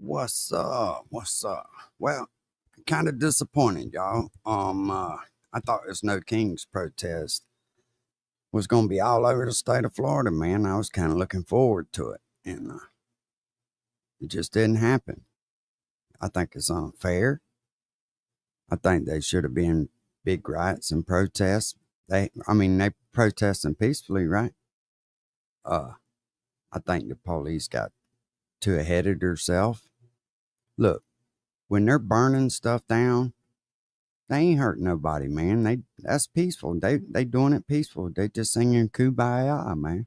What's up? What's up? Well, kind of disappointed, y'all. I thought this No Kings protest was going to be all over the state of Florida, man. I was kind of looking forward to it, and it just didn't happen. I think it's unfair. I think they should have been big riots and protests. They protesting peacefully, right? I think the police got too ahead of themselves. Look, when they're burning stuff down, they ain't hurting nobody, man. That's peaceful. They doing it peaceful. They just singing Kumbaya, man.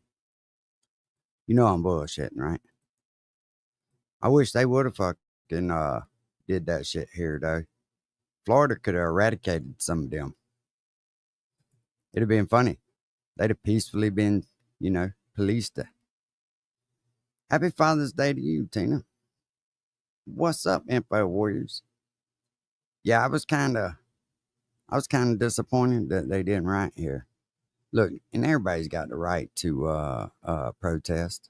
You know I'm bullshitting, right? I wish they would have fucking did that shit here, though. Florida could have eradicated some of them. It'd have been funny. They'd have peacefully been, policed. Happy Father's Day to you, Tina. What's up, Info Warriors? Yeah, I was kind of disappointed that they didn't riot here. Look, and everybody's got the right to protest.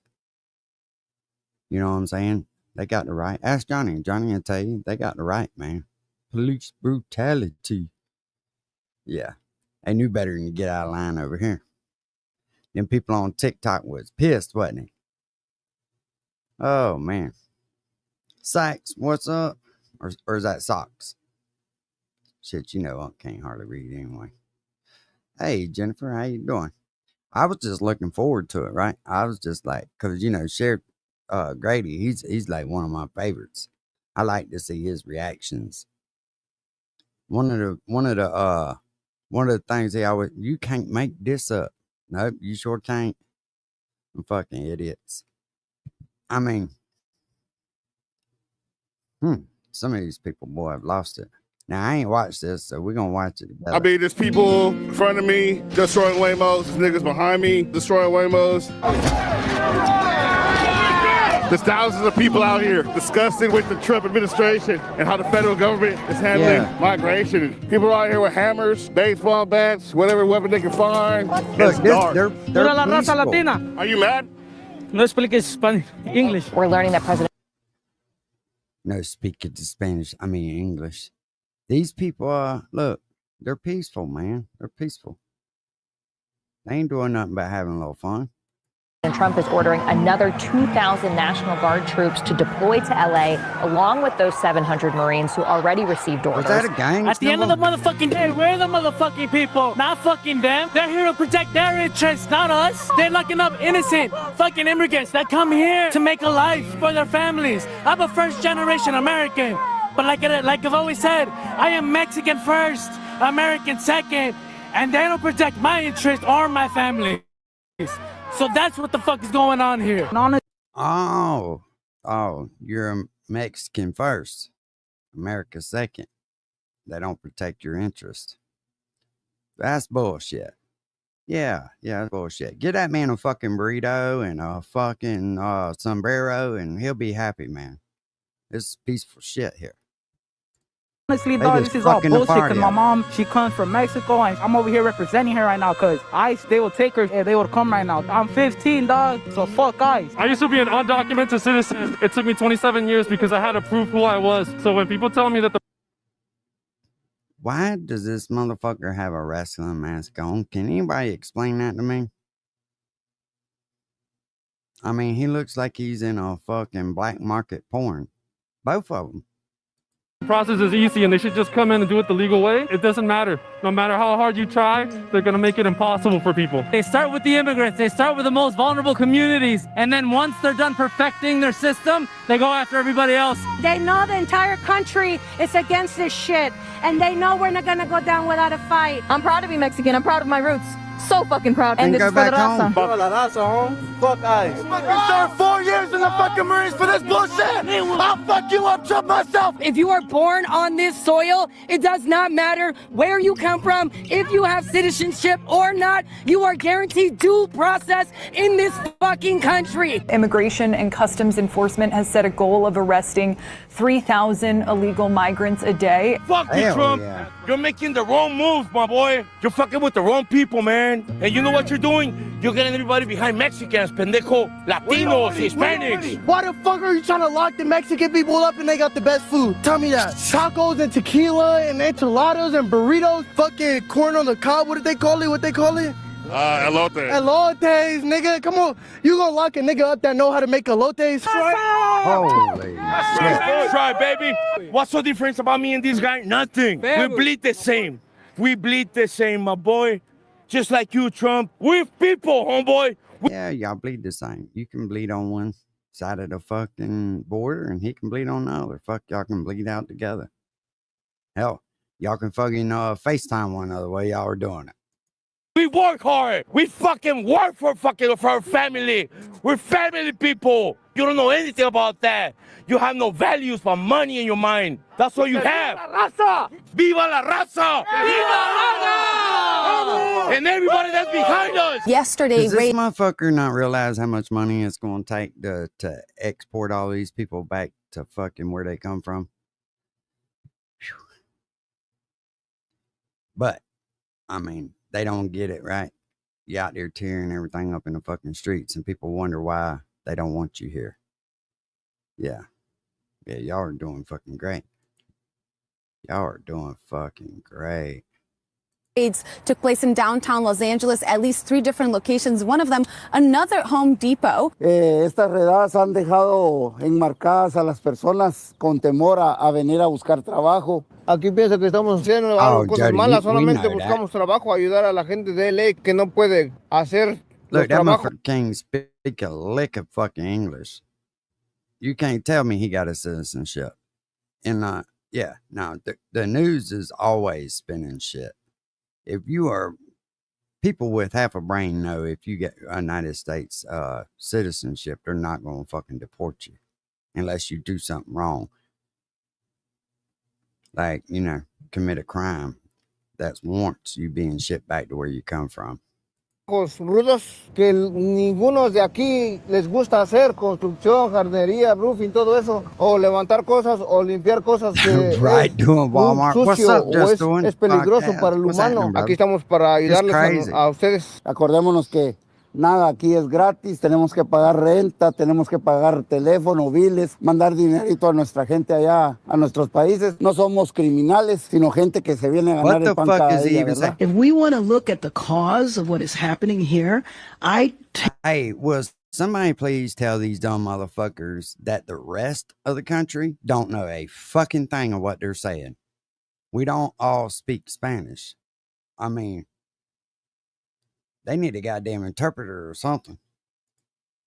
You know what I'm saying? They got the right. Ask Johnny. Johnny will tell you they got the right, man. Police brutality. Yeah, they knew better than to get out of line over here. Them people on TikTok was pissed, wasn't he? Oh, man. Sykes, what's up? Or is that Socks? Shit, I can't hardly read anyway. Hey, Jennifer, how you doing? I was just looking forward to it, right? I was just like, because, Sheriff Grady, he's like one of my favorites. I like to see his reactions. One of the things he always, you can't make this up. Nope, you sure can't. I'm fucking idiots. I mean, some of these people, boy, have lost it. Now, I ain't watched this, so we're going to watch it together. I mean, there's people in front of me destroying Waymos. There's niggas behind me destroying Waymos. There's thousands of people out here disgusted with the Trump administration and how the federal government is handling migration. People are out here with hammers, baseball bats, whatever weapon they can find. Look, they're peaceful. Are you mad? No speak Spanish, English. We're learning that President. No speaking to Spanish. I mean English. These people, look, they're peaceful, man. They're peaceful. They ain't doing nothing but having a little fun. Trump is ordering another 2,000 National Guard troops to deploy to LA, along with those 700 Marines who already received orders. Was that a gang? At the end of the motherfucking day, we're the motherfucking people, not fucking them. They're here to protect their interests, not us. They're locking up innocent fucking immigrants that come here to make a life for their families. I'm a first-generation American, but like I've always said, I am Mexican first, American second, and they don't protect my interests or my family. So that's what the fuck is going on here. Oh, you're a Mexican first, America second. They don't protect your interest. That's bullshit. Yeah, that's bullshit. Get that man a fucking burrito and a fucking sombrero and he'll be happy, man. This is peaceful shit here. Honestly, dog, this is all bullshit because my mom, she comes from Mexico and I'm over here representing her right now because ICE, they will take her if they would come right now. I'm 15, dog, so fuck ICE. I used to be an undocumented citizen. It took me 27 years because I had to prove who I was. So when people tell me that the... Why does this motherfucker have a wrestling mask on? Can anybody explain that to me? I mean, he looks like he's in a fucking black market porn. Both of them. process is easy and they should just come in and do it the legal way. It doesn't matter. No matter how hard you try, they're going to make it impossible for people. They start with the immigrants. They start with the most vulnerable communities. And then once they're done perfecting their system, they go after everybody else. They know the entire country is against this shit. And they know we're not going to go down without a fight. I'm proud to be Mexican. I'm proud of my roots. So fucking proud. And this is for the raza. La raza, home. Fuck ICE. You served 4 years in the fucking Marines for this bullshit. I'll fuck you up to myself. If you are born on this soil, it does not matter where you come from, if you have citizenship or not, you are guaranteed due process in this fucking country. Immigration and Customs Enforcement has set a goal of arresting 3,000 illegal migrants a day. Fuck you, Trump. Yeah. You're making the wrong moves, my boy. You're fucking with the wrong people, man. And you know what you're doing? You're getting everybody behind Mexicans, pendejo, Latinos, Hispanics. Why the fuck are you trying to lock the Mexican people up and they got the best food? Tell me that. Tacos and tequila and enchiladas and burritos, fucking corn on the cob, what did they call it? What they call it? Elote. Elotes, nigga. Come on. You gonna lock a nigga up that know how to make elotes? Holy shit. That's right, baby. What's the difference about me and this guy? Nothing. We bleed the same. We bleed the same, my boy. Just like you, Trump. We're people, homeboy. Yeah, y'all bleed the same. You can bleed on one side of the fucking border and he can bleed on the other. Fuck, y'all can bleed out together. Hell, y'all can fucking FaceTime one another way y'all are doing it. We work hard. We fucking work for our family. We're family people. You don't know anything about that. You have no values but money in your mind. That's all you have. Viva la raza! Viva la raza! Viva la raza! And everybody that's behind us. Yesterday, does this motherfucker not realize how much money it's going to take to export all these people back to fucking where they come from? Whew. But, I mean, they don't get it, right? You out there tearing everything up in the fucking streets and people wonder why they don't want you here. Yeah. Yeah, y'all are doing fucking great. Y'all are doing fucking great. Raids took place in downtown Los Angeles, at least 3 different locations. One of them, another Home Depot. Estas redadas han dejado enmarcadas a las personas con temor a venir a buscar trabajo. Aquí piensa que estamos haciendo cosas malas, solamente buscamos trabajo, ayudar a la gente de LA que no puede hacer Look, that motherfucker can't speak a lick of fucking English. You can't tell me he got a citizenship. And yeah, no, the news is always spinning shit. If you are, people with half a brain know if you get United States citizenship, they're not going to fucking deport you unless you do something wrong. Like, you know, commit a crime that warrants you being shipped back to where you come from. Rudos que ninguno de aquí les gusta hacer construcción, jardinería, roofing, todo eso, o levantar cosas o limpiar cosas que right, doing Walmart. What's up, o es peligroso para el humano. Aquí estamos para ayudarles a ustedes. Acordémonos que nada aquí es gratis, tenemos que pagar renta, tenemos que pagar teléfono, biles, mandar dinerito a nuestra gente allá, a nuestros países. No somos criminales, sino gente que se viene a ganar el pan cada día, ¿verdad? If we want to look at the cause of what is happening here, Hey, will somebody please tell these dumb motherfuckers that the rest of the country don't know a fucking thing of what they're saying? We don't all speak Spanish. I mean, they need a goddamn interpreter or something.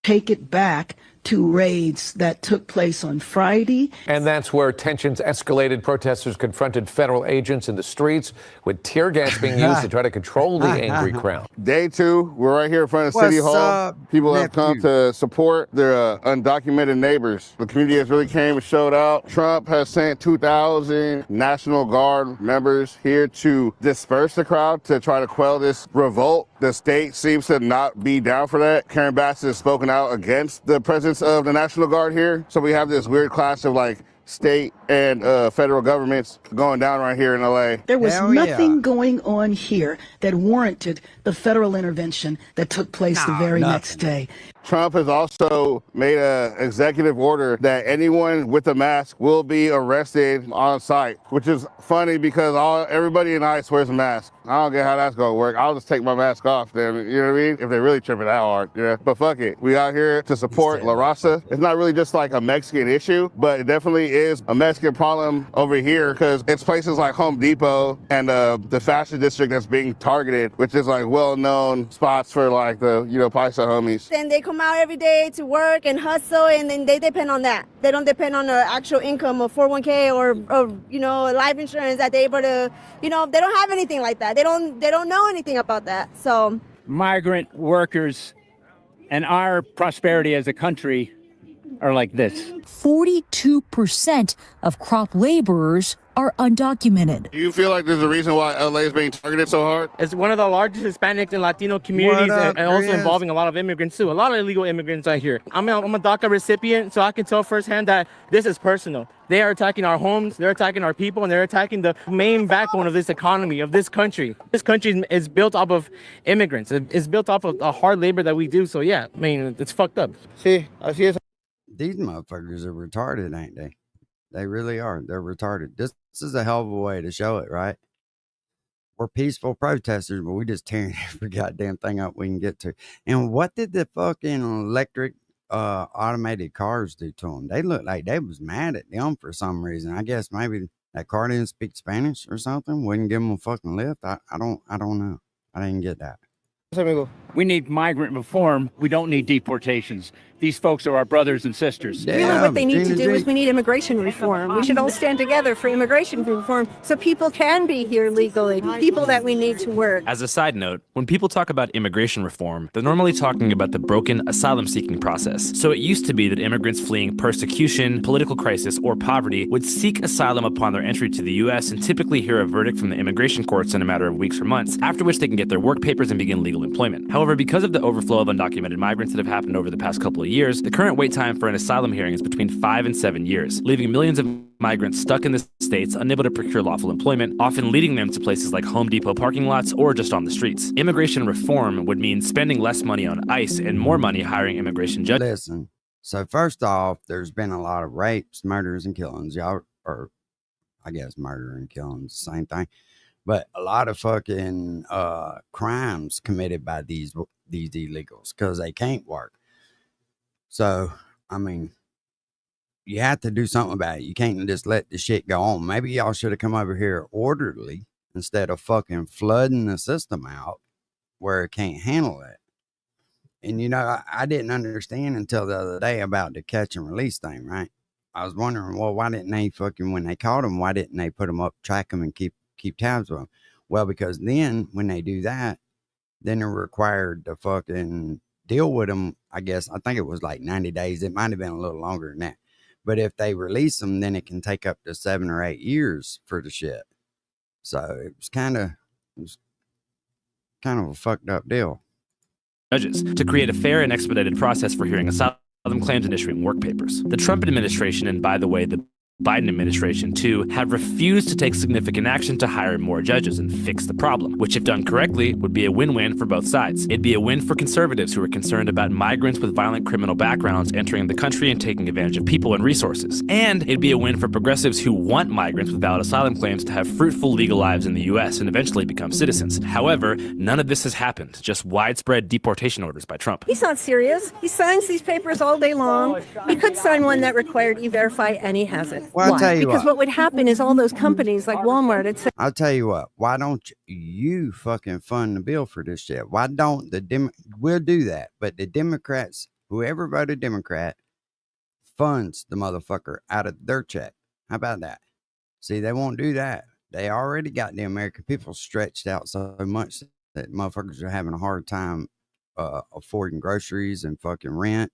take it back to raids that took place on Friday. And that's where tensions escalated. Protesters confronted federal agents in the streets with tear gas being used to try to control the angry crowd. Day two, we're right here in front of City Hall. People have come to support their undocumented neighbors. The community has really came and showed out. Trump has sent 2,000 National Guard members here to disperse the crowd to try to quell this revolt. The state seems to not be down for that. Karen Bass has spoken out against the presence of the National Guard here. So we have this weird clash of like state and federal governments going down right here in LA. There was nothing going on here that warranted the federal intervention that took place the very next day. Trump has also made an executive order that anyone with a mask will be arrested on site, which is funny because everybody in ICE wears a mask. I don't get how that's gonna work. I'll just take my mask off then, you know what I mean? If they're really tripping that hard, yeah. But fuck it. We out here to support La Raza. It's not really just like a Mexican issue, but it definitely is a Mexican problem over here because it's places like Home Depot and the fashion district that's being targeted, which is like well-known spots for like the, Paisa homies. And they come out every day to work and hustle, and then they depend on that. They don't depend on the actual income of 401k or life insurance that they're able to, they don't have anything like that. They don't know anything about that. So migrant workers and our prosperity as a country are like this. 42% of crop laborers are undocumented. Do you feel like there's a reason why LA is being targeted so hard? It's one of the largest Hispanic and Latino communities, What up, and also Chris? involving a lot of immigrants too. A lot of illegal immigrants out here. I'm a DACA recipient, so I can tell firsthand that this is personal. They are attacking our homes, they're attacking our people, and they're attacking the main backbone of this economy, of this country. This country is built off of immigrants. It's built off of the hard labor that we do. So yeah, I mean, it's fucked up. Sí, así es. These motherfuckers are retarded, ain't they? They really are. They're retarded. This is a hell of a way to show it, right? We're peaceful protesters, but we just tearing every goddamn thing up we can get to. And what did the fucking electric automated cars do to them? They looked like they was mad at them for some reason. I guess maybe that car didn't speak Spanish or something. Wouldn't give them a fucking lift. I don't know. I didn't get that. We need migrant reform. We don't need deportations. These folks are our brothers and sisters. Yeah, Really, what they need to Gina do G. is we need immigration reform. We should all stand together for immigration reform so people can be here legally, people that we need to work. As a side note, when people talk about immigration reform, they're normally talking about the broken asylum-seeking process. So it used to be that immigrants fleeing persecution, political crisis, or poverty would seek asylum upon their entry to the U.S. and typically hear a verdict from the immigration courts in a matter of weeks or months, after which they can get their work papers and begin legal employment. However, because of the overflow of undocumented migrants that have happened over the past couple of years, the current wait time for an asylum hearing is between 5 and 7 years, leaving millions of migrants stuck in the states, unable to procure lawful employment, often leading them to places like Home Depot parking lots or just on the streets. Immigration reform would mean spending less money on ICE and more money hiring immigration judges. Listen, so first off, there's been a lot of rapes, murders, and killings. Y'all, or I guess murder and killings, same thing. But a lot of fucking crimes committed by these illegals because they can't work. So, I mean, you have to do something about it. You can't just let the shit go on. Maybe y'all should have come over here orderly instead of fucking flooding the system out where it can't handle it. And, you know, I didn't understand until the other day about the catch and release thing, right? I was wondering, well, why didn't they fucking, when they caught them, why didn't they put them up, track them, and keep tabs with them? Well, because then when they do that, then they're required to fucking deal with them. I guess, I think it was like 90 days. It might have been a little longer than that. But if they release them, then it can take up to 7 or 8 years for the shit. So it was kind of a fucked up deal. Judges to create a fair and expedited process for hearing asylum claims and issuing work papers. The Trump administration, and by the way, the Biden administration too, have refused to take significant action to hire more judges and fix the problem, which if done correctly would be a win-win for both sides. It'd be a win for conservatives who are concerned about migrants with violent criminal backgrounds entering the country and taking advantage of people and resources. And it'd be a win for progressives who want migrants with valid asylum claims to have fruitful legal lives in the U.S. and eventually become citizens. However, none of this has happened, just widespread deportation orders by Trump. He's not serious. He signs these papers all day long. He could sign one that required E-Verify, and he hasn't. Well, I'll tell you Because what would happen is all those companies like Walmart, etc. I'll tell you what, why don't you fucking fund the bill for this shit? Why don't we'll do that, but the Democrats, whoever voted Democrat, funds the motherfucker out of their check. How about that? See, they won't do that. They already got the American people stretched out so much that motherfuckers are having a hard time affording groceries and fucking rent,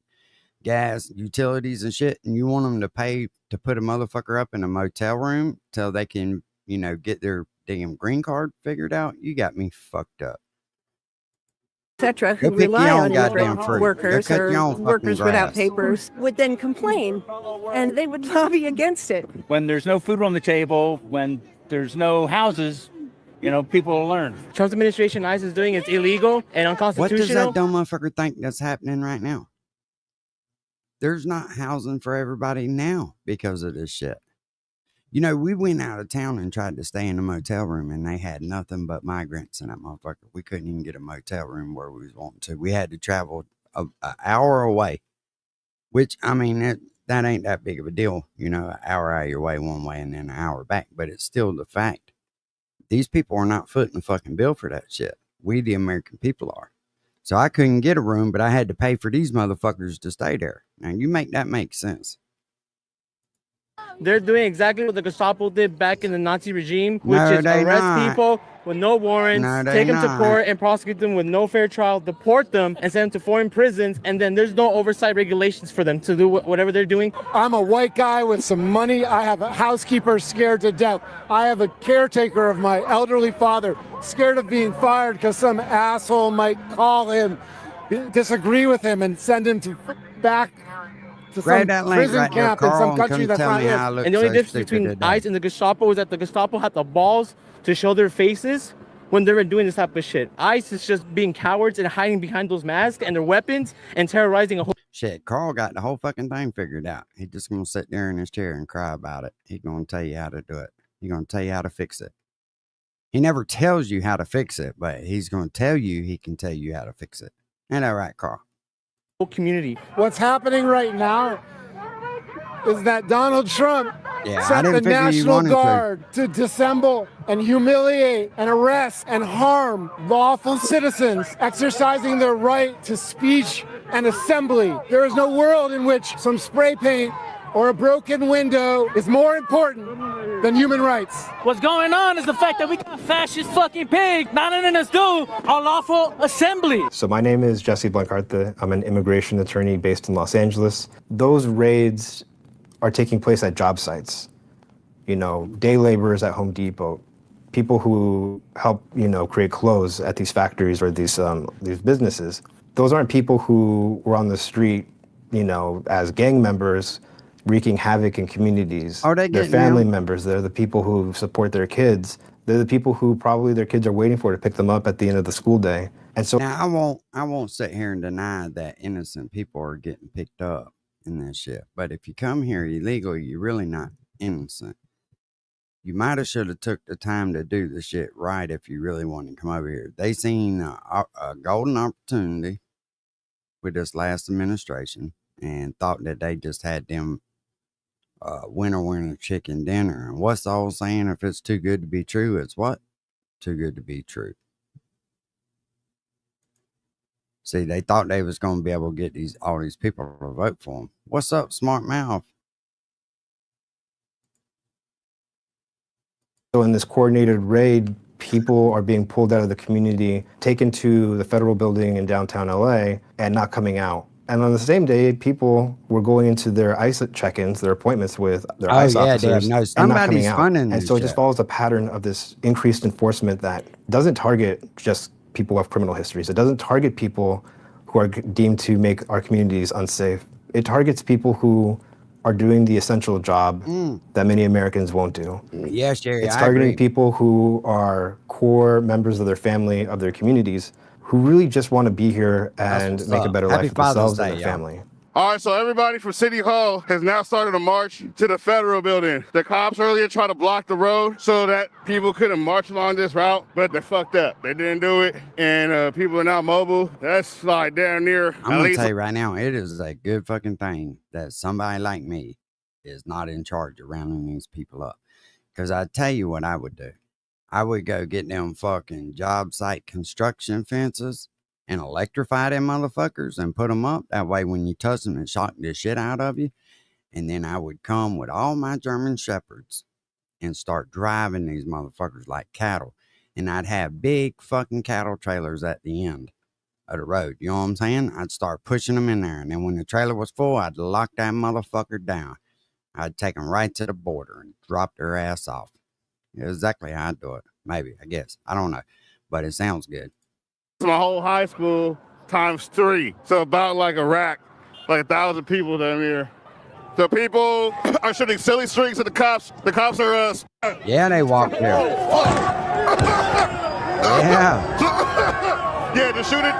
gas, utilities and shit, and you want them to pay to put a motherfucker up in a motel room till they can, you know, get their damn green card figured out? You got me fucked up. etc. who Go pick rely your own on goddamn immigrant fruit. workers Go cut or your own fucking workers without grass. papers would then complain, and they would lobby against it. When there's no food on the table, when there's no houses, you know, people will learn. Trump's administration, ICE is doing is illegal and What does unconstitutional. that dumb motherfucker think that's happening right now? There's not housing for everybody now because of this shit. You know, we went out of town and tried to stay in a motel room, and they had nothing but migrants in that motherfucker. We couldn't even get a motel room where we was wanting to. We had to travel an hour away, which, I mean, that ain't that big of a deal. You know, an hour out of your way one way and then an hour back. But it's still the fact. These people are not footing the fucking bill for that shit. We, the American people, are. So I couldn't get a room, but I had to pay for these motherfuckers to stay there. Now, you make that make sense. They're doing exactly what the Gestapo did back in the Nazi regime, which No, is they arrest not. people with no warrants, No, they take them to not. court and prosecute them with no fair trial, deport them and send them to foreign prisons, and then there's no oversight regulations for them to do whatever they're doing. I'm a white guy with some money. I have a housekeeper scared to death. I have a caretaker of my elderly father scared of being fired because some asshole might call him, disagree with him, and send him to back to some prison camp in some country that's not his. And the only difference between ICE and the Gestapo is that the Gestapo had the balls to show their faces when they were doing this type of shit. ICE is just being cowards and hiding behind those masks and their weapons and terrorizing a whole... Shit, Carl got the whole fucking thing figured out. He's just gonna sit there in his chair and cry about it. He's gonna tell you how to do it. He's gonna tell you how to fix it. He never tells you how to fix it, but he's gonna tell you he can tell you how to fix it. Ain't that right, Carl? Whole community. What's happening right now is that Donald Trump sent the National Guard to dissemble and humiliate and arrest and harm lawful citizens exercising their right to speech and assembly. There is no world in which some spray paint or a broken window is more important than human rights. What's going on is the fact that we got fascist fucking pig not letting us do our lawful assembly. So my name is Jesse Blancarte. I'm an immigration attorney based in Los Angeles. Those raids are taking place at job sites. You know, day laborers at Home Depot, people who help, you know, create clothes at these factories or these businesses. Those aren't people who were on the street, you know, as gang members wreaking havoc in communities. They're family members. They're the people who support their kids. They're the people who probably their kids are waiting for to pick them up at the end of the school day. And so now I won't sit here and deny that innocent people are getting picked up in this shit. But if you come here illegally, you're really not innocent. You might have should have took the time to do the shit right if you really want to come over here. They seen a golden opportunity with this last administration and thought that they just had them winner chicken dinner. And what's the old saying? If it's too good to be true, it's what? Too good to be true. See, they thought they was going to be able to get all these people to vote for them. What's up, smart mouth? So in this coordinated raid, people are being pulled out of the community, taken to the federal building in downtown LA, and not coming out. And on the same day, people were going into their ICE check-ins, their appointments with their ICE officers, no, and not coming out. Funding and so it just follows a pattern of this increased enforcement that doesn't target just people who have criminal histories. It doesn't target people who are deemed to make our communities unsafe. It targets people who are doing the essential job that many Americans won't do. Yes, Jerry, it's targeting people who are core members of their family, of their communities, who really just want to be here and make a better life for themselves and their family. All right, so everybody from City Hall has now started a march to the federal building. The cops earlier tried to block the road so that people couldn't march along this route, but they fucked up. They didn't do it, and people are now mobile. That's like damn near. I'm going to tell you right now, it is a good fucking thing that somebody like me is not in charge of rounding these people up. Because I tell you what I would do. I would go get them fucking job site construction fences and electrify them motherfuckers and put them up. That way when you touch them and shock the shit out of you. And then I would come with all my German Shepherds and start driving these motherfuckers like cattle. And I'd have big fucking cattle trailers at the end of the road. You know what I'm saying? I'd start pushing them in there. And then when the trailer was full, I'd lock that motherfucker down. I'd take them right to the border and drop their ass off. Exactly how I'd do it. Maybe, I guess. I don't know. But it sounds good. My whole high school times 3. So about like Iraq, like 1,000 people down here. The people are shooting silly strings at the cops. The cops are yeah, they walk here. Yeah. Yeah, they're shooting.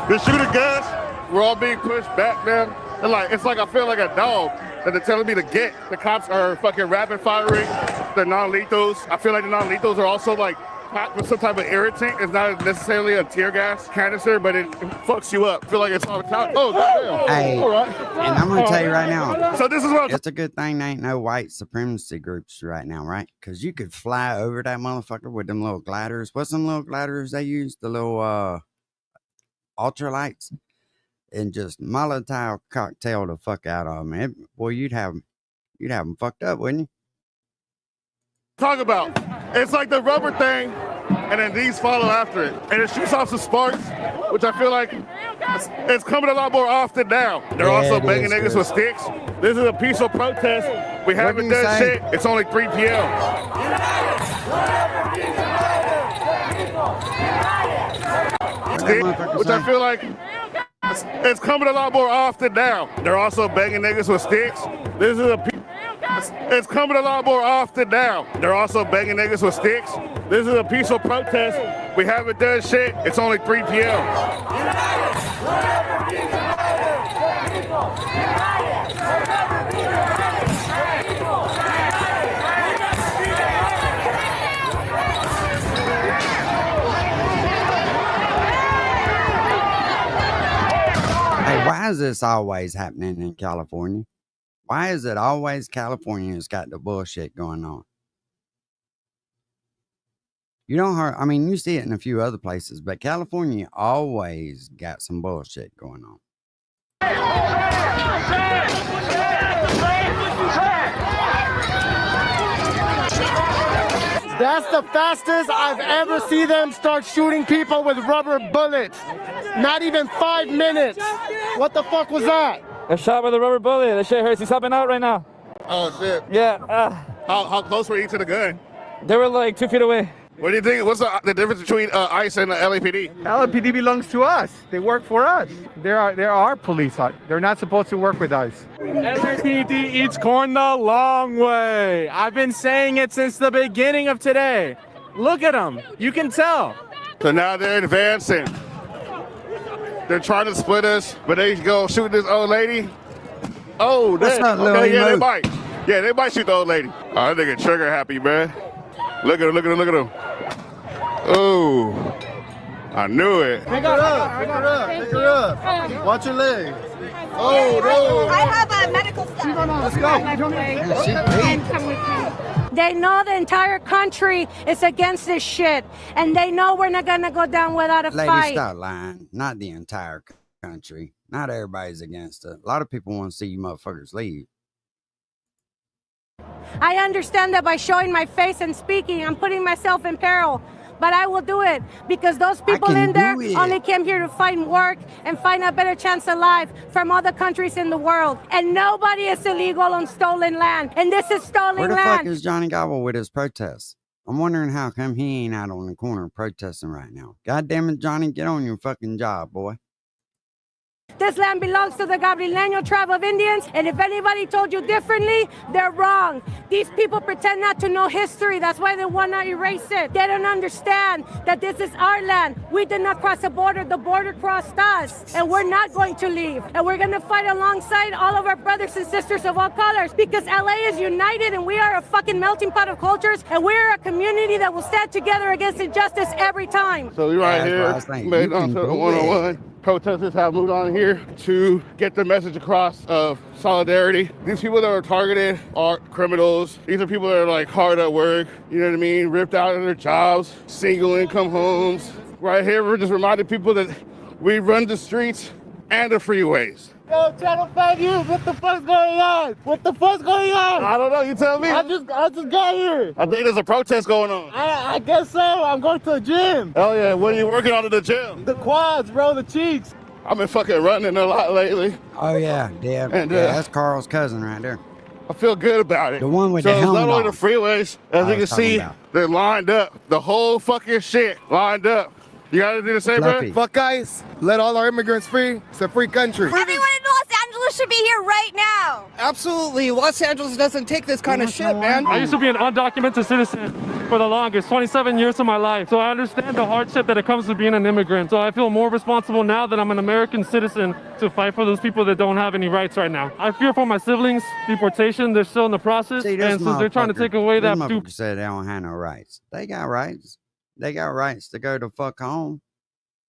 They're shooting gas. We're all being pushed back now. And like it's like I feel like a dog that they're telling me to get. The cops are fucking rapid firing the non-lethals. I feel like the non-lethals are also like packed with some type of irritant. It's not necessarily a tear gas canister, but it fucks you up. I feel like it's all the time. Oh, goddamn. Hey, all right. And I'm going to tell you right now. So this is what it's a good thing there ain't no white supremacy groups right now, right? Because you could fly over that motherfucker with them little gliders. What's them little gliders they use? The little ultralights? And just Molotov cocktail the fuck out of them. Boy, you'd have them fucked up, wouldn't you? Talk about. It's like the rubber thing, and then these follow after it. And it shoots off some sparks, which I feel like it's coming a lot more often now. They're also banging niggas with sticks. This is a peaceful protest. We haven't done shit. It's only 3 p.m. Which I feel like it's coming a lot more often now. They're also banging niggas with sticks. This is it's coming a lot more often now. They're also banging niggas with sticks. This is a peaceful protest. We haven't done shit. It's only 3 p.m. Hey, why is this always happening in California? Why is it always California's got the bullshit going on? You don't hear, I mean, you see it in a few other places, but California always got some bullshit going on. That's the fastest I've ever seen them start shooting people with rubber bullets. Not even 5 minutes. What the fuck was that? A shot with a rubber bullet. That shit hurts. He's helping out right now. Oh, shit. Yeah. How close were you to the gun? They were like 2 feet away. What do you think? What's the difference between ICE and the LAPD? LAPD belongs to us. They work for us. They're our police. They're not supposed to work with ICE. LAPD eats corn the long way. I've been saying it since the beginning of today. Look at them. You can tell. So now they're advancing. They're trying to split us, but they go shoot this old lady. Oh, What's up, Lil okay, yeah, Emo? they might. Yeah, they might shoot the old lady. Oh, that nigga trigger happy, man. Look at him, look at him, look at him. Oh, I knew it. Pick her up, pick her up, pick her up. Watch your legs. Oh, no. I have a medical staff. Let's go. They know the entire country is against this shit, and they know we're not gonna go down without a Lady, fight. stop lying. Not the entire country. Not everybody's against it. A lot of people want to see you motherfuckers leave. I understand that by showing my face and speaking, I'm putting myself in peril. But I will do it because those people can in there do it. only came here to fight and work and find a better chance of life from other countries in the world. And nobody is illegal on stolen land. And this is stolen Where the land. fuck is Johnny Gobble with his protests? I'm wondering how come he ain't out on the corner protesting right now. God damn it, Johnny, get on your fucking job, boy. This land belongs to the Gabrieleño tribe of Indians, and if anybody told you differently, they're wrong. These people pretend not to know history. That's why they want to erase it. They don't understand that this is our land. We did not cross the border crossed us, and we're not going to leave. And we're going to fight alongside all of our brothers and sisters of all colors, because LA is united, and we are a fucking melting pot of cultures, and we're a community that will stand together against injustice every time. So we right here, made on to the 101. Protesters have moved on here to get the message across of solidarity. These people that are targeted are criminals. These are people that are like hard at work, you know what I mean? Ripped out of their jobs, single income homes. Right here, we're just reminding people that we run the streets and the freeways. Yo, Channel 5 News, what the fuck's going on? What the fuck's going on? I don't know, you tell me. I just got here. I think there's a protest going on. I guess so. I'm going to the gym. Oh yeah, what are you working on at the gym? The quads, bro, the cheeks. I've been fucking running a lot lately. Oh, yeah, yeah. And, yeah, that's Carl's cousin right there. I feel good about it. The one with so the helmet not only on. the freeways, as you can see, they're lined up. The whole fucking shit lined up. You gotta do the same, bro? Fuck ICE. Let all our immigrants free. It's a free country. Everyone in Los Angeles should be here right now. Absolutely. Los Angeles doesn't take this kind of shit, man. I used to be an undocumented citizen for the longest, 27 years of my life. So I understand the hardship that it comes to being an immigrant. So I feel more responsible now that I'm an American citizen to fight for those people that don't have any rights right now. I fear for my siblings, deportation, they're still in the process. See, and since they're trying to take away that due said they don't have no rights. They got rights. They got rights to go to fuck home.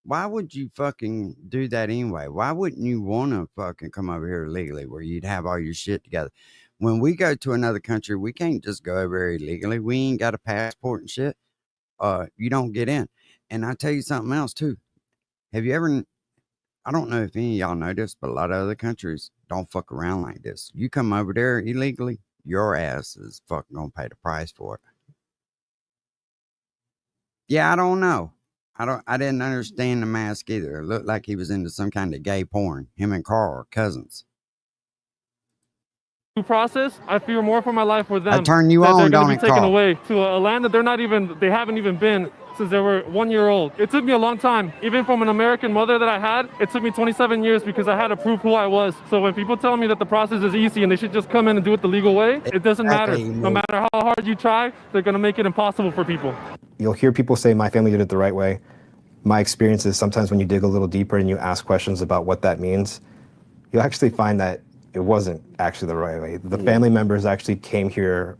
Why would you fucking do that anyway? Why wouldn't you want to fucking come over here illegally where you'd have all your shit together? When we go to another country, we can't just go over here illegally. We ain't got a passport and shit. You don't get in. And I tell you something else too. Have you ever, I don't know if any of y'all know this, but a lot of other countries don't fuck around like this. You come over there illegally, your ass is fucking gonna pay the price for it. Yeah, I don't know. I didn't understand the mask either. It looked like he was into some kind of gay porn. Him and Carl are cousins. Process, I fear more for my life with them. I turn you that on, they're don't gonna it, be taken Carl? away to a land that they haven't even been since they were 1 year old. It took me a long time. Even from an American mother that I had, it took me 27 years because I had to prove who I was. So when people tell me that the process is easy and they should just come in and do it the legal way, it doesn't matter. No matter how hard you try, they're gonna make it impossible for people. You'll hear people say, my family did it the right way. My experience is sometimes when you dig a little deeper and you ask questions about what that means, you'll actually find that it wasn't actually the right way. The family members actually came here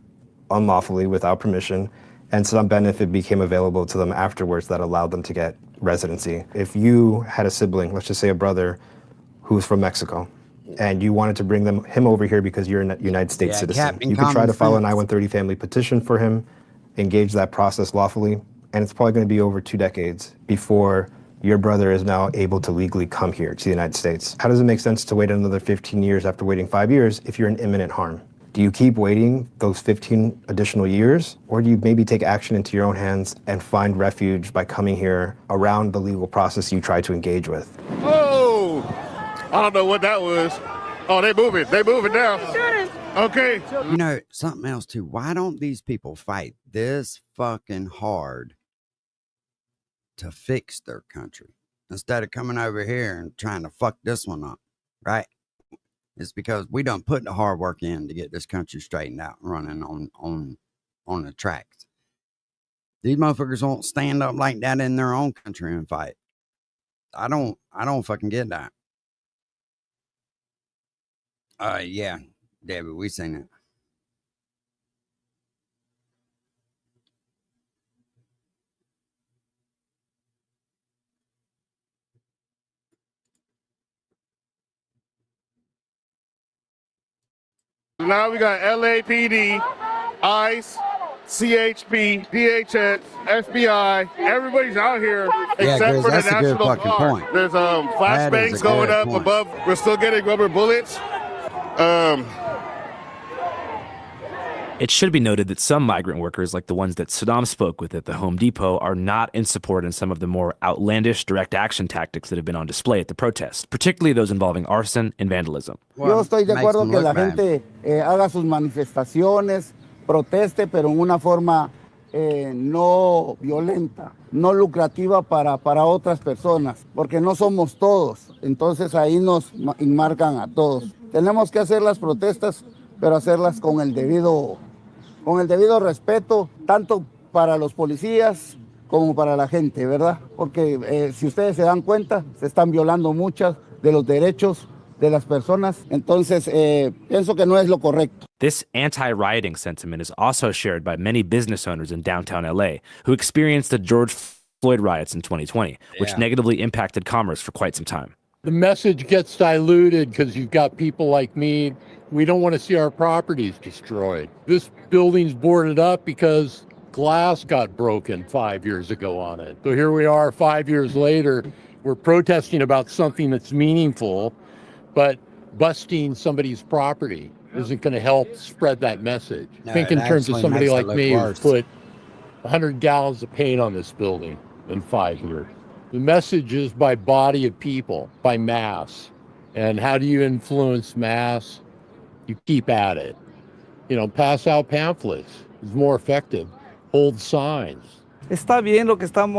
unlawfully without permission, and some benefit became available to them afterwards that allowed them to get residency. If you had a sibling, let's just say a brother, who's from Mexico, and you wanted to bring him over here because you're a United States citizen, you could try to file an I-130 family petition for him, engage that process lawfully, and it's probably going to be over 2 decades before your brother is now able to legally come here to the United States. How does it make sense to wait another 15 years after waiting 5 years if you're in imminent harm? Do you keep waiting those 15 additional years? Or do you maybe take action into your own hands and find refuge by coming here around the legal process you try to engage with? Oh, I don't know what that was. Oh, they moving now. Okay. You know, something else too. Why don't these people fight this fucking hard to fix their country instead of coming over here and trying to fuck this one up, right? It's because we done put the hard work in to get this country straightened out and running on the tracks. These motherfuckers won't stand up like that in their own country and fight. I don't fucking get that. Yeah, Debbie, we seen it. Now we got LAPD, ICE, CHP, DHS, FBI. Everybody's out here except for the National Guard. There's flashbangs going up above. We're still getting rubber bullets. It should be noted that some migrant workers, like the ones that Saddam spoke with at the Home Depot, are not in support in some of the more outlandish direct action tactics that have been on display at the protest, particularly those involving arson and vandalism. Yo estoy de acuerdo que la gente haga sus manifestaciones, proteste, pero en una forma no violenta, no lucrativa para otras personas, porque no somos todos. Entonces ahí nos enmarcan a todos. Tenemos que hacer las protestas, pero hacerlas con el debido respeto, tanto para los policías como para la gente, ¿verdad? Porque si ustedes se dan cuenta, se están violando muchos de los derechos de las personas. Entonces, pienso que no es lo correcto. This anti-rioting sentiment is also shared by many business owners in downtown LA who experienced the George Floyd riots in 2020, which negatively impacted commerce for quite some time. The message gets diluted because you've got people like me. We don't want to see our properties destroyed. This building's boarded up because glass got broken 5 years ago on it. So here we are 5 years later. We're protesting about something that's meaningful, but busting somebody's property isn't going to help spread that message. No, Think in terms of somebody like me who put 100 gallons of paint on this building in 5 years. The message is by body of people, by mass. And how do you influence mass? You keep at it. You know, pass out pamphlets is more effective. Hold signs. Está bien lo que están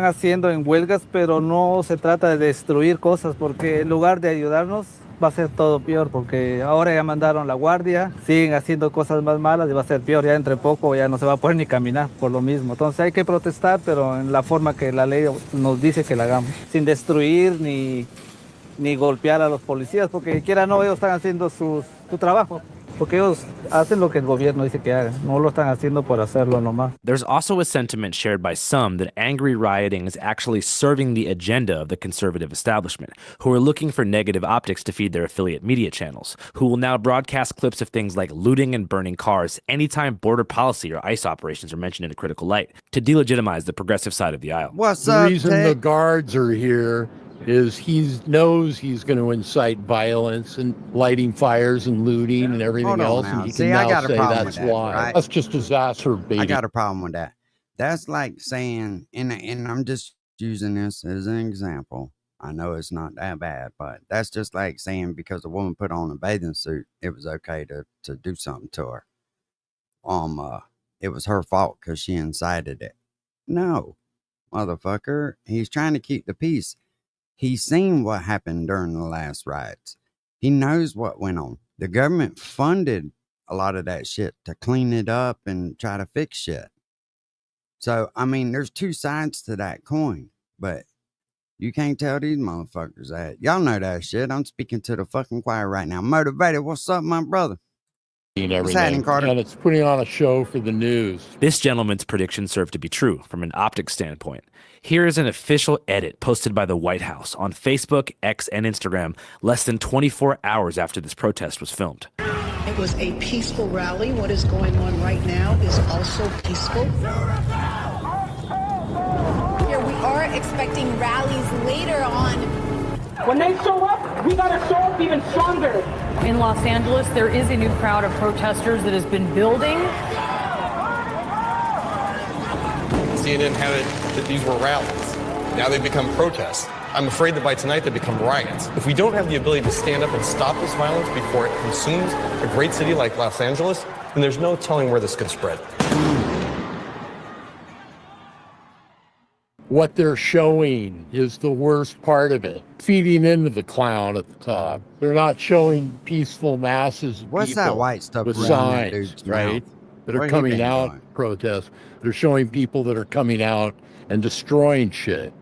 haciendo en huelgas, pero no se trata de destruir cosas, porque en lugar de ayudarnos va a ser todo peor, porque ahora ya mandaron la guardia, siguen haciendo cosas más malas y va a ser peor, ya entre poco ya no se va a poder ni caminar por lo mismo. Entonces hay que protestar, pero en la forma que la ley nos dice que la hagamos, sin destruir ni golpear a los policías, porque quiera no, ellos están haciendo su trabajo. Porque ellos hacen lo que el gobierno dice que hagan, no lo están haciendo por hacerlo nomás. There's also a sentiment shared by some that angry rioting is actually serving the agenda of the conservative establishment, who are looking for negative optics to feed their affiliate media channels, who will now broadcast clips of things like looting and burning cars anytime border policy or ICE operations are mentioned in a critical light, to delegitimize the progressive side of the aisle. The reason the guards are here is he knows he's going to incite violence and lighting fires and looting and everything else, and he can now say that's why. That's just exacerbating. I got a problem with that. That's like saying, and I'm just using this as an example. I know it's not that bad, but that's just like saying because a woman put on a bathing suit, it was okay to do something to her. It was her fault because she incited it. No, motherfucker. He's trying to keep the peace. He's seen what happened during the last riots. He knows what went on. The government funded a lot of that shit to clean it up and try to fix shit. So, I mean, there's two sides to that coin, but you can't tell these motherfuckers that. Y'all know that shit. I'm speaking to the fucking choir right now. Motivated, what's up, my brother? What's happening, Carter? And it's putting on a show for the news. This gentleman's prediction served to be true from an optics standpoint. Here is an official edit posted by the White House on Facebook, X, and Instagram less than 24 hours after this protest was filmed. It was a peaceful rally. What is going on right now is also peaceful. Here we are expecting rallies later on. When they show up, we gotta show up even stronger. In Los Angeles, there is a new crowd of protesters that has been building. CNN had it that these were rallies. Now they've become protests. I'm afraid that by tonight they become riots. If we don't have the ability to stand up and stop this violence before it consumes a great city like Los Angeles, then there's no telling where this could spread. What they're showing is the worst part of it. Feeding into the clown at the top. They're not showing peaceful masses of What's people that white stuff with around that signs, dude's right? mouth? That What are he coming been out doing? protest. They're showing people that are coming out and destroying shit.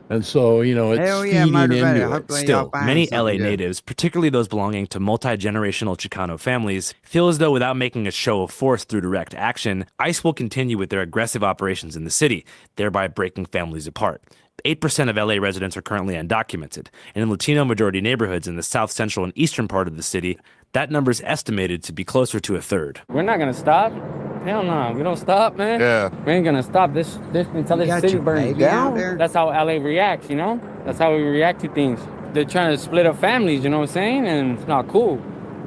And so, you know, it's Hell yeah, feeding motivated. into it. Hopefully y'all Still, find many something LA good. natives, particularly those belonging to multi-generational Chicano families, feel as though without making a show of force through direct action, ICE will continue with their aggressive operations in the city, thereby breaking families apart. 8% of LA residents are currently undocumented, and in Latino majority neighborhoods in the south central and eastern part of the city, that number is estimated to be closer to a third. We're not gonna stop. Hell no, we don't stop, man. Yeah. We ain't gonna stop this until You this got city your burns baby out down. there? That's how LA reacts, you know? That's how we react to things. They're trying to split up families, you know what I'm saying? And it's not cool.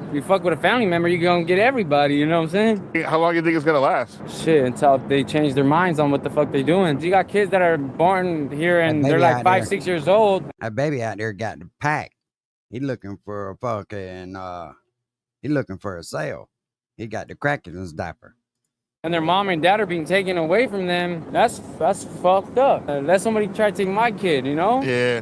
If you fuck with a family member, you're gonna get everybody, you know what I'm saying? How long do you think it's gonna last? Shit, until they change their minds on what the fuck they doing. You got kids that are born here and That they're baby like out 5, there. 6 years old. That baby out there got the pack. He looking for a fucking, he looking for a sale. He got the crack in his diaper. And their mom and dad are being taken away from them. That's fucked up. Let somebody try to take my kid, you know? Yeah.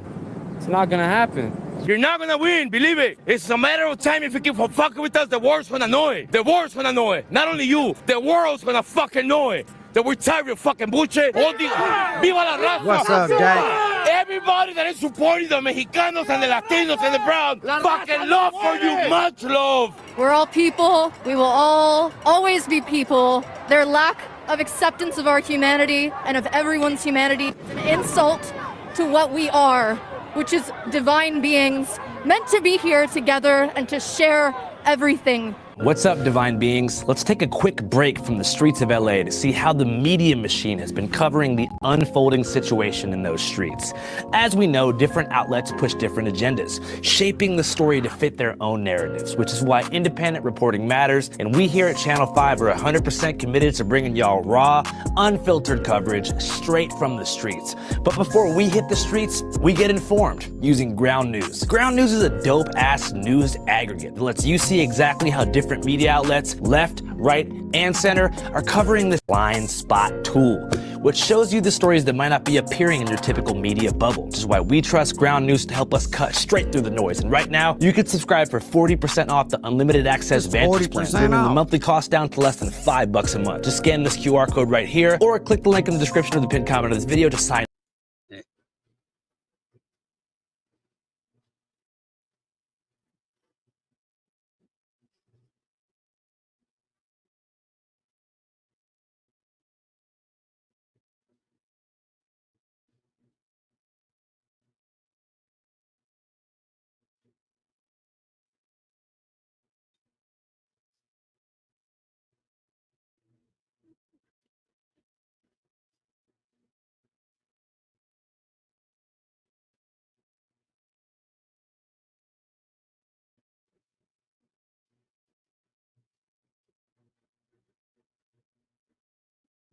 It's not gonna happen. You're not gonna win, believe it. It's a matter of time. If you keep fucking with us, the world's gonna know it. The world's gonna know it. Not only you, the world's gonna fucking know it. That we're tired of fucking bullshit. All these, Viva la raza. What's up, Jack? Everybody that is supporting the Mexicanos and the Latinos and the Brown, fucking love for you, much love. We're all people. We will all always be people. Their lack of acceptance of our humanity and of everyone's humanity is an insult to what we are, which is divine beings meant to be here together and to share everything. What's up, divine beings? Let's take a quick break from the streets of LA to see how the media machine has been covering the unfolding situation in those streets. As we know, different outlets push different agendas, shaping the story to fit their own narratives, which is why independent reporting matters, and we here at Channel 5 are 100% committed to bringing y'all raw, unfiltered coverage straight from the streets. But before we hit the streets, we get informed using Ground News. Ground News is a dope-ass news aggregate that lets you see exactly how different media outlets, left, right, and center, are covering this blind spot tool, which shows you the stories that might not be appearing in your typical media bubble, which is why we trust Ground News to help us cut straight through the noise. And right now, you can subscribe for 40% off the unlimited access Vantage plan, bringing the monthly cost down to less than $5 a month. Just scan this QR code right here, or click the link in the description of the pinned comment of this video to sign up.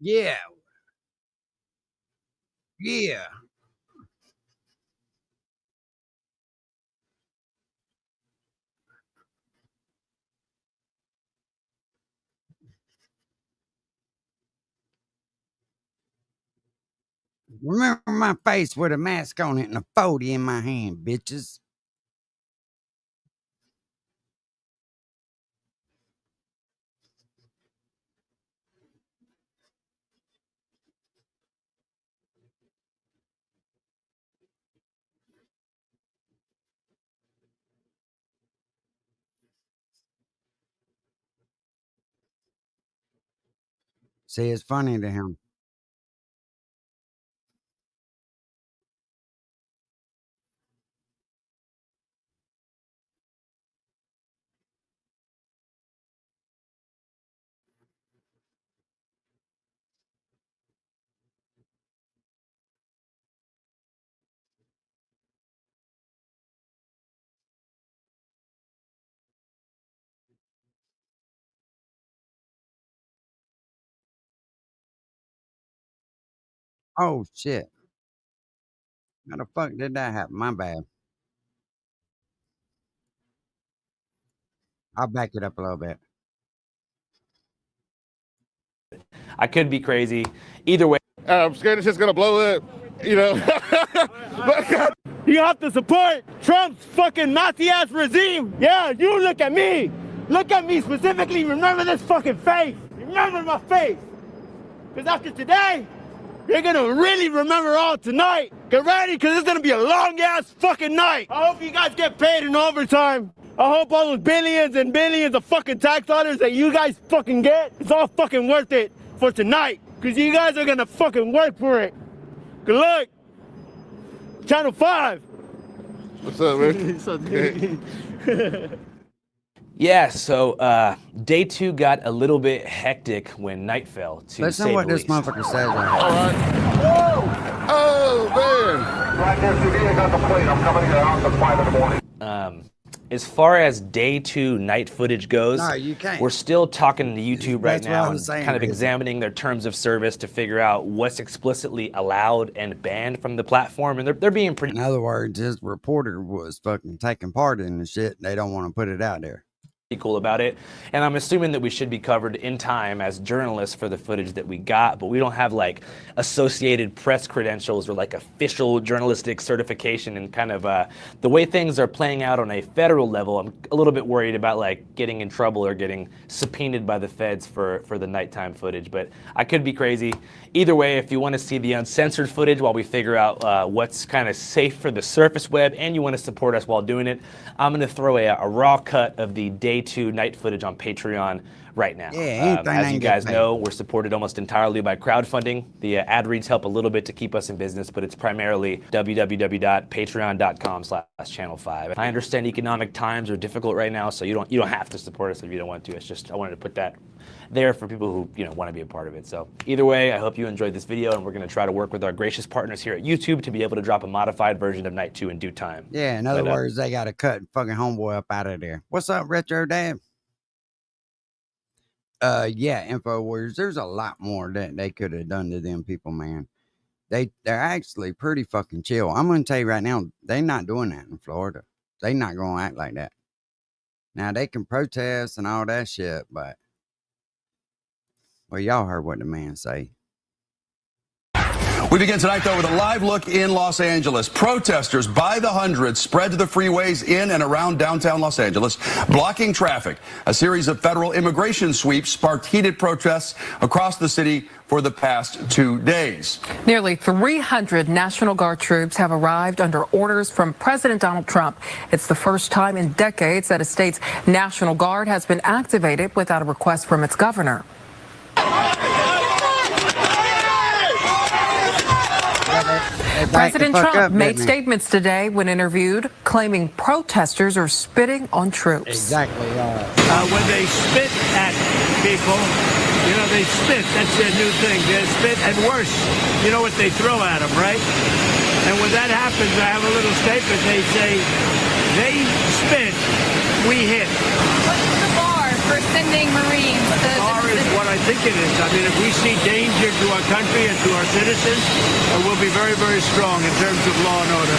Yeah. Yeah. Remember my face with a mask on it and a 40 in my hand, bitches. See, it's funny to him. Oh, shit. How the fuck did that happen? My bad. I'll back it up a little bit. I could be crazy. Either way. I'm scared it's just gonna blow up, you know. But you have to support Trump's fucking Nazi-ass regime. Yeah, you look at me. Look at me specifically. Remember this fucking face. Remember my face. Because after today, you're gonna really remember all tonight. Get ready, because it's gonna be a long-ass fucking night. I hope you guys get paid in overtime. I hope all those billions and billions of fucking tax dollars that you guys fucking get, it's all fucking worth it for tonight. Because you guys are gonna fucking work for it. Good luck. Channel 5. What's up, man? Yeah, so day 2 got a little bit hectic when night fell, to Listen say to what the this least. motherfucker says. All right. Oh, man. Right there, TV, I got the plate. I'm coming around at 5 in the morning. As far as day 2 night footage goes, No, you can't. we're still talking to YouTube right That's what I now was and saying, kind of Rizzy. examining their terms of service to figure out what's explicitly allowed and banned from the platform, and they're being pretty In other words, his reporter was fucking taking part in the shit. They don't want to put it out there. cool about it. And I'm assuming that we should be covered in time as journalists for the footage that we got, but we don't have like Associated Press credentials or like official journalistic certification, and kind of the way things are playing out on a federal level, I'm a little bit worried about like getting in trouble or getting subpoenaed by the feds for the nighttime footage, but I could be crazy. Either way, if you want to see the uncensored footage while we figure out what's kind of safe for the surface web and you want to support us while doing it, I'm going to throw a raw cut of the day 2 night footage on Patreon right now. Yeah, anything as they you can guys get paid. know, we're supported almost entirely by crowdfunding. The ad reads help a little bit to keep us in business, but it's primarily www.patreon.com/channel5. I understand economic times are difficult right now, so you don't have to support us if you don't want to. It's just I wanted to put that there for people who want to be a part of it. So either way, I hope you enjoyed this video, and we're going to try to work with our gracious partners here at YouTube to be able to drop a modified version of Night 2 in due time. Yeah, in other But, words, they got to cut fucking homeboy up out of there. What's up, Retro Dad? Yeah, InfoWars, there's a lot more that they could have done to them people, man. They're actually pretty fucking chill. I'm going to tell you right now, they're not doing that in Florida. They not going to act like that. Now, they can protest and all that shit, but, well, y'all heard what the man say. We begin tonight, though, with a live look in Los Angeles. Protesters by the hundreds spread to the freeways in and around downtown Los Angeles, blocking traffic. A series of federal immigration sweeps sparked heated protests across the city for the past 2 days. Nearly 300 National Guard troops have arrived under orders from President Donald Trump. It's the first time in decades that a state's National Guard has been activated without a request from its governor. President Trump made statements today when interviewed, claiming protesters are spitting on troops. Exactly. When they spit at people, you know, they spit. That's their new thing. They spit, and worse, you know what they throw at them, right? And when that happens, I have a little statement. They say, they spit, we hit. What's the bar for sending Marines? The bar is what I think it is. I mean, if we see danger to our country and to our citizens, we'll be very, very strong in terms of law and order.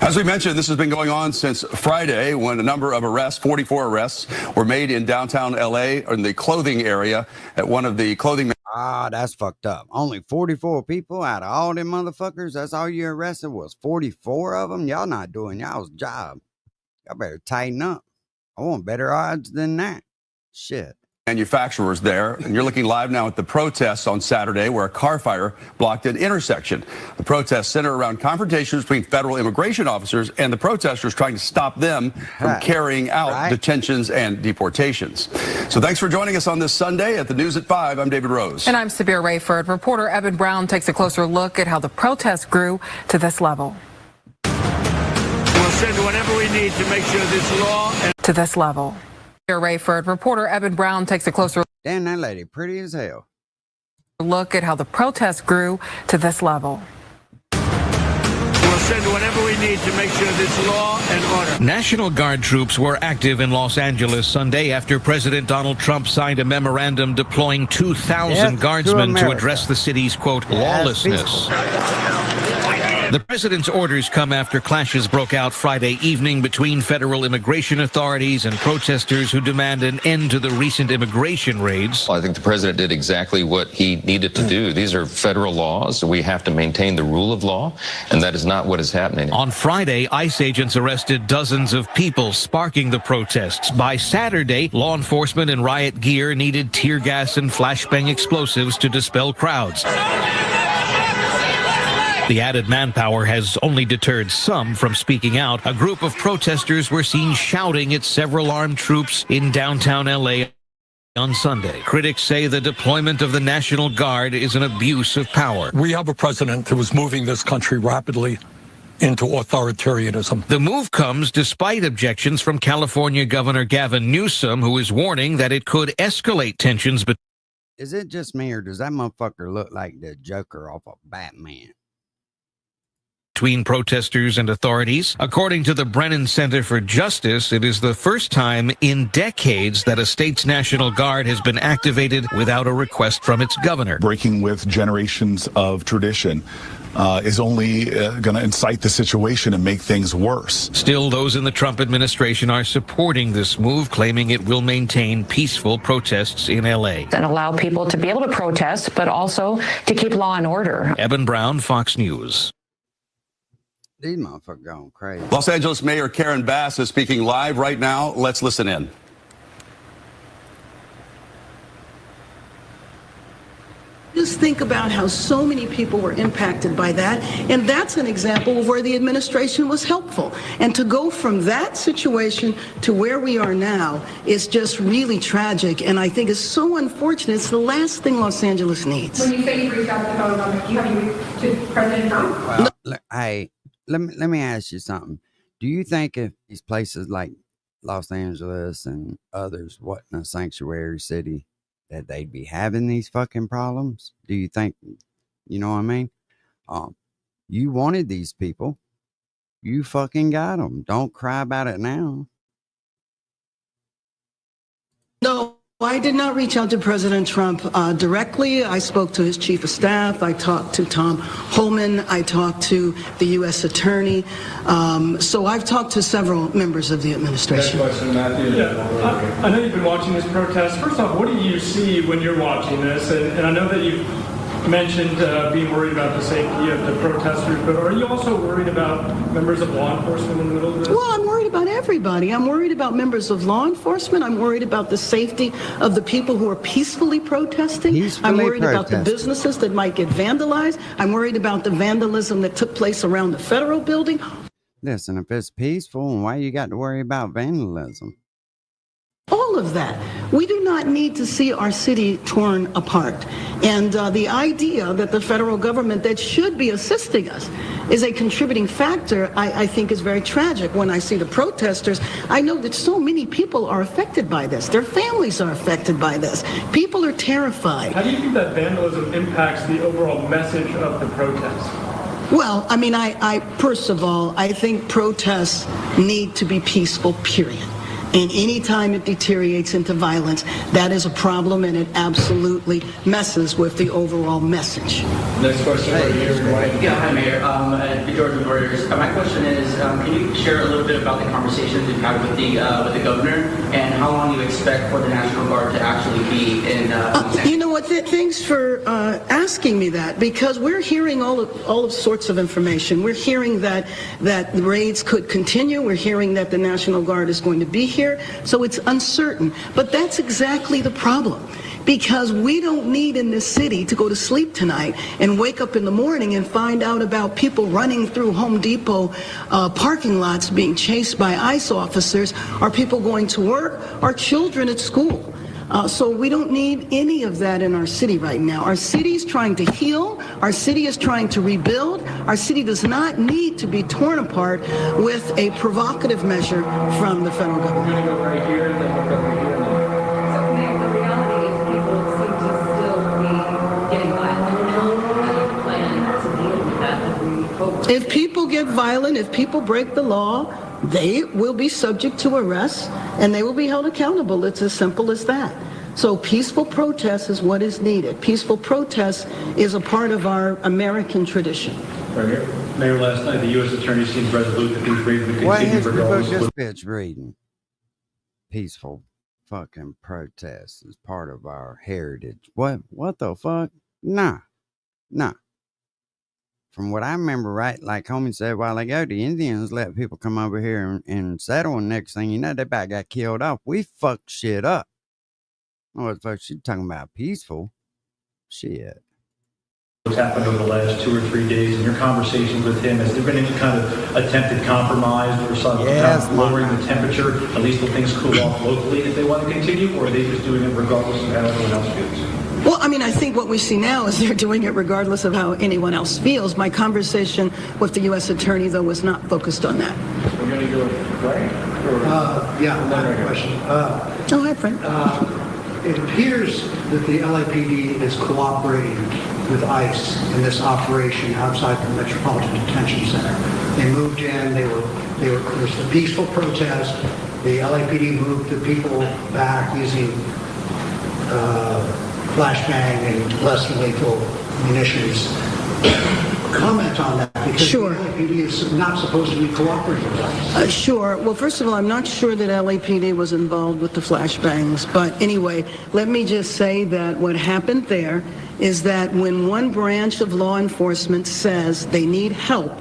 As we mentioned, this has been going on since Friday when a number of arrests, 44 arrests, were made in downtown L.A. in the clothing area at one of the clothing. Ah, that's fucked up. Only 44 people out of all them motherfuckers. That's all you arrested was 44 of them. Y'all not doing y'all's job. Y'all better tighten up. I want better odds than that. Shit. Manufacturers there, and you're looking live now at the protests on Saturday where a car fire blocked an intersection. The protests center around confrontations between federal immigration officers and the protesters trying to stop them from carrying out detentions and deportations. So thanks for joining us on this Sunday at the News at 5. I'm David Rose. And I'm Sabir Rayford. Reporter Evan Brown takes a closer look at how the protests grew to this level. We'll send whatever we need to make sure this law to this level. Rayford. Reporter Evan Brown takes a closer damn, that lady pretty as hell. Look at how the protests grew to this level. We'll send whatever we need to make sure this law and order. National Guard troops were active in Los Angeles Sunday after President Donald Trump signed a memorandum deploying 2,000 guardsmen to address the city's, quote, lawlessness. The president's orders come after clashes broke out Friday evening between federal immigration authorities and protesters who demand an end to the recent immigration raids. I think the president did exactly what he needed to do. These are federal laws. We have to maintain the rule of law, and that is not what is happening. On Friday, ICE agents arrested dozens of people, sparking the protests. By Saturday, law enforcement in riot gear needed tear gas and flashbang explosives to dispel crowds. The added manpower has only deterred some from speaking out. A group of protesters were seen shouting at several armed troops in downtown L.A. on Sunday. Critics say the deployment of the National Guard is an abuse of power. We have a president who is moving this country rapidly into authoritarianism. The move comes despite objections from California Governor Gavin Newsom, who is warning that it could escalate tensions. Is it just me, or does that motherfucker look like the Joker off of Batman? Between protesters and authorities. According to the Brennan Center for Justice, it is the first time in decades that a state's National Guard has been activated without a request from its governor. Breaking with generations of tradition is only going to incite the situation and make things worse. Still, those in the Trump administration are supporting this move, claiming it will maintain peaceful protests in L.A. And allow people to be able to protest, but also to keep law and order. Evan Brown, Fox News. These motherfuckers going crazy. Los Angeles Mayor Karen Bass is speaking live right now. Let's listen in. Just think about how so many people were impacted by that, and that's an example of where the administration was helpful. And to go from that situation to where we are now is just really tragic, and I think it's so unfortunate. It's the last thing Los Angeles needs. When you say you reached out to the federal government, you have reached to President Trump? Well, hey, let me ask you something. Do you think if these places like Los Angeles and others wasn't a sanctuary city, that they'd be having these fucking problems? Do you think, you know what I mean? You wanted these people. You fucking got them. Don't cry about it now. No, I did not reach out to President Trump directly. I spoke to his chief of staff. I talked to Tom Homan. I talked to the U.S. attorney. So I've talked to several members of the administration. Yeah, I know you've been watching this protest. First off, what do you see when you're watching this? And I know that you mentioned being worried about the safety of the protesters, but are you also worried about members of law enforcement in the middle of this? Well, I'm worried about everybody. I'm worried about members of law enforcement. I'm worried about the safety of the people who are peacefully protesting. I'm worried about the businesses that might get vandalized. I'm worried about the vandalism that took place around the federal building. Listen, if it's peaceful, why you got to worry about vandalism? All of that. We do not need to see our city torn apart. And the idea that the federal government that should be assisting us is a contributing factor, I think is very tragic. When I see the protesters, I know that so many people are affected by this. Their families are affected by this. People are terrified. How do you think that vandalism impacts the overall message of the protest? Well, I mean, I first of all, I think protests need to be peaceful, period. And any time it deteriorates into violence, that is a problem, and it absolutely messes with the overall message. Next question right here. Yeah, hi, Mayor. Jordan Reuters. My question is, can you share a little bit about the conversations you've had with the governor, and how long you expect for the National Guard to actually be in? You know what? Thanks for asking me that, because we're hearing all sorts of information. We're hearing that the raids could continue. We're hearing that the National Guard is going to be here. So it's uncertain. But that's exactly the problem. Because we don't need in this city to go to sleep tonight and wake up in the morning and find out about people running through Home Depot parking lots being chased by ICE officers, or people going to work, or children at school. So we don't need any of that in our city right now. Our city is trying to heal. Our city is trying to rebuild. Our city does not need to be torn apart with a provocative measure from the federal government. If people get violent, if people break the law, they will be subject to arrest and they will be held accountable. It's as simple as that. So peaceful protest is what is needed. Peaceful protest is a part of our American tradition. Right here. Mayor, last night the U.S. Attorney seems resolute that these raids will continue regardless. This bitch reading. Peaceful fucking protest is part of our heritage. What the fuck? Nah. From what I remember, right, like homie said a while ago, the Indians let people come over here and settle, and next thing you know, they about got killed off. We fucked shit up. What the fuck she talking about? Peaceful? Shit. What's happened over the last 2 or 3 days in your conversations with him? Has there been any kind of attempted compromise or some kind of lowering the temperature, at least till things cool off locally if they want to continue, or are they just doing it regardless of how everyone else feels? Well, I mean, I think what we see now is they're doing it regardless of how anyone else feels. My conversation with the U.S. Attorney, though, was not focused on that. We're going to go right? Yeah, another question. Oh, hi, Frank. It appears that the LAPD is cooperating with ICE in this operation outside the Metropolitan Detention Center. They moved in. There was a peaceful protest. The LAPD moved the people back using flashbang and less lethal munitions. Comment on that, because sure. The LAPD is not supposed to be cooperating with us. Sure. Well, first of all, I'm not sure that LAPD was involved with the flashbangs. But anyway, let me just say that what happened there is that when one branch of law enforcement says they need help,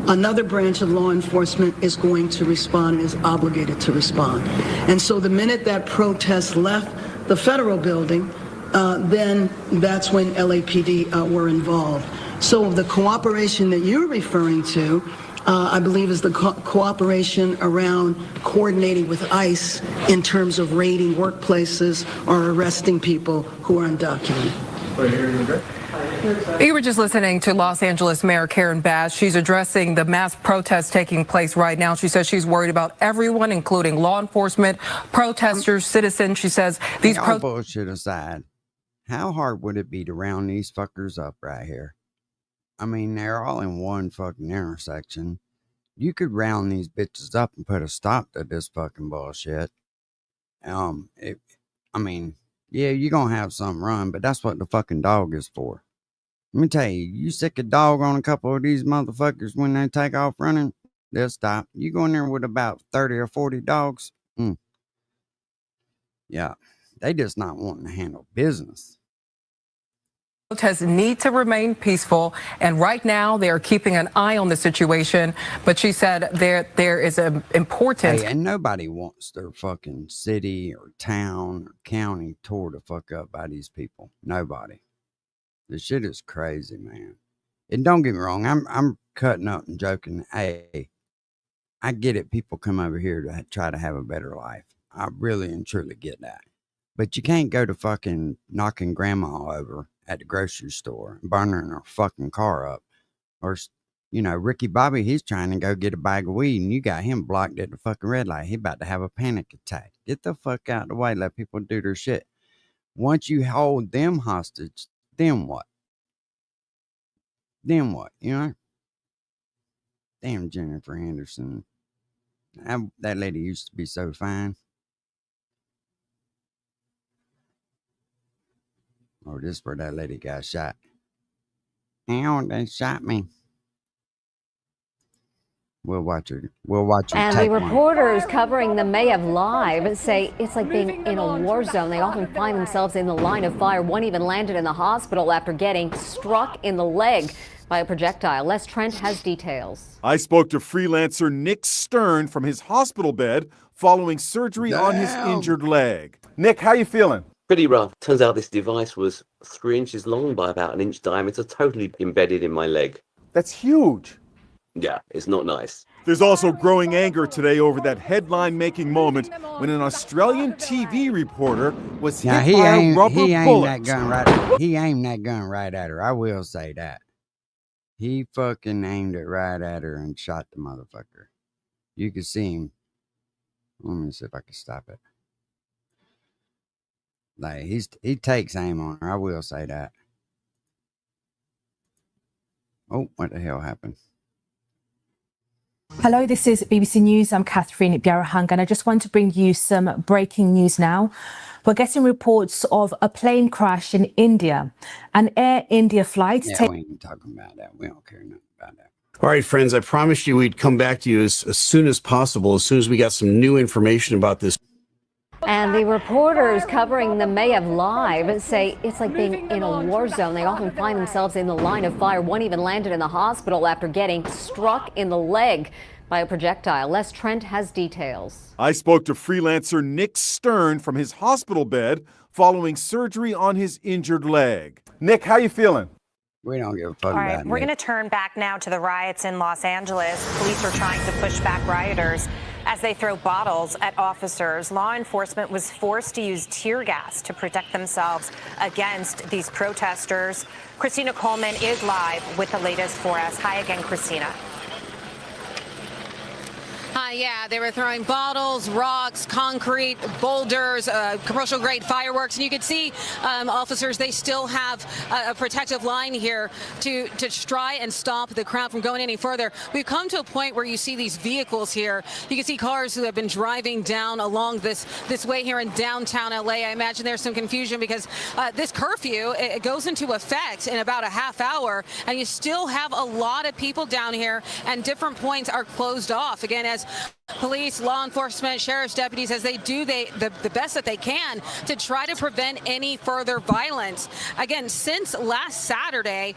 another branch of law enforcement is going to respond and is obligated to respond. And so the minute that protest left the federal building, then that's when LAPD were involved. So the cooperation that you're referring to, I believe, is the cooperation around coordinating with ICE in terms of raiding workplaces or arresting people who are undocumented. You were just listening to Los Angeles Mayor Karen Bass. She's addressing the mass protests taking place right now. She says she's worried about everyone, including law enforcement, protesters, citizens. She says these bullshit aside, how hard would it be to round these fuckers up right here? I mean, they're all in one fucking intersection. You could round these bitches up and put a stop to this fucking bullshit. Yeah, you're gonna have some run, but that's what the fucking dog is for. Let me tell you, you stick a dog on a couple of these motherfuckers when they take off running, they'll stop. You go in there with about 30 or 40 dogs. Yeah, they just not wanting to handle business. Protests need to remain peaceful, and right now they are keeping an eye on the situation. But she said there is an important. Hey, and nobody wants their fucking city or town or county tore the fuck up by these people. Nobody. This shit is crazy, man. And don't get me wrong, I'm cutting up and joking. Hey, I get it. People come over here to try to have a better life. I really and truly get that. But you can't go to fucking knocking grandma over at the grocery store and burning her fucking car up. Or, you know, Ricky Bobby, he's trying to go get a bag of weed and you got him blocked at the fucking red light. He about to have a panic attack. Get the fuck out of the way. Let people do their shit. Once you hold them hostage, then what? Then what, you know? Damn Jennifer Anderson. That lady used to be so fine. Oh, this is where that lady got shot. Ow, they shot me. We'll watch her. We'll watch her. And take the one. reporters covering the Mayev Live say it's like being in a war zone. They often find themselves in the line of fire. One even landed in the hospital after getting struck in the leg by a projectile. Les Trent has details. I spoke to freelancer Nick Stern from his hospital bed following surgery on his injured leg. Nick, how you feeling? Pretty rough. Turns out this device was 3 inches long by about an inch diameter, totally embedded in my leg. That's huge. Yeah, it's not nice. There's also growing anger today over that headline-making moment when an Australian TV reporter was hit by a rubber bullet. He aimed that gun right at her. I will say that. He fucking aimed it right at her and shot the motherfucker. You could see him. Let me see if I can stop it. Like he takes aim on her. I will say that. Oh, what the hell happened? Hello, this is BBC News. I'm Catherine Biarahang, and I just want to bring you some breaking news now. We're getting reports of a plane crash in India. An Air India flight... Yeah, we ain't talking about that. We don't care nothing about that. All right, friends, I promised you we'd come back to you as soon as possible, as soon as we got some new information about this. And the reporters covering the Mayev Live say it's like being in a war zone. They often find themselves in the line of fire. One even landed in the hospital after getting struck in the leg by a projectile. Les Trent has details. I spoke to freelancer Nick Stern from his hospital bed following surgery on his injured leg. Nick, how you feeling? We don't give a fuck All right, about we're Nick. going to turn back now to the riots in Los Angeles. Police are trying to push back rioters as they throw bottles at officers. Law enforcement was forced to use tear gas to protect themselves against these protesters. Christina Coleman is live with the latest for us. Hi again, Christina. Yeah, they were throwing bottles, rocks, concrete, boulders, commercial-grade fireworks, and you can see officers. They still have a protective line here to try and stop the crowd from going any further. We've come to a point where you see these vehicles here. You can see cars who have been driving down along this way here in downtown LA. I imagine there's some confusion because this curfew it goes into effect in about a half hour, and you still have a lot of people down here, and different points are closed off again as police, law enforcement, sheriff's deputies, as they do the best that they can to try to prevent any further violence. Again, since last Saturday,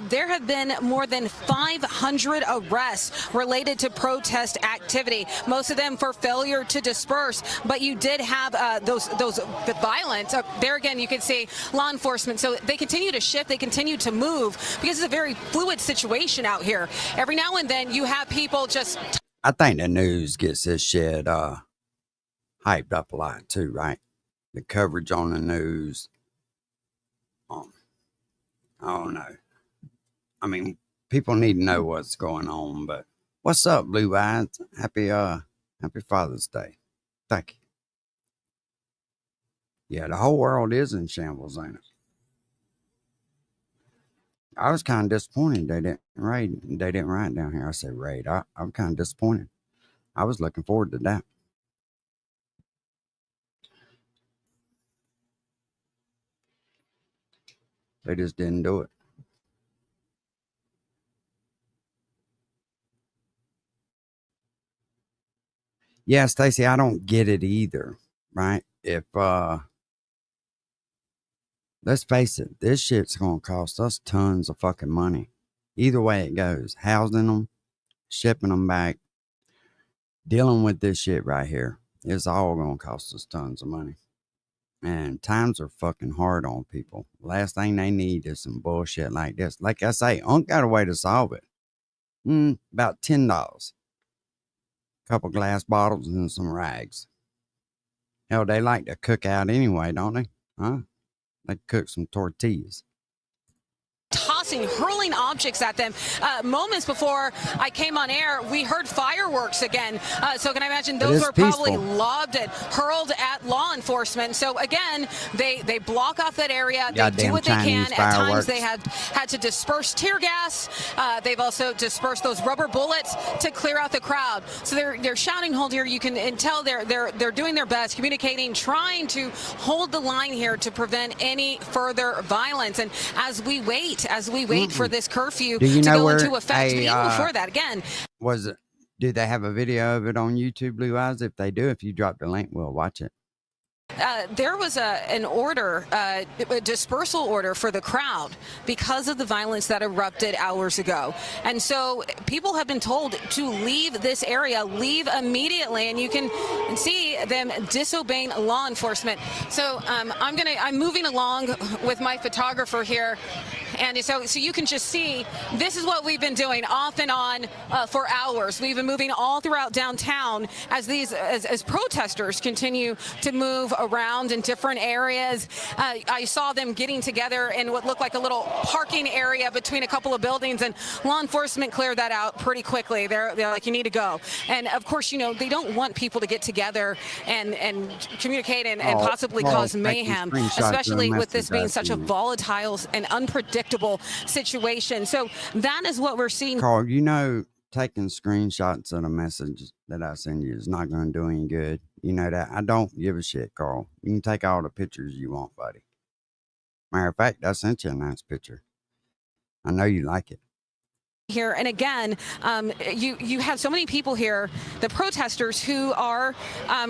there have been more than 500 arrests related to protest activity, most of them for failure to disperse. But you did have the violence. There again, you can see law enforcement. So they continue to shift. They continue to move because it's a very fluid situation out here. Every now and then you have people just... I think the news gets this shit hyped up a lot too, right? The coverage on the news. I don't know. I mean, people need to know what's going on, but what's up, Blue Eyes? Happy Father's Day. Thank you. Yeah, the whole world is in shambles, ain't it? I was kind of disappointed they didn't raid down here. I said raid. I'm kind of disappointed. I was looking forward to that. They just didn't do it. Yeah, Stacey, I don't get it either, right? If let's face it, this shit's going to cost us tons of fucking money. Either way it goes, housing them, shipping them back, dealing with this shit right here, it's all going to cost us tons of money. And times are fucking hard on people. Last thing they need is some bullshit like this. Like I say, Unc got a way to solve it. About $10. Couple glass bottles and some rags. Hell, they like to cook out anyway, don't they? Huh? They cook some tortillas. Toss tossing, hurling objects at them. Moments before I came on air, we heard fireworks again. So can I imagine those were probably lobbed and hurled at law enforcement. So again, they block off that area. They do what they can. At times they have had to disperse tear gas. They've also dispersed those rubber bullets to clear out the crowd. So they're shouting hold here. You can tell they're doing their best, communicating, trying to hold the line here to prevent any further violence. And as we wait for this curfew to go into effect, even before that, again. Do they have a video of it on YouTube, Blue Eyes? If they do, if you drop the link, we'll watch it. There was an order, a dispersal order for the crowd because of the violence that erupted hours ago. And so people have been told to leave this area, leave immediately, and you can see them disobeying law enforcement. So I'm moving along with my photographer here. And so you can just see this is what we've been doing off and on for hours. We've been moving all throughout downtown as protesters continue to move around in different areas. I saw them getting together in what looked like a little parking area between a couple of buildings, and law enforcement cleared that out pretty quickly. They're like, you need to go. And of course, they don't want people to get together and communicate and possibly cause mayhem, especially with this being such a volatile and unpredictable situation. So that is what we're seeing. Carl, taking screenshots of a message that I send you is not going to do any good. You know that. I don't give a shit, Carl. You can take all the pictures you want, buddy. Matter of fact, I sent you a nice picture. I know you like it. Here and again, you have so many people here, the protesters who are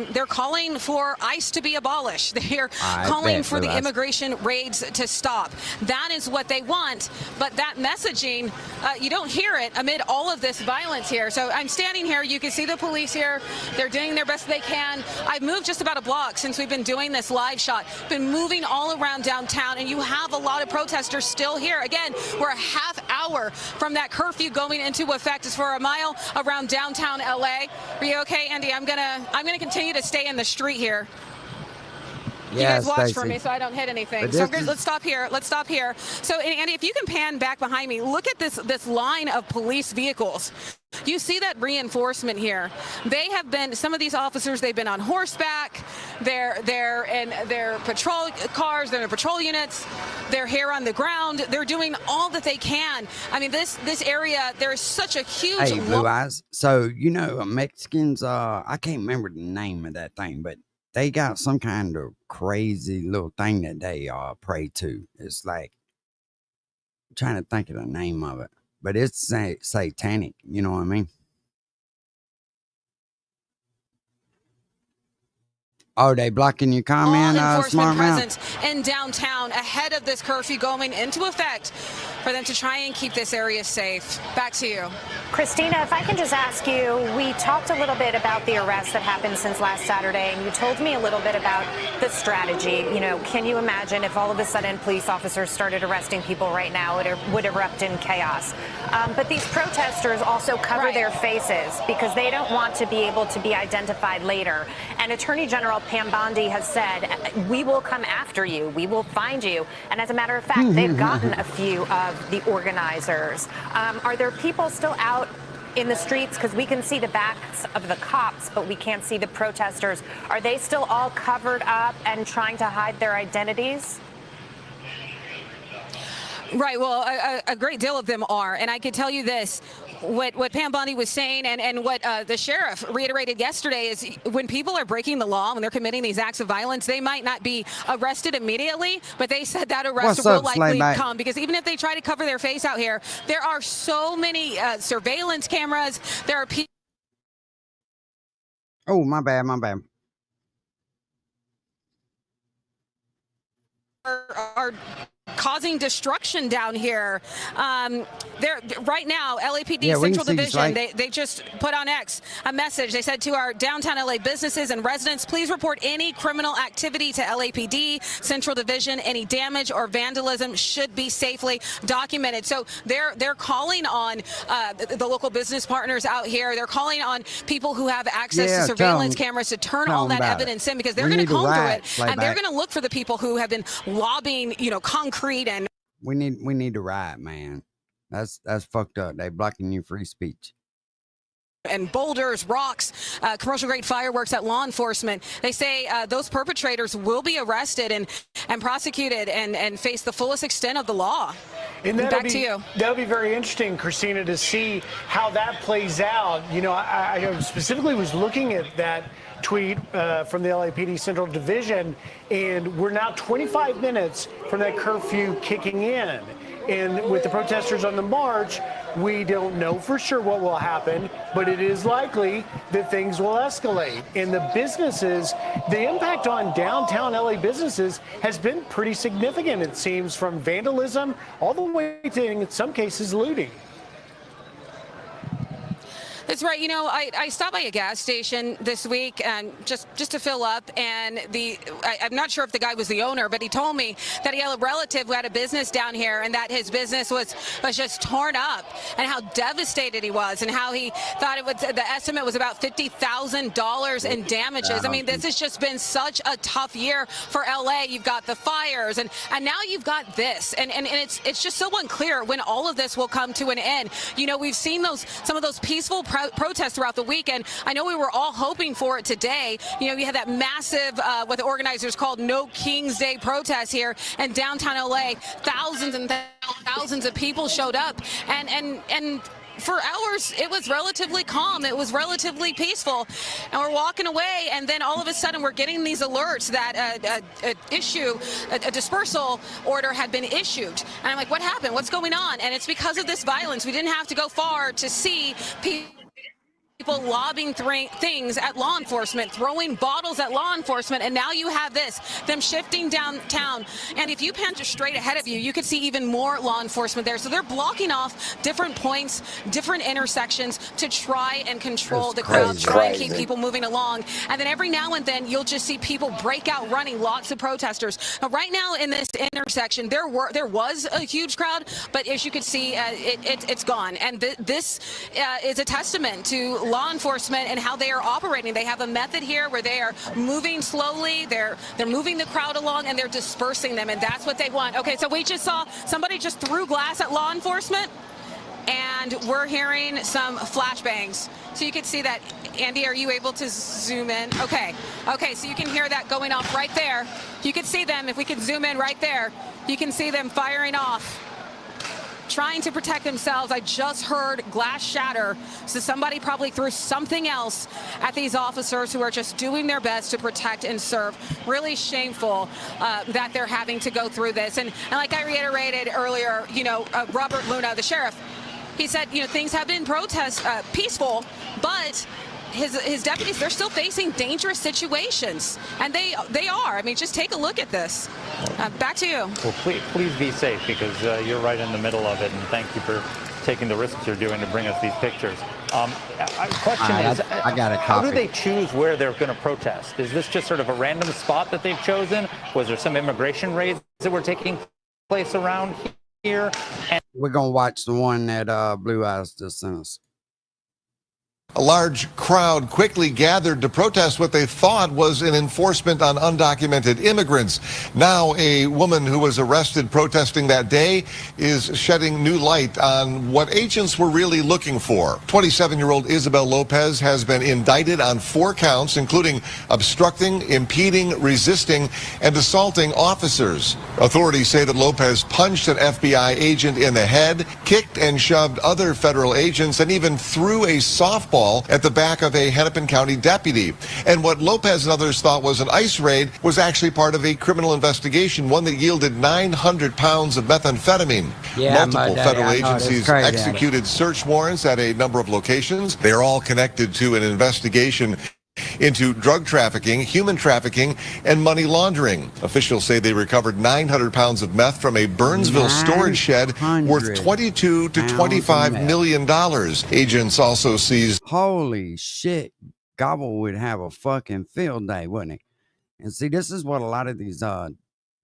they're calling for ICE to be abolished. They're calling for the immigration raids to stop. That is what they want, but that messaging, you don't hear it amid all of this violence here. So I'm standing here, you can see the police here, they're doing their best they can. I've moved just about a block since we've been doing this live shot, been moving all around downtown, and you have a lot of protesters still here. Again, we're a half hour from that curfew going into effect. Is for a mile around downtown LA. Are you okay, Andy? I'm gonna continue to stay in the street here. You guys watch for me so I don't hit anything. So let's stop here. So Andy, if you can pan back behind me, look at this line of police vehicles. You see that reinforcement here. They have been, some of these officers, they've been on horseback, they're in their patrol cars, they're in patrol units, they're here on the ground, they're doing all that they can. I mean, this area, there is such a huge... Hey, Blue Eyes, so, Mexicans, I can't remember the name of that thing, but they got some kind of crazy little thing that they pray to. It's like, I'm trying to think of the name of it. But it's satanic, you know what I mean? Oh, they blocking your comment, enforcement presence in downtown ahead of this curfew going into effect for them to try and keep this area safe. Back to you. Christina, if I can just ask you, we talked a little bit about the arrest that happened since last Saturday, and you told me a little bit about the strategy. Can you imagine if all of a sudden police officers started arresting people right now, it would erupt in chaos. But these protesters also cover their faces because they don't want to be able to be identified later. And Attorney General Pam Bondi has said, we will come after you. We will find you. And as a matter of fact, they've gotten a few of the organizers. Are there people still out in the streets? Because we can see the backs of the cops, but we can't see the protesters. Are they still all covered up and trying to hide their identities? Right. Well, a great deal of them are. And I can tell you this. What Pam Bondi was saying and what the sheriff reiterated yesterday is when people are breaking the law, when they're committing these acts of violence, they might not be arrested immediately, but they said that arrest will likely come because even if they try to cover their face out here, there are so many surveillance cameras. There are people. Oh, my bad. Are causing destruction down here. They're right now, LAPD Central Division, they just put on X a message. They said to our downtown LA businesses and residents, please report any criminal activity to LAPD Central Division. Any damage or vandalism should be safely documented. So they're calling on the local business partners out here. They're calling on people who have access to surveillance cameras to turn all that evidence in because they're going to comb through it and they're going to look for the people who have been lobbing, concrete and We need to riot, man. That's fucked up. They blocking your free speech. And boulders, rocks, commercial grade fireworks at law enforcement. They say those perpetrators will be arrested and prosecuted and face the fullest extent of the law. And back to you. That'll be very interesting, Christina, to see how that plays out. You know, I specifically was looking at that tweet from the LAPD Central Division, and we're now 25 minutes from that curfew kicking in. And with the protesters on the march, we don't know for sure what will happen, but it is likely that things will escalate. And the businesses, the impact on downtown LA businesses has been pretty significant, it seems, from vandalism all the way to, in some cases, looting. That's right. You know, I stopped by a gas station this week and just to fill up, and I'm not sure if the guy was the owner, but he told me that he had a relative who had a business down here and that his business was just torn up, and how devastated he was, and how he thought the estimate was about $50,000 in damages. I mean, this has just been such a tough year for LA. You've got the fires, and now you've got this, and it's just so unclear when all of this will come to an end. You know, we've seen some of those peaceful protests throughout the weekend. I know we were all hoping for it today. You know, you had that massive, what the organizers called No King's Day protest here in downtown LA. Thousands and thousands of people showed up, and for hours, it was relatively calm. It was relatively peaceful. And we're walking away, and then all of a sudden, we're getting these alerts that a dispersal order had been issued. And I'm like, what happened? What's going on? And it's because of this violence. We didn't have to go far to see people lobbing things at law enforcement, throwing bottles at law enforcement, and now you have them shifting downtown. And if you pan straight ahead of you, you could see even more law enforcement there. So they're blocking off different points, different intersections to try and control the crowd, try and keep people moving along. And then every now and then, you'll just see people break out running, lots of protesters. Now, right now in this intersection, there was a huge crowd, but as you can see, it's gone. And this is a testament to law enforcement and how they are operating. They have a method here where they are moving slowly, they're moving the crowd along, and they're dispersing them, and that's what they want. Okay, so we just saw somebody just threw glass at law enforcement, and we're hearing some flashbangs. So you can see that. Andy, are you able to zoom in? Okay, so you can hear that going off right there. You can see them, if we could zoom in right there, you can see them firing off, trying to protect themselves. I just heard glass shatter, so somebody probably threw something else at these officers who are just doing their best to protect and serve. Really shameful that they're having to go through this. And like I reiterated earlier, you know, Robert Luna, the sheriff, he said, you know, things have been peaceful, but his deputies, they're still facing dangerous situations, and they are. I mean, just take a look at this. Back to you. Well, please be safe, because you're right in the middle of it, and thank you for taking the risks you're doing to bring us these pictures. Question is, I got a copy. How do they choose where they're going to protest? Is this just sort of a random spot that they've chosen? Was there some immigration raids that were taking place around here? And we're going to watch the one that Blue Eyes just sent us. A large crowd quickly gathered to protest what they thought was an enforcement on undocumented immigrants. Now, a woman who was arrested protesting that day is shedding new light on what agents were really looking for. 27-year-old Isabel Lopez has been indicted on 4 counts, including obstructing, impeding, resisting, and assaulting officers. Authorities say that Lopez punched an FBI agent in the head, kicked and shoved other federal agents, and even threw a softball at the back of a Hennepin County deputy. And what Lopez and others thought was an ICE raid was actually part of a criminal investigation, one that yielded 900 pounds of methamphetamine. Multiple federal agencies executed search warrants at a number of locations. They are all connected to an investigation into drug trafficking, human trafficking, and money laundering. Officials say they recovered 900 pounds of meth from a Burnsville storage shed worth $22 to $25 million. Agents also seized. Holy shit. Gobble would have a fucking field day, wouldn't he? And see, this is what a lot of these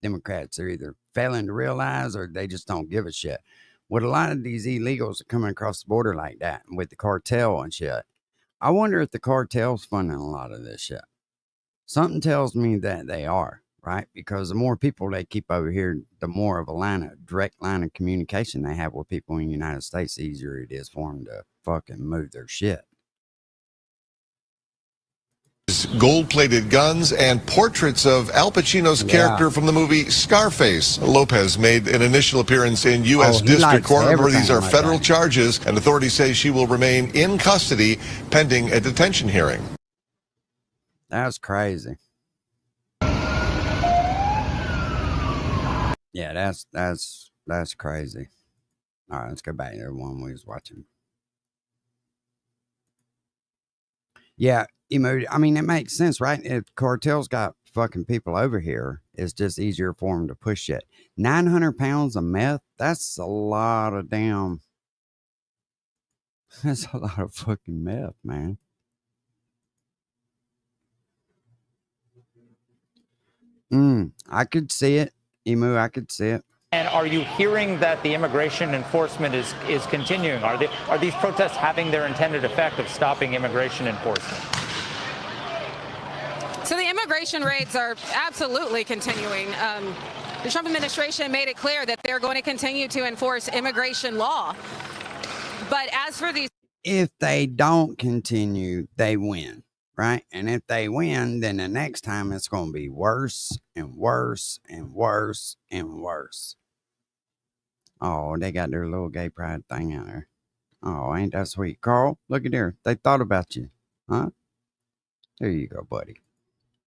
Democrats are either failing to realize, or they just don't give a shit. What a lot of these illegals are coming across the border like that with the cartel and shit. I wonder if the cartel's funding a lot of this shit. Something tells me that they are. right? Because the more people they keep over here, the more of a direct line of communication they have with people in the United States, the easier it is for them to fucking move their shit. Gold-plated guns and portraits of Al Pacino's character from the movie Scarface. Lopez made an initial appearance in U.S. District Court where these are federal charges, and authorities say she will remain in custody pending a detention hearing. That's crazy. Yeah, that's crazy. All right, let's go back to the one we was watching. Yeah, I mean, it makes sense, right? If cartels got fucking people over here, it's just easier for them to push it. 900 pounds of meth, that's a lot of that's a lot of fucking meth, man. I could see it. Emu, I could see it. And are you hearing that the immigration enforcement is continuing? Are these protests having their intended effect of stopping immigration enforcement? So the immigration raids are absolutely continuing. The Trump administration made it clear that they're going to continue to enforce immigration law. But as for these... If they don't continue, they win, right? And if they win, then the next time it's going to be worse and worse and worse and worse. Oh, they got their little gay pride thing out there. Oh, ain't that sweet. Carl, look at there. They thought about you. Huh? There you go, buddy.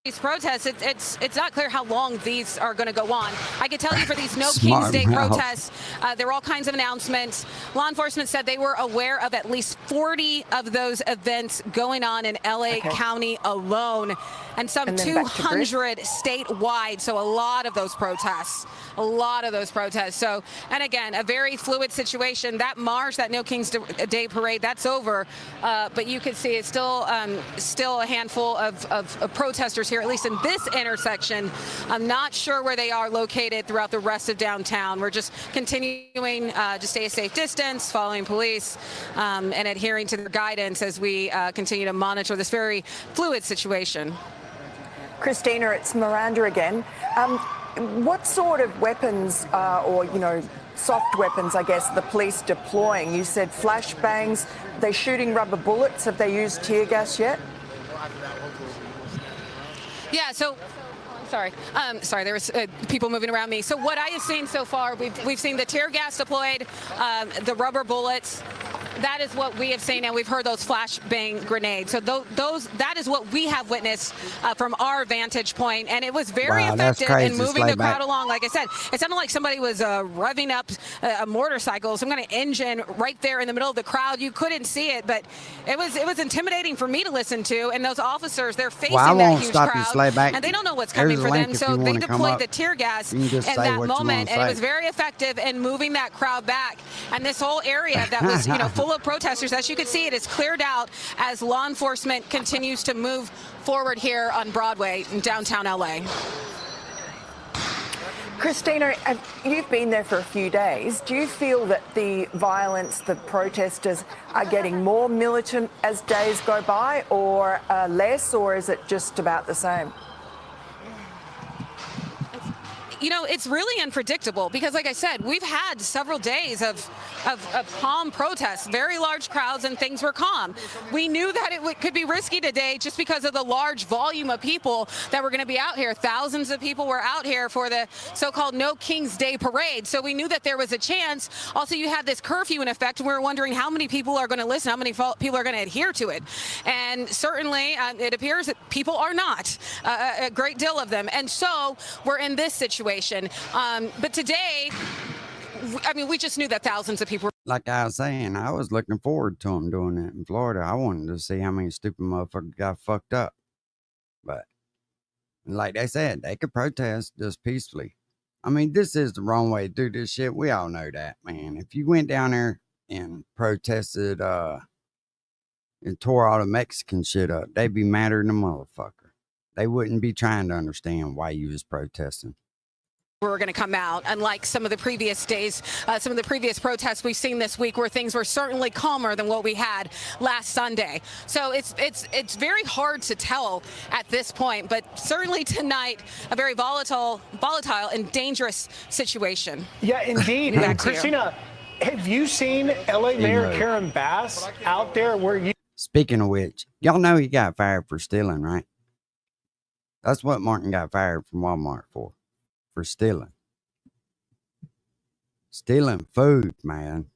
These protests, it's not clear how long these are going to go on. I can tell you for these No Smart Kings Day mouth. protests, there were all kinds of announcements. Law enforcement said they were aware of at least 40 of those events going on in LA County alone, and some 200 statewide. So a lot of those protests. So, and again, a very fluid situation. That march, that No Kings Day parade, that's over. But you can see it's still a handful of protesters here, at least in this intersection. I'm not sure where they are located throughout the rest of downtown. We're just continuing to stay a safe distance, following police, and adhering to their guidance as we continue to monitor this very fluid situation. Christina, it's Miranda again. What sort of weapons or, soft weapons, I guess, the police deploying? You said flashbangs. Are they shooting rubber bullets? Have they used tear gas yet? Yeah, so sorry, there was people moving around me. So what I have seen so far, we've seen the tear gas deployed, the rubber bullets. That is what we have seen, and we've heard those flashbang grenades. So that is what we have witnessed from our vantage point, and it was very effective in moving the crowd along. Like I said, it sounded like somebody was revving up a motorcycle, some kind of engine right there in the middle of the crowd. You couldn't see it, but it was intimidating for me to listen to. And those officers, they're facing that huge crowd, and they don't know what's coming for them. So they deployed the tear gas in that moment, and it was very effective in moving that crowd back. And this whole area that was, full of protesters, as you can see, it is cleared out as law enforcement continues to move forward here on Broadway in downtown LA. Christina, you've been there for a few days. Do you feel that the violence, the protesters are getting more militant as days go by, or less, or is it just about the same? It's really unpredictable because, like I said, we've had several days of calm protests, very large crowds, and things were calm. We knew that it could be risky today just because of the large volume of people that were going to be out here. Thousands of people were out here for the so-called No Kings Day parade. So we knew that there was a chance. Also, you had this curfew in effect, and we were wondering how many people are going to listen, how many people are going to adhere to it. And certainly, it appears that people are not, a great deal of them. And so we're in this situation. But today, we just knew that thousands of people were. Like I was saying, I was looking forward to them doing it in Florida. I wanted to see how many stupid motherfuckers got fucked up. But like they said, they could protest just peacefully. This is the wrong way to do this shit. We all know that, man. If you went down there and protested and tore all the Mexican shit up, they'd be madder than a motherfucker. They wouldn't be trying to understand why you was protesting. were going to come out, unlike some of the previous days, some of the previous protests we've seen this week, where things were certainly calmer than what we had last Sunday. So it's very hard to tell at this point, but certainly tonight, a very volatile and dangerous situation. Yeah, indeed. And Christina, have you seen LA Mayor Karen Bass out there where you... Speaking of which, y'all know he got fired for stealing, right? That's what Martin got fired from Walmart for stealing. Stealing food, man.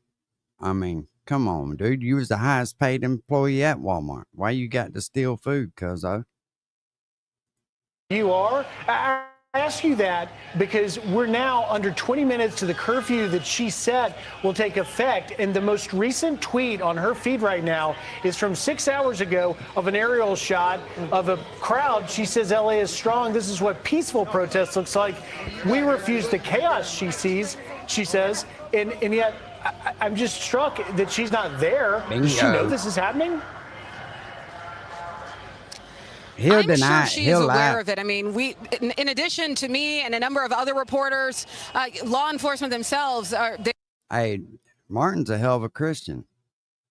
I mean, come on, dude. You was the highest paid employee at Walmart. Why you got to steal food, cuzzo? You are? I ask you that because we're now under 20 minutes to the curfew that she set will take effect. And the most recent tweet on her feed right now is from 6 hours ago of an aerial shot of a crowd. She says LA is strong. This is what peaceful protest looks like. We refuse the chaos she sees, she says. And yet I'm just struck that she's not there. Does she know this is happening? I'm sure she's aware of it. I mean, in addition to me and a number of other reporters, law enforcement themselves are. Hey, Martin's a hell of a Christian.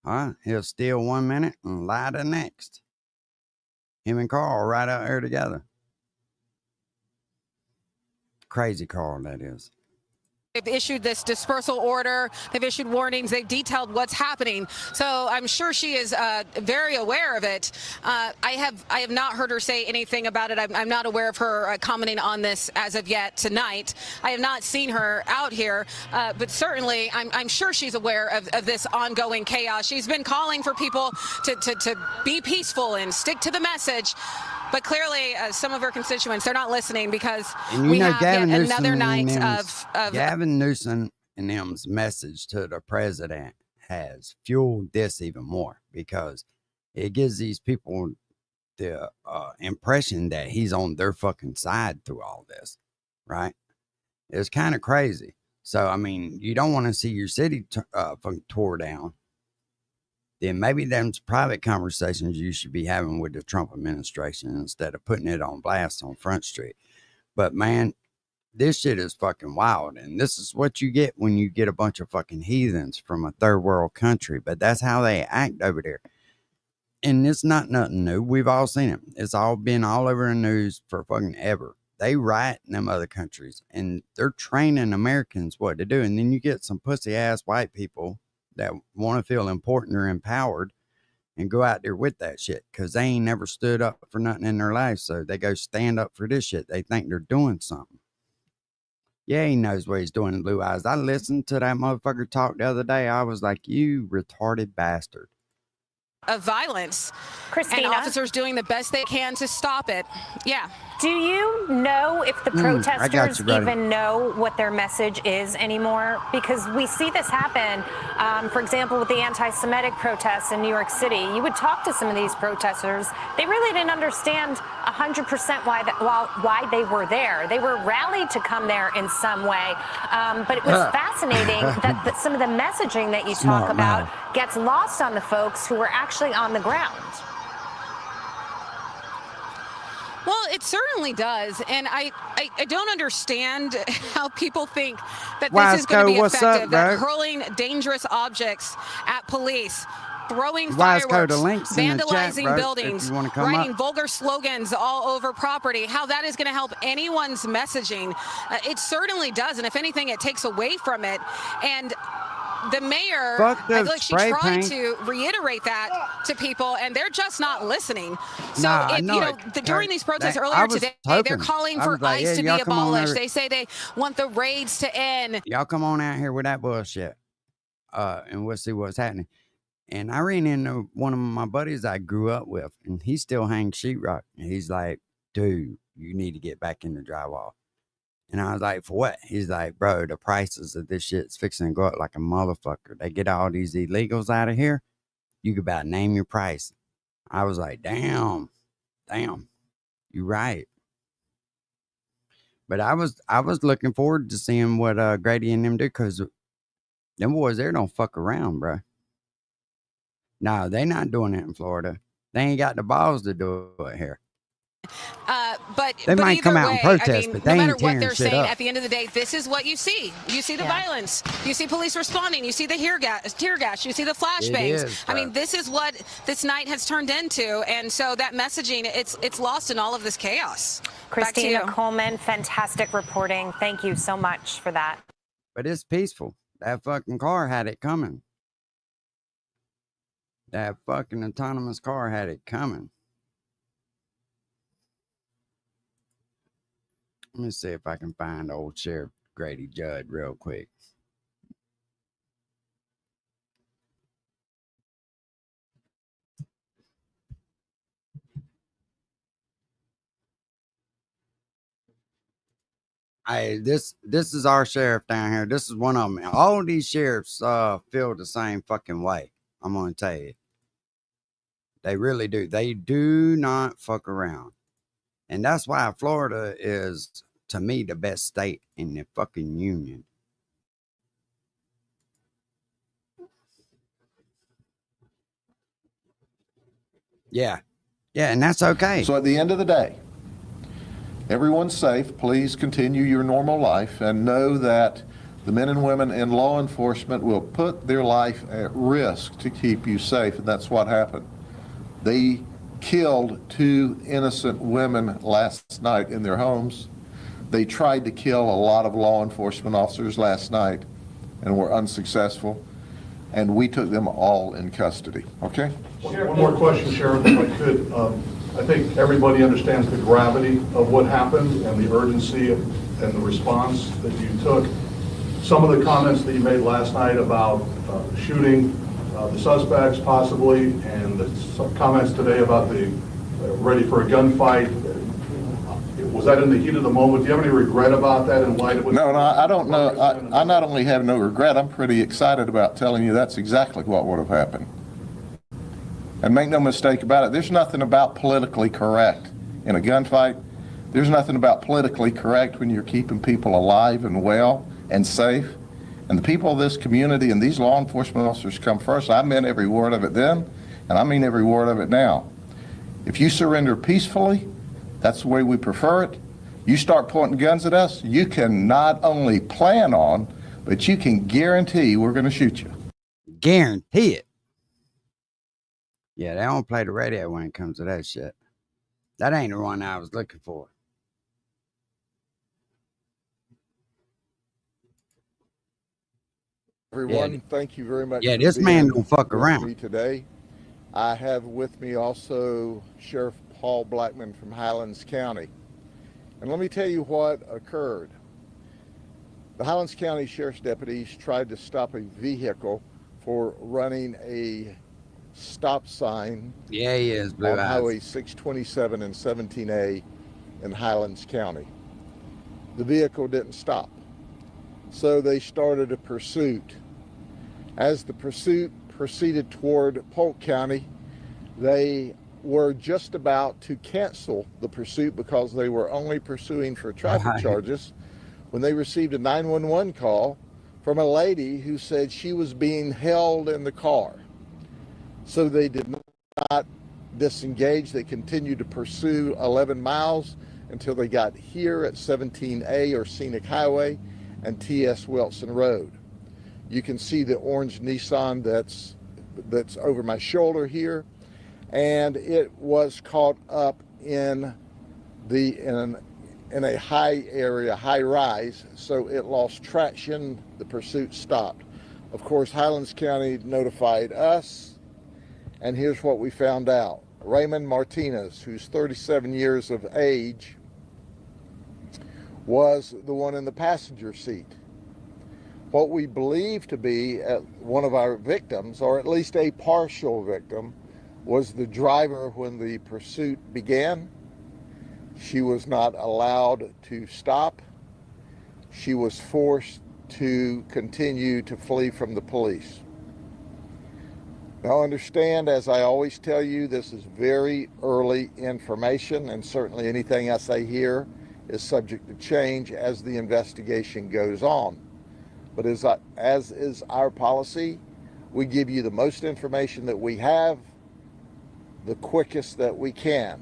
Huh? He'll steal 1 minute and lie the next. Him and Carl are right out there together. Crazy Carl, that is. They've issued this dispersal order. They've issued warnings. They've detailed what's happening. So I'm sure she is very aware of it. I have not heard her say anything about it. I'm not aware of her commenting on this as of yet tonight. I have not seen her out here, but certainly I'm sure she's aware of this ongoing chaos. She's been calling for people to be peaceful and stick to the message. But clearly, some of her constituents, they're not listening because we have yet another night of Gavin Newsom and them's message to the president has fueled this even more because it gives these people the impression that he's on their fucking side through all this, right? It's kind of crazy. So, I mean, you don't want to see your city fucking tore down. Then maybe them's private conversations you should be having with the Trump administration instead of putting it on blast on Front Street. But man, this shit is fucking wild. And this is what you get when you get a bunch of fucking heathens from a third world country. But that's how they act over there. And it's not nothing new. We've all seen it. It's all been all over the news for fucking ever. They riot in them other countries and they're training Americans what to do. And then you get some pussy ass white people that want to feel important or empowered and go out there with that shit because they ain't never stood up for nothing in their life. So they go stand up for this shit. They think they're doing something. Yeah, he knows what he's doing, Blue Eyes. I listened to that motherfucker talk the other day. I was like, you retarded bastard. Of violence. Christina? And officers doing the best they can to stop it. Yeah. Do you know if the protesters even know what their message is anymore? Because we see this happen, for example, with the anti-Semitic protests in New York City. You would talk to some of these protesters. They really didn't understand 100% why they were there. They were rallied to come there in some way. But it was fascinating that some of the messaging that you talk about gets lost on the folks who were actually on the ground. Well, it certainly does. And I don't understand how people think that this is going to be effective, that hurling dangerous objects at police, throwing fireworks, vandalizing buildings, writing vulgar slogans all over property, how that is going to help anyone's messaging. It certainly does. And if anything, it takes away from it. And the mayor, I feel like she tried to reiterate that to people, and they're just not listening. So, during these protests earlier today, they're calling for ICE to be abolished. They say they want the raids to end. Y'all come on out here with that bullshit, and we'll see what's happening. And I ran into one of my buddies I grew up with, and he still hangs sheetrock. And he's like, dude, you need to get back in the drywall. And I was like, for what? He's like, bro, the prices of this shit's fixing to go up like a motherfucker. They get all these illegals out of here. You could about name your price. I was like, damn, you right. But I was looking forward to seeing what Grady and them do, because them boys there don't fuck around, bro. No, they not doing it in Florida. They ain't got the balls to do it here. But They might come either out and way, protest, I mean, but they no matter ain't what tearing they're shit saying, up. at the end of the day, this is what you see. You see the violence. You see police responding. You see the tear gas. You see the flashbangs. I mean, this is what this night has turned into, and so that messaging, it's lost in all of this chaos. Christina Coleman, fantastic reporting. Thank you so much for that. But it's peaceful. That fucking car had it coming. That fucking autonomous car had it coming. Let me see if I can find old Sheriff Grady Judd real quick. Hey, this is our sheriff down here. This is one of them. All these sheriffs feel the same fucking way. I'm gonna tell you. They really do. They do not fuck around. And that's why Florida is, to me, the best state in the fucking union. Yeah. Yeah, and that's okay. So at the end of the day, everyone's safe. Please continue your normal life and know that the men and women in law enforcement will put their life at risk to keep you safe, and that's what happened. They killed 2 innocent women last night in their homes. They tried to kill a lot of law enforcement officers last night and were unsuccessful, and we took them all in custody. Okay? One more question, Sheriff, if I could. I think everybody understands the gravity of what happened and the urgency and the response that you took. Some of the comments that you made last night about shooting the suspects possibly, and some comments today about the ready for a gunfight. Was that in the heat of the moment? Do you have any regret about that in light of what? No, I don't know. I not only have no regret, I'm pretty excited about telling you that's exactly what would have happened. And make no mistake about it, there's nothing about politically correct in a gunfight. There's nothing about politically correct when you're keeping people alive and well and safe. And the people of this community and these law enforcement officers come first. I meant every word of it then, and I mean every word of it now. If you surrender peacefully, that's the way we prefer it. You start pointing guns at us, you can not only plan on, but you can guarantee we're going to shoot you. Guarantee it. Yeah, they don't play the radio when it comes to that shit. That ain't the one I was looking for. Everyone, thank you very much. Yeah, this man don't fuck around. Me today. I have with me also Sheriff Paul Blackman from Highlands County. And let me tell you what occurred. The Highlands County Sheriff's deputies tried to stop a vehicle for running a stop sign Yeah, he is, Blue on Eyes. Highway 627 and 17A in Highlands County. The vehicle didn't stop. So they started a pursuit. As the pursuit proceeded toward Polk County, they were just about to cancel the pursuit because they were only pursuing for traffic charges when they received a 911 call from a lady who said she was being held in the car. So they did not disengage. They continued to pursue 11 miles until they got here at 17A or Scenic Highway and T.S. Wilson Road. You can see the orange Nissan that's over my shoulder here, and it was caught up in a high area, high rise, so it lost traction. The pursuit stopped. Of course, Highlands County notified us, and here's what we found out. Raymond Martinez, who's 37 years of age, was the one in the passenger seat. What we believe to be one of our victims, or at least a partial victim, was the driver when the pursuit began. She was not allowed to stop. She was forced to continue to flee from the police. Now understand, as I always tell you, this is very early information, and certainly anything I say here is subject to change as the investigation goes on. But as is our policy, we give you the most information that we have, the quickest that we can.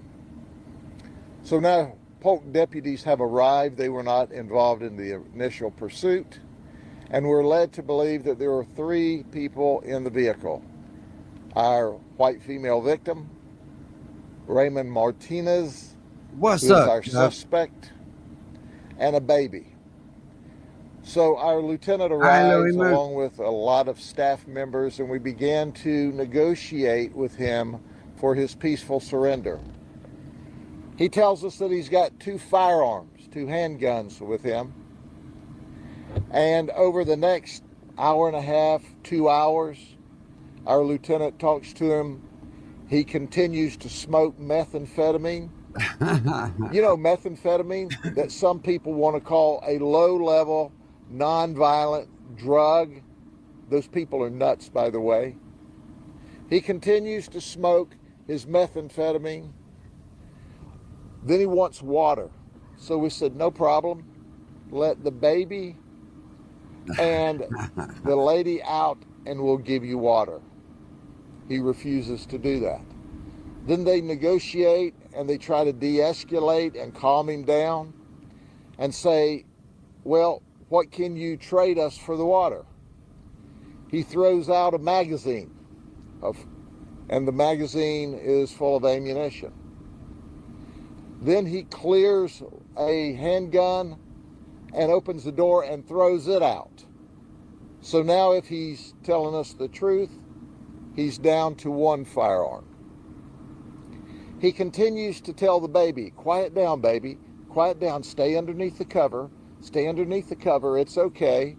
So now Polk deputies have arrived. They were not involved in the initial pursuit, and we're led to believe that there are 3 people in the vehicle. Our white female victim, Raymond Martinez, who is our suspect, and a baby. So our lieutenant arrives along with a lot of staff members, and we began to negotiate with him for his peaceful surrender. He tells us that he's got 2 firearms, 2 handguns with him. And over the next hour and a half, 2 hours, our lieutenant talks to him. He continues to smoke methamphetamine. You know, methamphetamine, that some people want to call a low-level, non-violent drug. Those people are nuts, by the way. He continues to smoke his methamphetamine. Then he wants water. So we said, no problem. Let the baby and the lady out and we'll give you water. He refuses to do that. Then they negotiate and they try to de-escalate and calm him down and say, well, what can you trade us for the water? He throws out a magazine, and the magazine is full of ammunition. Then he clears a handgun and opens the door and throws it out. So now if he's telling us the truth, he's down to 1 firearm. He continues to tell the baby, quiet down, baby, quiet down, stay underneath the cover, it's okay.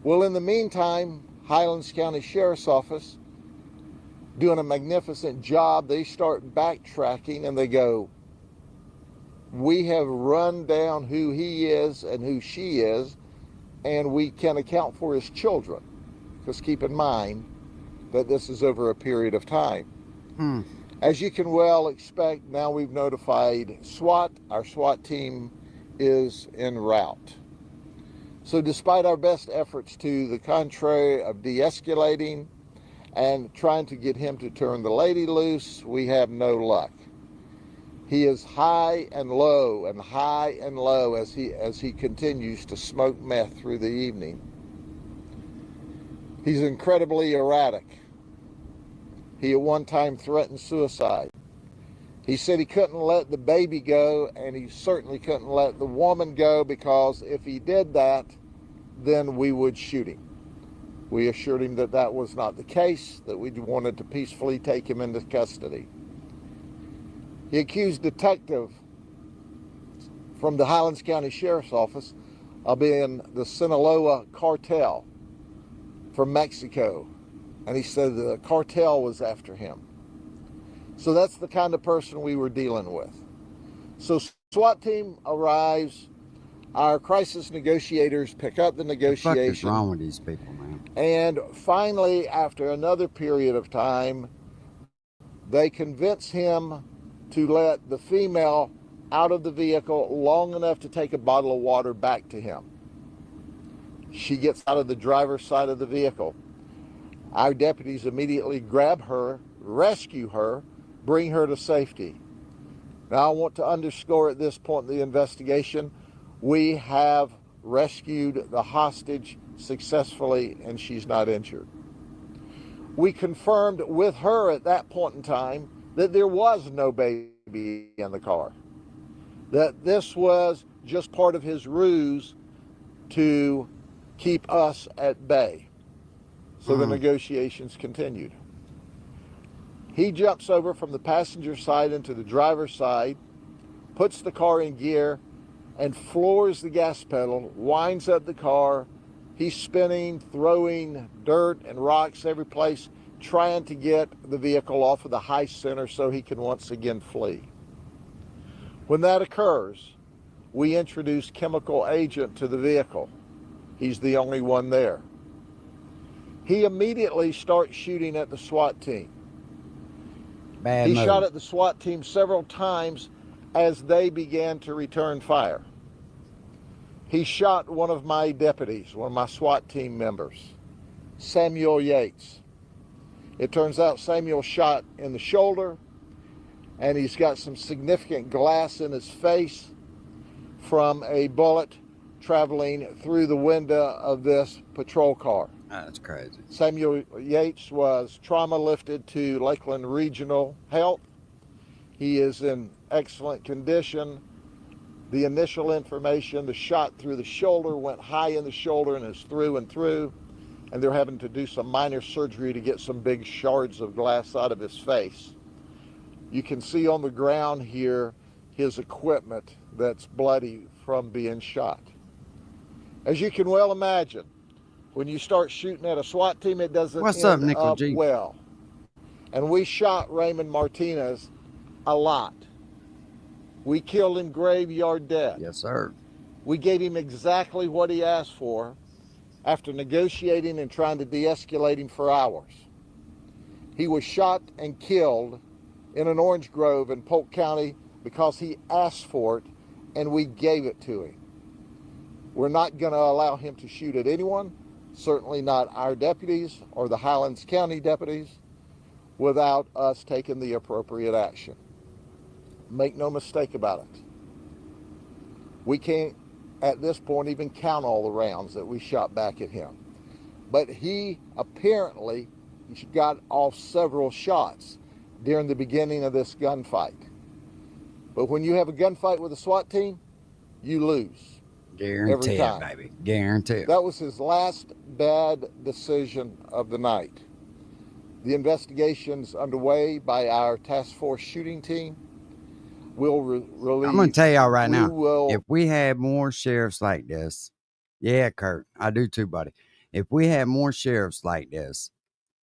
Well, in the meantime, Highlands County Sheriff's Office, doing a magnificent job, they start backtracking and they go, we have run down who he is and who she is, and we can account for his children. Because keep in mind that this is over a period of time. As you can well expect, now we've notified SWAT. Our SWAT team is en route. So despite our best efforts to the contrary of de-escalating and trying to get him to turn the lady loose, we have no luck. He is high and low as he continues to smoke meth through the evening. He's incredibly erratic. He at one time threatened suicide. He said he couldn't let the baby go, and he certainly couldn't let the woman go, because if he did that, then we would shoot him. We assured him that that was not the case, that we wanted to peacefully take him into custody. He accused a detective from the Highlands County Sheriff's Office of being the Sinaloa cartel from Mexico. And he said the cartel was after him. So that's the kind of person we were dealing with. So SWAT team arrives. Our crisis negotiators pick up the negotiation. What the fuck is wrong with these people, man? And finally, after another period of time, they convince him to let the female out of the vehicle long enough to take a bottle of water back to him. She gets out of the driver's side of the vehicle. Our deputies immediately grab her, rescue her, bring her to safety. Now I want to underscore at this point in the investigation, we have rescued the hostage successfully and she's not injured. We confirmed with her at that point in time that there was no baby in the car, that this was just part of his ruse to keep us at bay. So the negotiations continued. He jumps over from the passenger side into the driver's side, puts the car in gear, and floors the gas pedal, winds up the car. He's spinning, throwing dirt and rocks every place, trying to get the vehicle off of the high center so he can once again flee. When that occurs, we introduce chemical agent to the vehicle. He's the only one there. He immediately starts shooting at the SWAT team. He shot at the SWAT team several times as they began to return fire. He shot one of my deputies, one of my SWAT team members, Samuel Yates. It turns out Samuel shot in the shoulder, and he's got some significant glass in his face from a bullet traveling through the window of this patrol car. That's crazy. Samuel Yates was trauma lifted to Lakeland Regional Health. He is in excellent condition. The initial information, the shot through the shoulder went high in the shoulder and is through and through, and they're having to do some minor surgery to get some big shards of glass out of his face. You can see on the ground here his equipment that's bloody from being shot. As you can well imagine, when you start shooting at a SWAT team, it doesn't end up well. And we shot Raymond Martinez a lot. We killed him graveyard dead. Yes, sir. We gave him exactly what he asked for after negotiating and trying to de-escalate him for hours. He was shot and killed in an orange grove in Polk County because he asked for it and we gave it to him. We're not going to allow him to shoot at anyone, certainly not our deputies or the Highlands County deputies, without us taking the appropriate action. Make no mistake about it. We can't, at this point, even count all the rounds that we shot back at him. But he apparently got off several shots during the beginning of this gunfight. But when you have a gunfight with a SWAT team, you lose. Guarantee it, baby. Guarantee it. That was his last bad decision of the night. The investigation's underway by our task force shooting team. We'll release. I'm going to tell y'all right now, if we had more sheriffs like this, yeah, Kurt, I do too, buddy. If we had more sheriffs like this,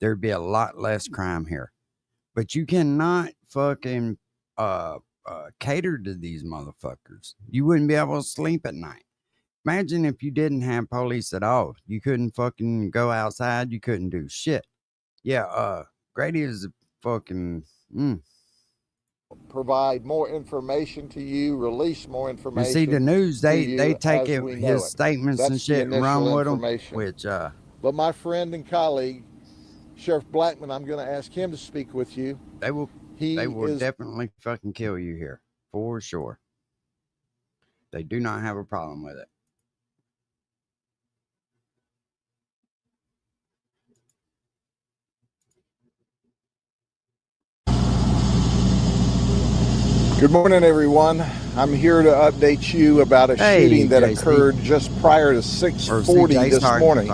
there'd be a lot less crime here. But you cannot fucking cater to these motherfuckers. You wouldn't be able to sleep at night. Imagine if you didn't have police at all. You couldn't fucking go outside. You couldn't do shit. Yeah, Grady is a fucking... Provide more information to you, release more information. You see, the news, they take his statements and shit and run with them, which... But my friend and colleague, Sheriff Blackman, I'm going to ask him to speak with you. They will definitely fucking kill you here, for sure. They do not have a problem with it. Good morning, everyone. I'm here to update you about a shooting that occurred just prior to 6:40 this morning.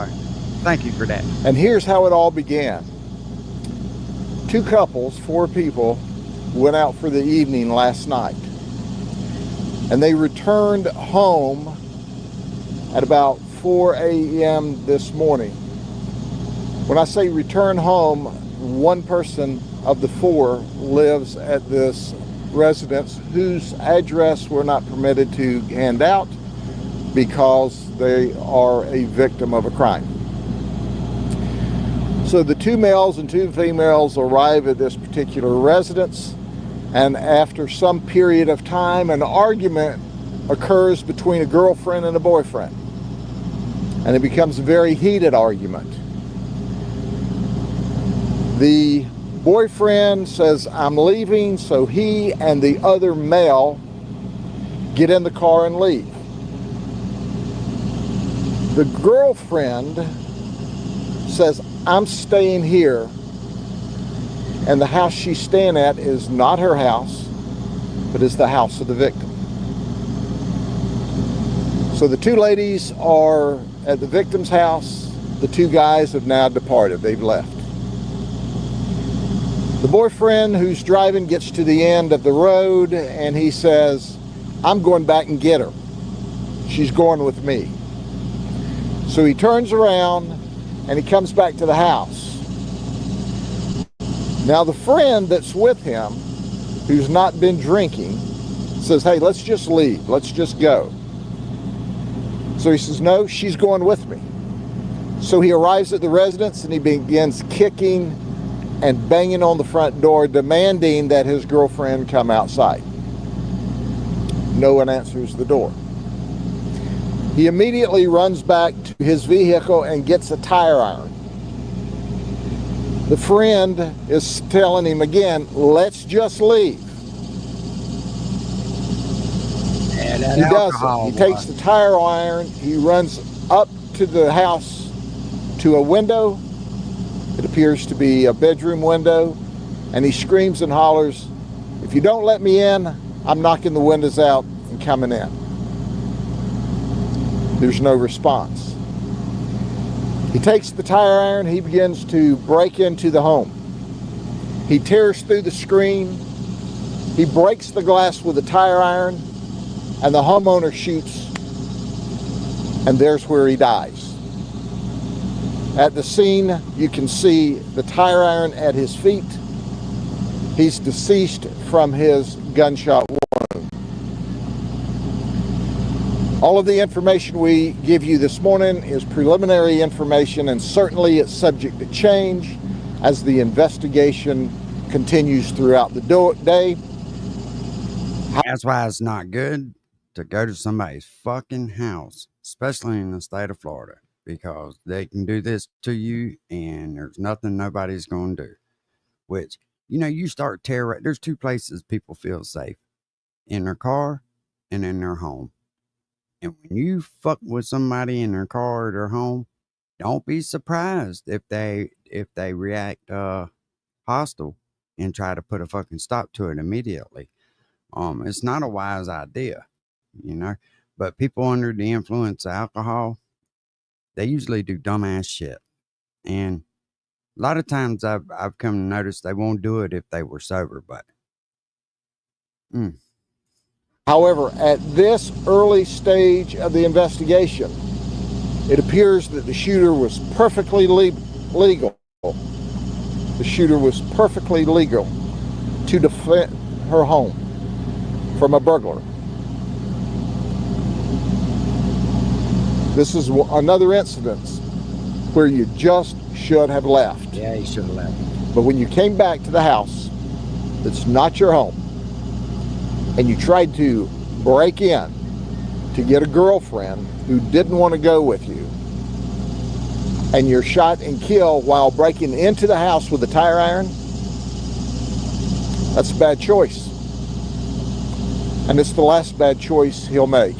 Thank you for that. And here's how it all began. Two couples, 4 people, went out for the evening last night. And they returned home at about 4 a.m. this morning. When I say return home, one person of the 4 lives at this residents whose address we're not permitted to hand out because they are a victim of a crime. So the 2 males and 2 females arrive at this particular residence, and after some period of time, an argument occurs between a girlfriend and a boyfriend, and it becomes a very heated argument. The boyfriend says, "I'm leaving," so he and the other male get in the car and leave. The girlfriend says, "I'm staying here," and the house she's staying at is not her house, but is the house of the victim. So the 2 ladies are at the victim's house. The 2 guys have now departed. They've left. The boyfriend who's driving gets to the end of the road and he says, "I'm going back and get her. She's going with me." So he turns around and he comes back to the house. Now the friend that's with him, who's not been drinking, says, "Hey, let's just leave. Let's just go." So he says, "No, she's going with me." So he arrives at the residence and he begins kicking and banging on the front door, demanding that his girlfriend come outside. No one answers the door. He immediately runs back to his vehicle and gets a tire iron. The friend is telling him again, "Let's just leave." that He alcohol doesn't. He takes the tire iron, he runs up to the house to a window. It appears to be a bedroom window, and he screams and hollers, "If you don't let me in, I'm knocking the windows out and coming in." There's no response. He takes the tire iron, he begins to break into the home. He tears through the screen, he breaks the glass with the tire iron, and the homeowner shoots, and there's where he dies. At the scene, you can see the tire iron at his feet. He's deceased from his gunshot wound. All of the information we give you this morning is preliminary information, and certainly it's subject to change as the investigation continues throughout the day. That's why it's not good to go to somebody's fucking house, especially in the state of Florida, because they can do this to you and there's nothing nobody's going to do. Which, you know, you start there's two places people feel safe: in their car and in their home. And when you fuck with somebody in their car or their home, don't be surprised if they react hostile and try to put a fucking stop to it immediately. It's not a wise idea, you know. But people under the influence of alcohol, they usually do dumbass shit. And a lot of times I've come to notice they won't do it if they were sober, but However, at this early stage of the investigation, it appears that the shooter was perfectly legal. The shooter was perfectly legal to defend her home from a burglar. This is another incident where you just should have left. Yeah, you should have left. But when you came back to the house, it's not your home, and you tried to break in to get a girlfriend who didn't want to go with you, and you're shot and killed while breaking into the house with a tire iron, that's a bad choice. And it's the last bad choice he'll make.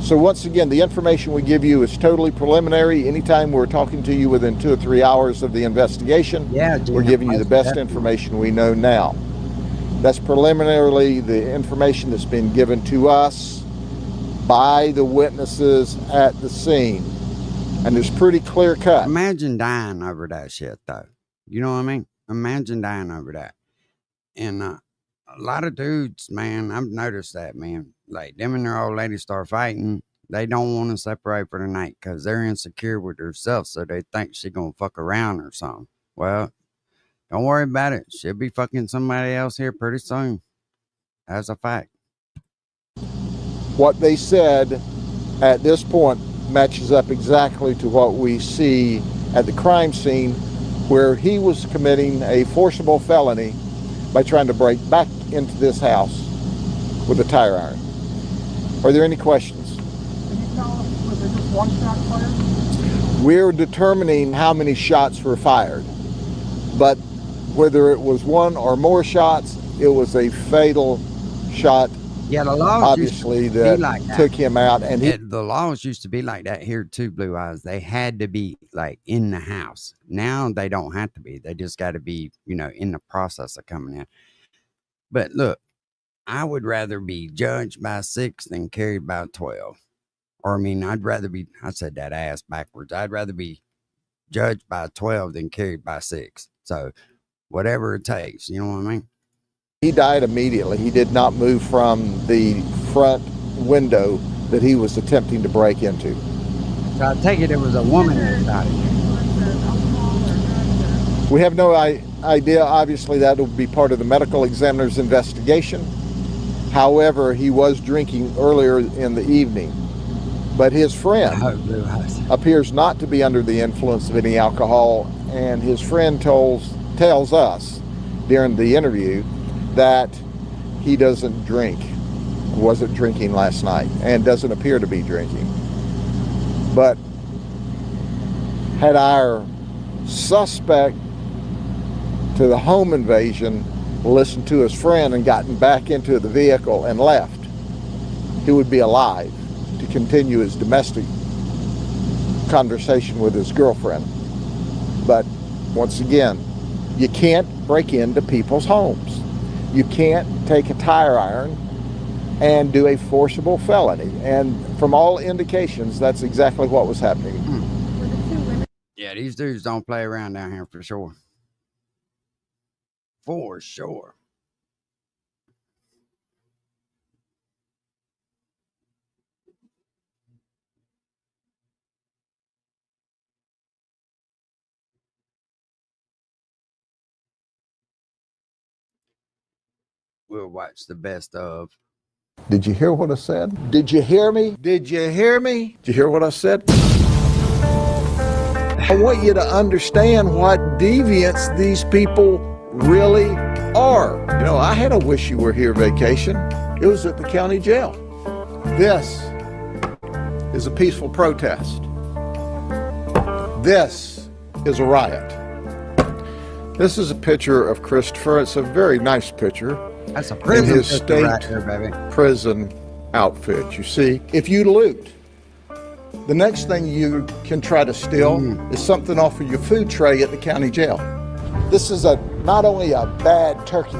So once again, the information we give you is totally preliminary. Anytime we're talking to you within 2 or 3 hours of the investigation, we're giving you the best information we know now. That's preliminarily the information that's been given to us by the witnesses at the scene. And it's pretty clear cut. Imagine dying over that shit, though. You know what I mean? Imagine dying over that. And a lot of dudes, man, I've noticed that, man. Like, them and their old lady start fighting. They don't want to separate for the night because they're insecure with themselves, so they think she's going to fuck around or something. Well, don't worry about it. She'll be fucking somebody else here pretty soon. That's a fact. What they said at this point matches up exactly to what we see at the crime scene, where he was committing a forcible felony by trying to break back into this house with a tire iron. Are there any questions? Can you tell us, was there just one shot fired? We're determining how many shots were fired, but whether it was one or more shots, it was a fatal shot. Yeah, the laws obviously that, like that took him out, and the laws used to be like that here too, Blue Eyes. They had to be like in the house. Now they don't have to be. They just got to be, you know, in the process of coming in. But look, I would rather be judged by 6 than carried by 12. Or I mean, I'd rather be. I said that ass backwards. I'd rather be judged by 12 than carried by 6. So whatever it takes, you know what I mean? He died immediately. He did not move from the front window that he was attempting to break into. So I take it was a woman that died. We have no idea. Obviously, that will be part of the medical examiner's investigation. However, he was drinking earlier in the evening. But his friend appears not to be under the influence of any alcohol, and his friend tells us during the interview that he doesn't drink, wasn't drinking last night, and doesn't appear to be drinking. But had our suspect to the home invasion listened to his friend and gotten back into the vehicle and left, he would be alive to continue his domestic conversation with his girlfriend. But once again, you can't break into people's homes. You can't take a tire iron and do a forcible felony. And from all indications, that's exactly what was happening. Yeah, these dudes don't play around down here for sure. For sure. We'll watch the best of. Did you hear what I said? Did you hear me? Did you hear me? Did you hear what I said? I want you to understand what deviants these people really are. You know, I had a wish you were here vacation. It was at the county jail. This is a peaceful protest. This is a riot. This is a picture of Christopher. It's a very nice picture. That's a prison in his state right there, baby. Prison outfit. You see, if you loot, the next thing you can try to steal is something off of your food tray at the county jail. This is not only a bad turkey,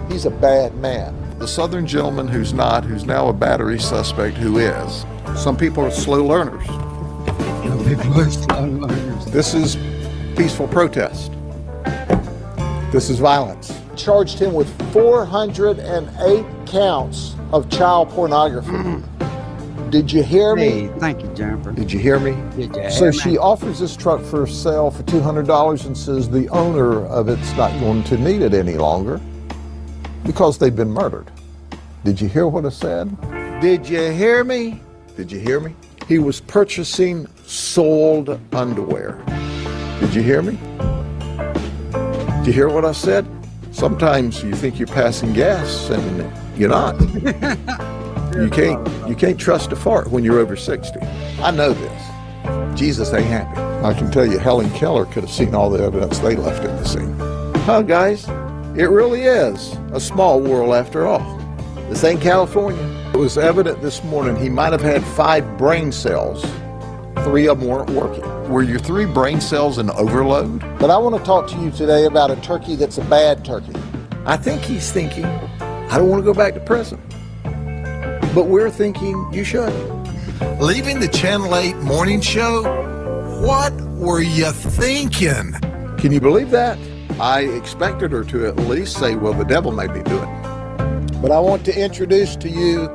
he's a bad man. The southern gentleman who's now a battery suspect who is. Some people are slow learners. This is peaceful protest. This is violence. Charged him with 408 counts of child pornography. Did you hear me? Hey, thank you, Jennifer. Did you hear me? Did you hear So me? she offers this truck for sale for $200 and says the owner of it's not going to need it any longer because they've been murdered. Did you hear what I said? Did you hear me? Did you hear me? He was purchasing soiled underwear. Did you hear me? Did you hear what I said? Sometimes you think you're passing gas and you're not. You can't trust a fart when you're over 60. I know this. Jesus ain't happy. I can tell you Helen Keller could have seen all the evidence they left in the scene. Huh, guys? It really is a small world after all. This ain't California. It was evident this morning he might have had 5 brain cells. 3 of them weren't working. Were your 3 brain cells in overload? But I want to talk to you today about a turkey that's a bad turkey. I think he's thinking, I don't want to go back to prison. But we're thinking you should. Leaving the Channel 8 morning show? What were you thinking? Can you believe that? I expected her to at least say, well, the devil made me do it. But I want to introduce to you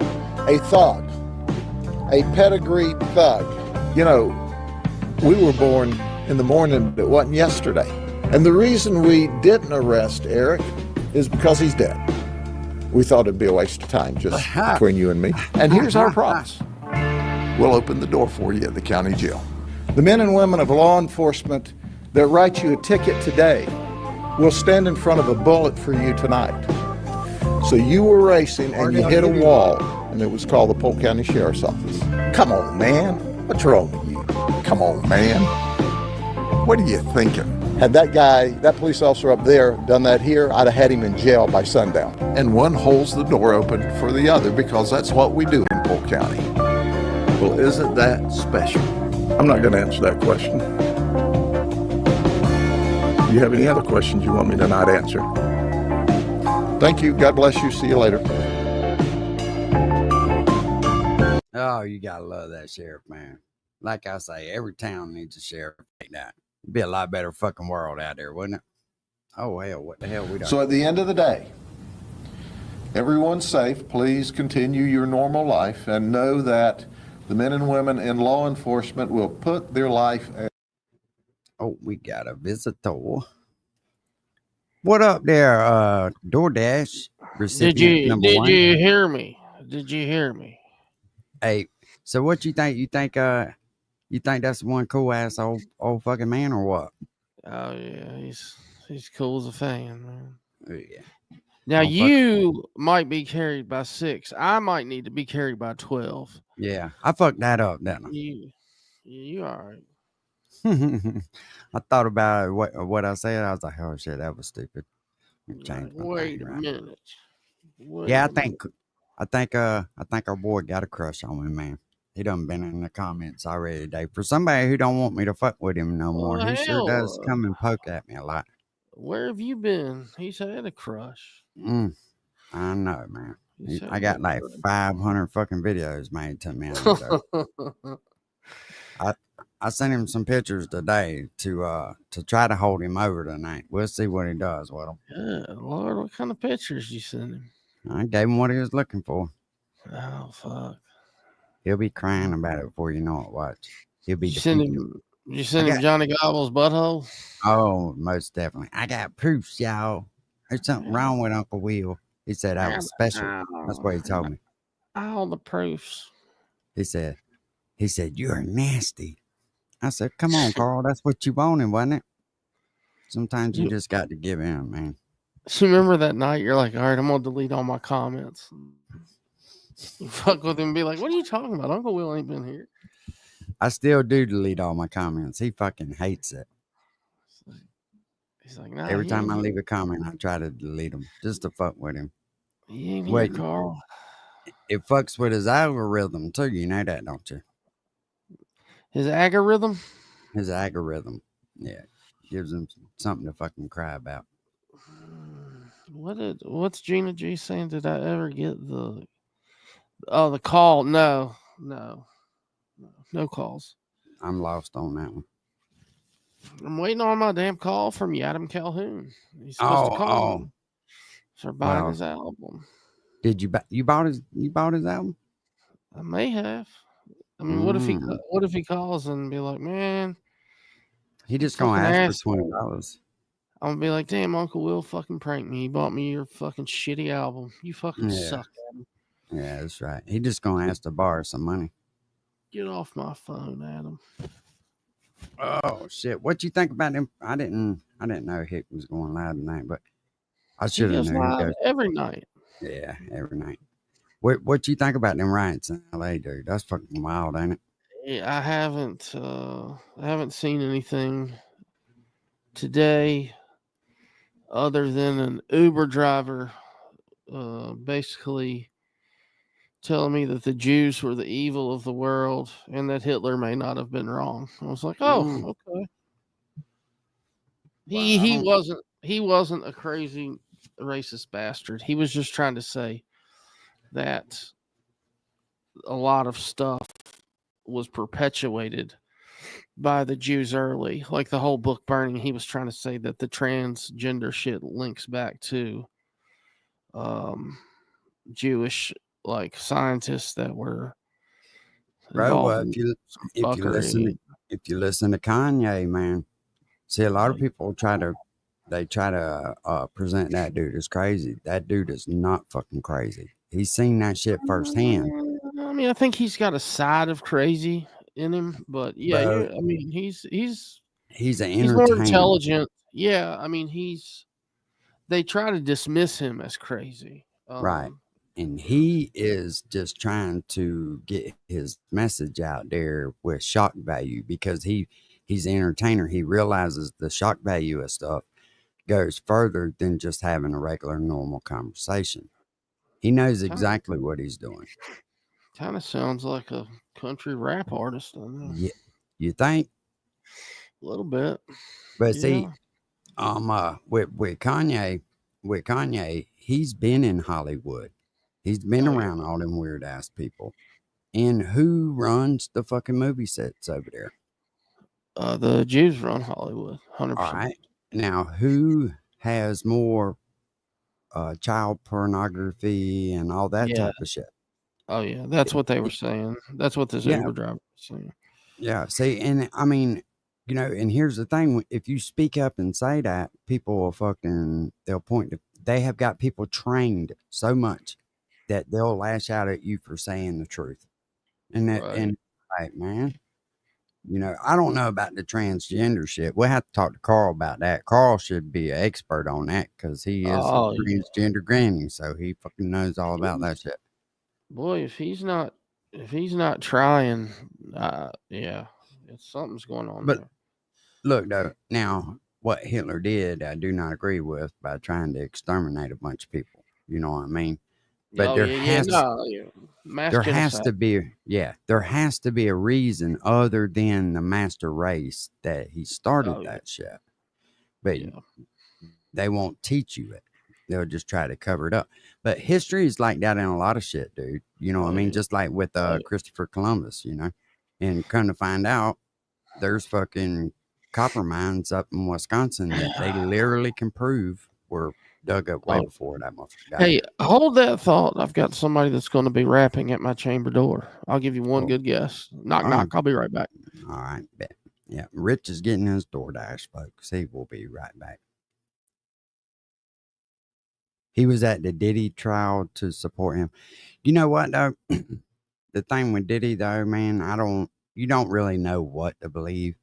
a thug, a pedigreed thug. You know, we were born in the morning, but it wasn't yesterday. And the reason we didn't arrest Eric is because he's dead. We thought it'd be a waste of time just between you and me. And here's our promise. We'll open the door for you at the county jail. The men and women of law enforcement that write you a ticket today will stand in front of a bullet for you tonight. So you were racing and you hit a wall, and it was called the Polk County Sheriff's Office. Come on, man. What's wrong with you? Come on, man. What are you thinking? Had that guy, that police officer up there, done that here, I'd have had him in jail by sundown. And one holds the door open for the other because that's what we do in Polk County. Well, isn't that special? I'm not going to answer that question. Do you have any other questions you want me to not answer? Thank you. God bless you. See you later. Oh, you gotta love that sheriff, man. Like I say, every town needs a sheriff like that. It'd be a lot better fucking world out there, wouldn't it? Oh, hell, what the hell we done? So at the end of the day, everyone's safe. Please continue your normal life and know that the men and women in law enforcement will put their life at... Oh, we got a visitor. What up there, DoorDash recipient number 1? Did you hear me? Did you hear me? Hey, so what you think? You think that's one cool ass old fucking man or what? Oh yeah, he's cool as a fan, man. Oh, yeah. Now you might be carried by 6. I might need to be carried by 12. Yeah, I fucked that up, didn't I? You all right? I thought about what I said. I was like, oh shit, that was stupid. Wait a minute. Yeah, I think I think our boy got a crush on me, man. He done been in the comments already today. For somebody who don't want me to fuck with him no more, Well, he sure does hell, come and poke at me a lot. where have you been? He's had a crush. I know, man. He's had I a got like crush. 500 fucking videos made to me. On I sent him some pictures today to try to hold him over tonight. We'll see what he does with them. Yeah, Lord, what kind of pictures you send him? I gave him what he was looking for. Oh, fuck. He'll be crying about it before you know it. Watch. He'll be You send defeated. him Johnny Gobble's butthole? Oh, most definitely. I got proofs, y'all. There's something wrong with Uncle Will. He said I was special. That's what he told me. All the proofs. He said, you're nasty. I said, come on, Carl. That's what you wanted, wasn't it? Sometimes you just got to give in, man. So remember that night you're like, all right, I'm going to delete all my comments. You fuck with him and be like, what are you talking about? Uncle Will ain't been here. I still do delete all my comments. He fucking hates it. He's like, nah, Every time I leave a comment, I try to delete them just to fuck with him. He ain't here, Carl. It fucks with his algorithm too. You know that, don't you? His algorithm? His algorithm. Yeah. Gives him something to fucking cry about. What's Gina G saying? Did I ever get the call? No calls. I'm lost on that one. I'm waiting on my damn call from Adam Calhoun. He's supposed to call me for buying his album. Did you bought his album? I may have. I mean, what if he calls and be like, man, he just gonna ask for $20. I'm gonna be like, damn, Uncle Will fucking pranked me. He bought me your fucking shitty album. You fucking suck, Adam. Yeah, that's right. He just gonna ask to borrow some money. Get off my phone, Adam. Oh shit! What you think about him? I didn't know Hick was going live tonight, but I should have known. Every night. Yeah, every night. What you think about them riots in LA, dude? That's fucking wild, ain't it? Yeah, I haven't seen anything today other than an Uber driver basically telling me that the Jews were the evil of the world and that Hitler may not have been wrong. I was like, oh, okay. He wasn't a crazy racist bastard. He was just trying to say that a lot of stuff was perpetuated by the Jews early, like the whole book burning. He was trying to say that the transgender shit links back to Jewish like scientists that were if you listen to Kanye, man, see a lot of people try to present that dude as crazy. That dude is not fucking crazy. He's seen that shit firsthand. I mean, I think he's got a side of crazy in him, but yeah, I mean, he's more intelligent. Yeah, I mean, they try to dismiss him as crazy, right? And he is just trying to get his message out there with shock value because he's an entertainer. He realizes the shock value of stuff goes further than just having a regular normal conversation. He knows exactly what he's doing. Kind of sounds like a country rap artist. Yeah, you think? A little bit. But see, with Kanye, he's been in Hollywood. He's been around all them weird ass people. And who runs the fucking movie sets over there? The Jews run Hollywood, 100%. All right. Now, who has more child pornography and all that type of shit? Oh, yeah. That's what they were saying. That's what this Uber driver was saying. Yeah. See, and I mean, you know, and here's the thing. If you speak up and say that, people will they'll point to, they have got people trained so much that they'll lash out at you for saying the truth. And right, man. You know, I don't know about the transgender shit. We'll have to talk to Carl about that. Carl should be an expert on that because he is a transgender granny, so he fucking knows all about that shit. Boy, if he's not trying, something's going on. But there. Look, though, now what Hitler did, I do not agree with by trying to exterminate a bunch of people. You know what I mean? But Oh there yeah, has mass there genocide. has to be there has to be a reason other than the master race that he started that shit. But they won't teach you it. They'll just try to cover it up. But history is like that in a lot of shit, dude. You know what I mean? Just like with Christopher Columbus, you know. And come to find out, there's fucking copper mines up in Wisconsin that they literally can prove were dug up way before that motherfucker got Hey, here. hold that thought. I've got somebody that's going to be rapping at my chamber door. I'll give you one good guess. Knock, knock. I'll be right back. All right, bet. Yeah, Rich is getting his DoorDash, folks. He will be right back. He was at the Diddy trial to support him. You know what, though? The thing with Diddy, though, man, you don't really know what to believe.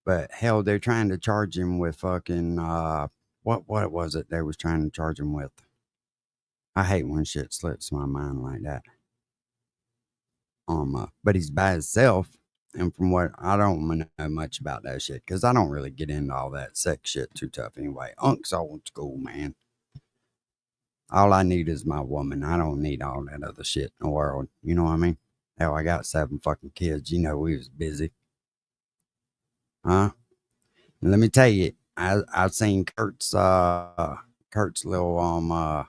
But hell, they're trying to charge him with fucking, what was it they was trying to charge him with? I hate when shit slips my mind like that. But he's by himself. And from what, I don't know much about that shit, because I don't really get into all that sex shit too tough anyway. Unc's old school, man. All I need is my woman. I don't need all that other shit in the world. You know what I mean? Hell, I got 7 fucking kids. You know, we was busy. Huh? And let me tell you, I've seen Kurt's little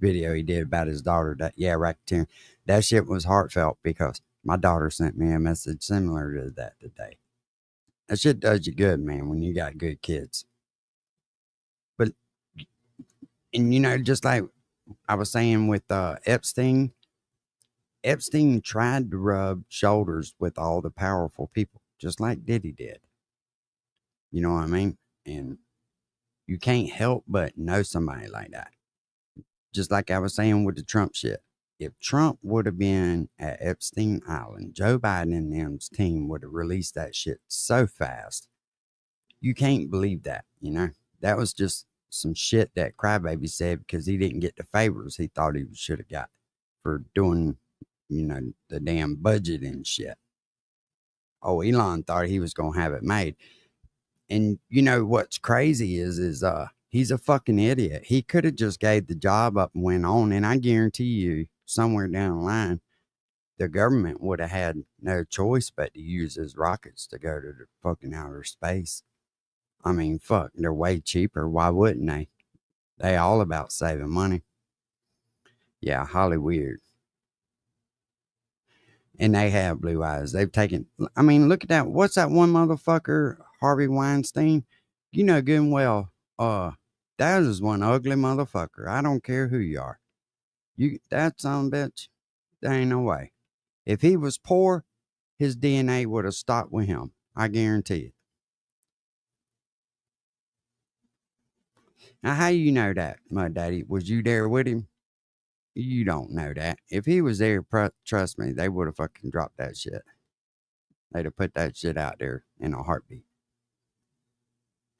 video he did about his daughter. Racketeering. That shit was heartfelt because my daughter sent me a message similar to that today. That shit does you good, man, when you got good kids. But, and you know, just like I was saying with Epstein tried to rub shoulders with all the powerful people, just like Diddy did. You know what I mean? And you can't help but know somebody like that. Just like I was saying with the Trump shit. If Trump would have been at Epstein Island, Joe Biden and them's team would have released that shit so fast. You can't believe that, you know? That was just some shit that Crybaby said because he didn't get the favors he thought he should have got for doing, you know, the damn budget and shit. Oh, Elon thought he was going to have it made. And you know what's crazy is he's a fucking idiot. He could have just gave the job up and went on. And I guarantee you, somewhere down the line, the government would have had no choice but to use his rockets to go to the fucking outer space. I mean, fuck, they're way cheaper. Why wouldn't they? They all about saving money. Yeah, Holly weird. And they have blue eyes. They've taken, I mean, look at that. What's that one motherfucker, Harvey Weinstein? You know good and well, that is one ugly motherfucker. I don't care who you are. That son of a bitch, there ain't no way. If he was poor, his DNA would have stopped with him. I guarantee it. Now, how you know that, Mud Daddy? Was you there with him? You don't know that. If he was there, trust me, they would have fucking dropped that shit. They'd have put that shit out there in a heartbeat.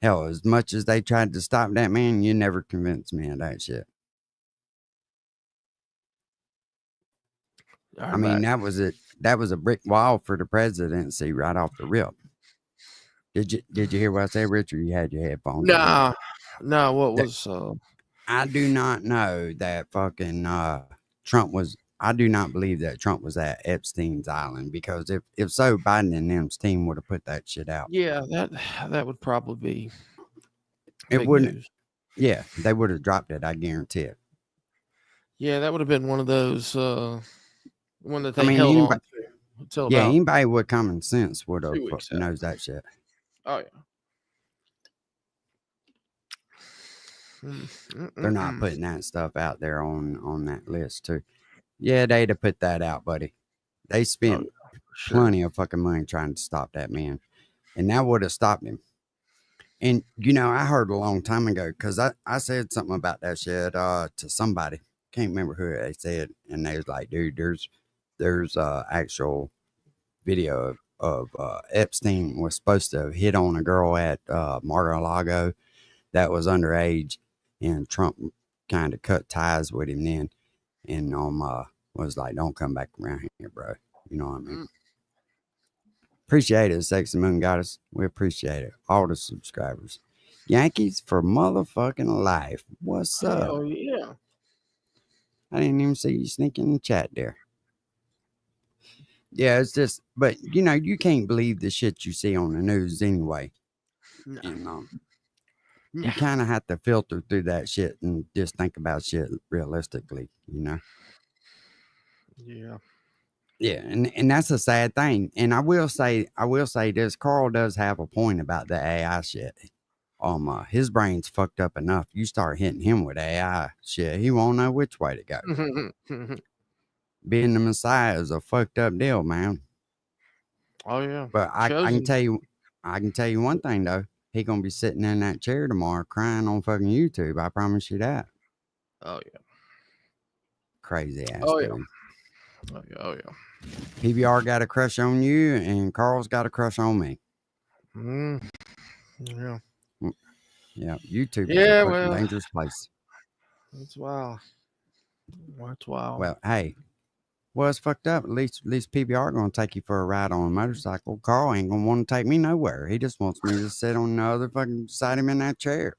Hell, as much as they tried to stop that man, you never convinced me of that shit. I mean, that was it. That was a brick wall for the presidency right off the rip. Did you hear what I said, Richard? You had your headphones. No. What was? I do not know that fucking Trump was. I do not believe that Trump was at Epstein's Island, because if so, Biden and them's team would have put that shit out. Yeah, that would probably be. It wouldn't. News. Yeah, they would have dropped it. I guarantee it. Yeah, that would have been one of those. One that they held on to. Yeah, anybody with common sense would have knows that shit. Oh yeah. They're not putting that stuff out there on that list too. Yeah, they'd have put that out, buddy. They spent plenty of fucking money trying to stop that man, and that would have stopped him. And you know, I heard a long time ago, because I said something about that shit to somebody. Can't remember who they said, and they was like, dude, there's actual video of Epstein was supposed to have hit on a girl at Mar-a-Lago that was underage, and Trump kind of cut ties with him then, and was like, don't come back around here, bro. You know what I mean? Appreciate it, Sexy Moon Goddess. We appreciate it. All the subscribers. Yankees for motherfucking life. What's up? Oh yeah. I didn't even see you sneak in the chat there. Yeah, it's just, but you know, you can't believe the shit you see on the news anyway. No. You know, you kind of have to filter through that shit and just think about shit realistically, you know? Yeah. Yeah, and that's a sad thing. And I will say this, Carl does have a point about the AI shit. His brain's fucked up enough. You start hitting him with AI shit, he won't know which way to go. Being the Messiah is a fucked up deal, man. Oh yeah. But I can tell you one thing though. He gonna be sitting in that chair tomorrow crying on fucking YouTube. I promise you that. Oh yeah. Crazy ass Oh dude. yeah. Oh yeah. Oh yeah. PBR got a crush on you, and Carl's got a crush on me. Yeah. Yeah. YouTube is Yeah, a fucking well, dangerous place. that's wild. That's wild. Well, hey, it's fucked up. At least PBR gonna take you for a ride on a motorcycle. Carl ain't gonna want to take me nowhere. He just wants me to sit on the other fucking side of him in that chair.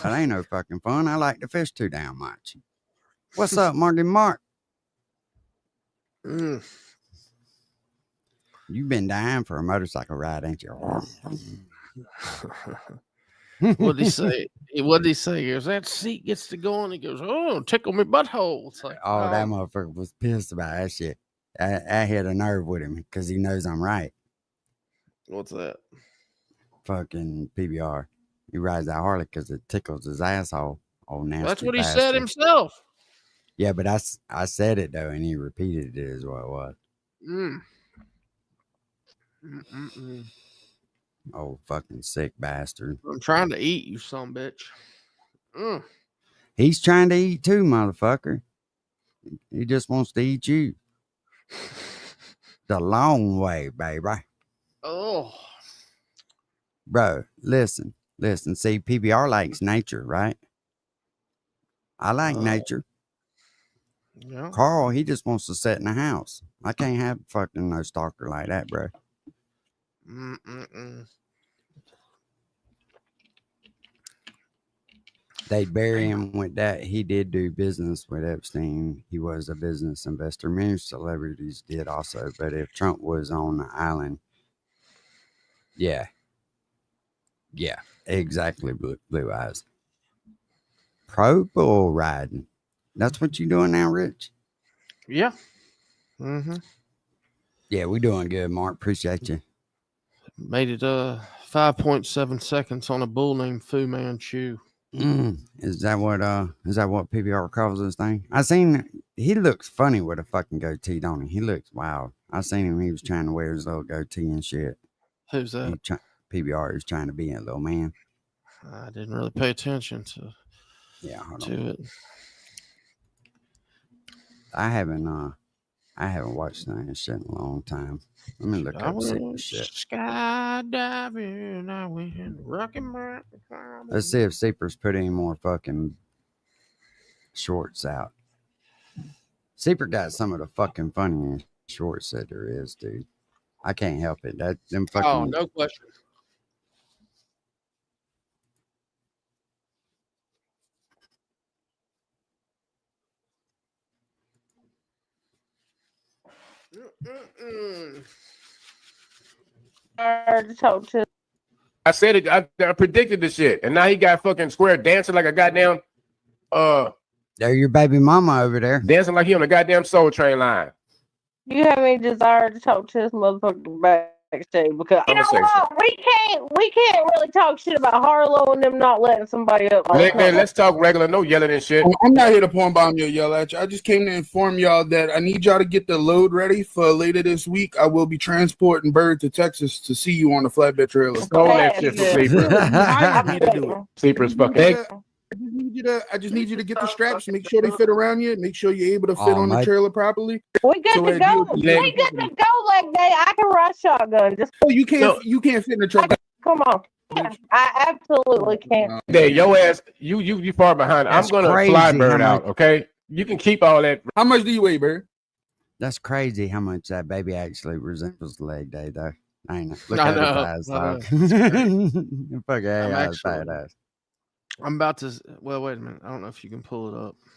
That ain't no fucking fun. I like to fish too damn much. What's up, Marty Mark? You've been dying for a motorcycle ride, ain't you? What'd he say? What'd he say? He goes, that seat gets to going. He goes, oh, tickle me butthole. It's like, Oh, that motherfucker was pissed about that shit. I hit a nerve with him because he knows I'm right. What's that? Fucking PBR. He rides that Harley because it tickles his asshole. Oh, nasty. That's what he bastard. said himself. Yeah, but I said it though, and he repeated it as what it was. Oh, fucking sick bastard. I'm trying to eat, you son of a bitch. He's trying to eat too, motherfucker. He just wants to eat you. The long way, baby. Oh. Bro, listen. See, PBR likes nature, right? I like nature. Yeah. Carl, he just wants to sit in the house. I can't have fucking no stalker like that, bro. They bury him with that. He did do business with Epstein. He was a business investor. Many celebrities did also. But if Trump was on the island, yeah, exactly. Blue eyes. Pro bull riding. That's what you doing now, Rich? Yeah. Yeah, we doing good, Mark. Appreciate you. Made it 5.7 seconds on a bull named Fu Manchu. Is that what PBR calls this thing? I seen he looks funny with a fucking goatee, don't he? He looks wild. I seen him. He was trying to wear his little goatee and shit. Who's that? PBR is trying to be a little man. I didn't really pay attention to it. I haven't watched that shit in a long time. Let me look up Seeper shit. Skydiving, I went rocking back. Let's see if Seeper's put any more fucking shorts out. Seeper got some of the fucking funniest shorts that there is, dude. I can't help it. Them fucking. Oh, no question. I said it. I predicted the shit, and now he got fucking square dancing like a goddamn. There, your baby mama over there dancing like he on a goddamn Soul Train line. You have any desire to talk to this motherfucker backstage? Because you know what, we can't really talk shit about Harlow and them not letting somebody up. Let's talk regular, no yelling and shit. I'm not here to porn bomb you or yell at you. I just came to inform y'all that I need y'all to get the load ready for later this week. I will be transporting Bird to Texas to see you on the flatbed trailer. Hold that shit for Sleeper. I need to do it. Sleeper's fucking. I just need you to get the straps, make sure they fit around you, make sure you're able to fit on the trailer properly. We good to go. We good to go leg day. I can ride shotgun. Just you can't fit in the truck. Come on. I absolutely can't. There, your ass, you far behind. I'm gonna fly Bird out, okay? You can keep all that. How much do you weigh, Bird? That's crazy how much that baby actually resembles leg day, though. I know. Look I at know. his eyes, dog. Fuck I'm yeah, actually- badass. I'm about to. Well, wait a minute. I don't know if you can pull it up. 'Cause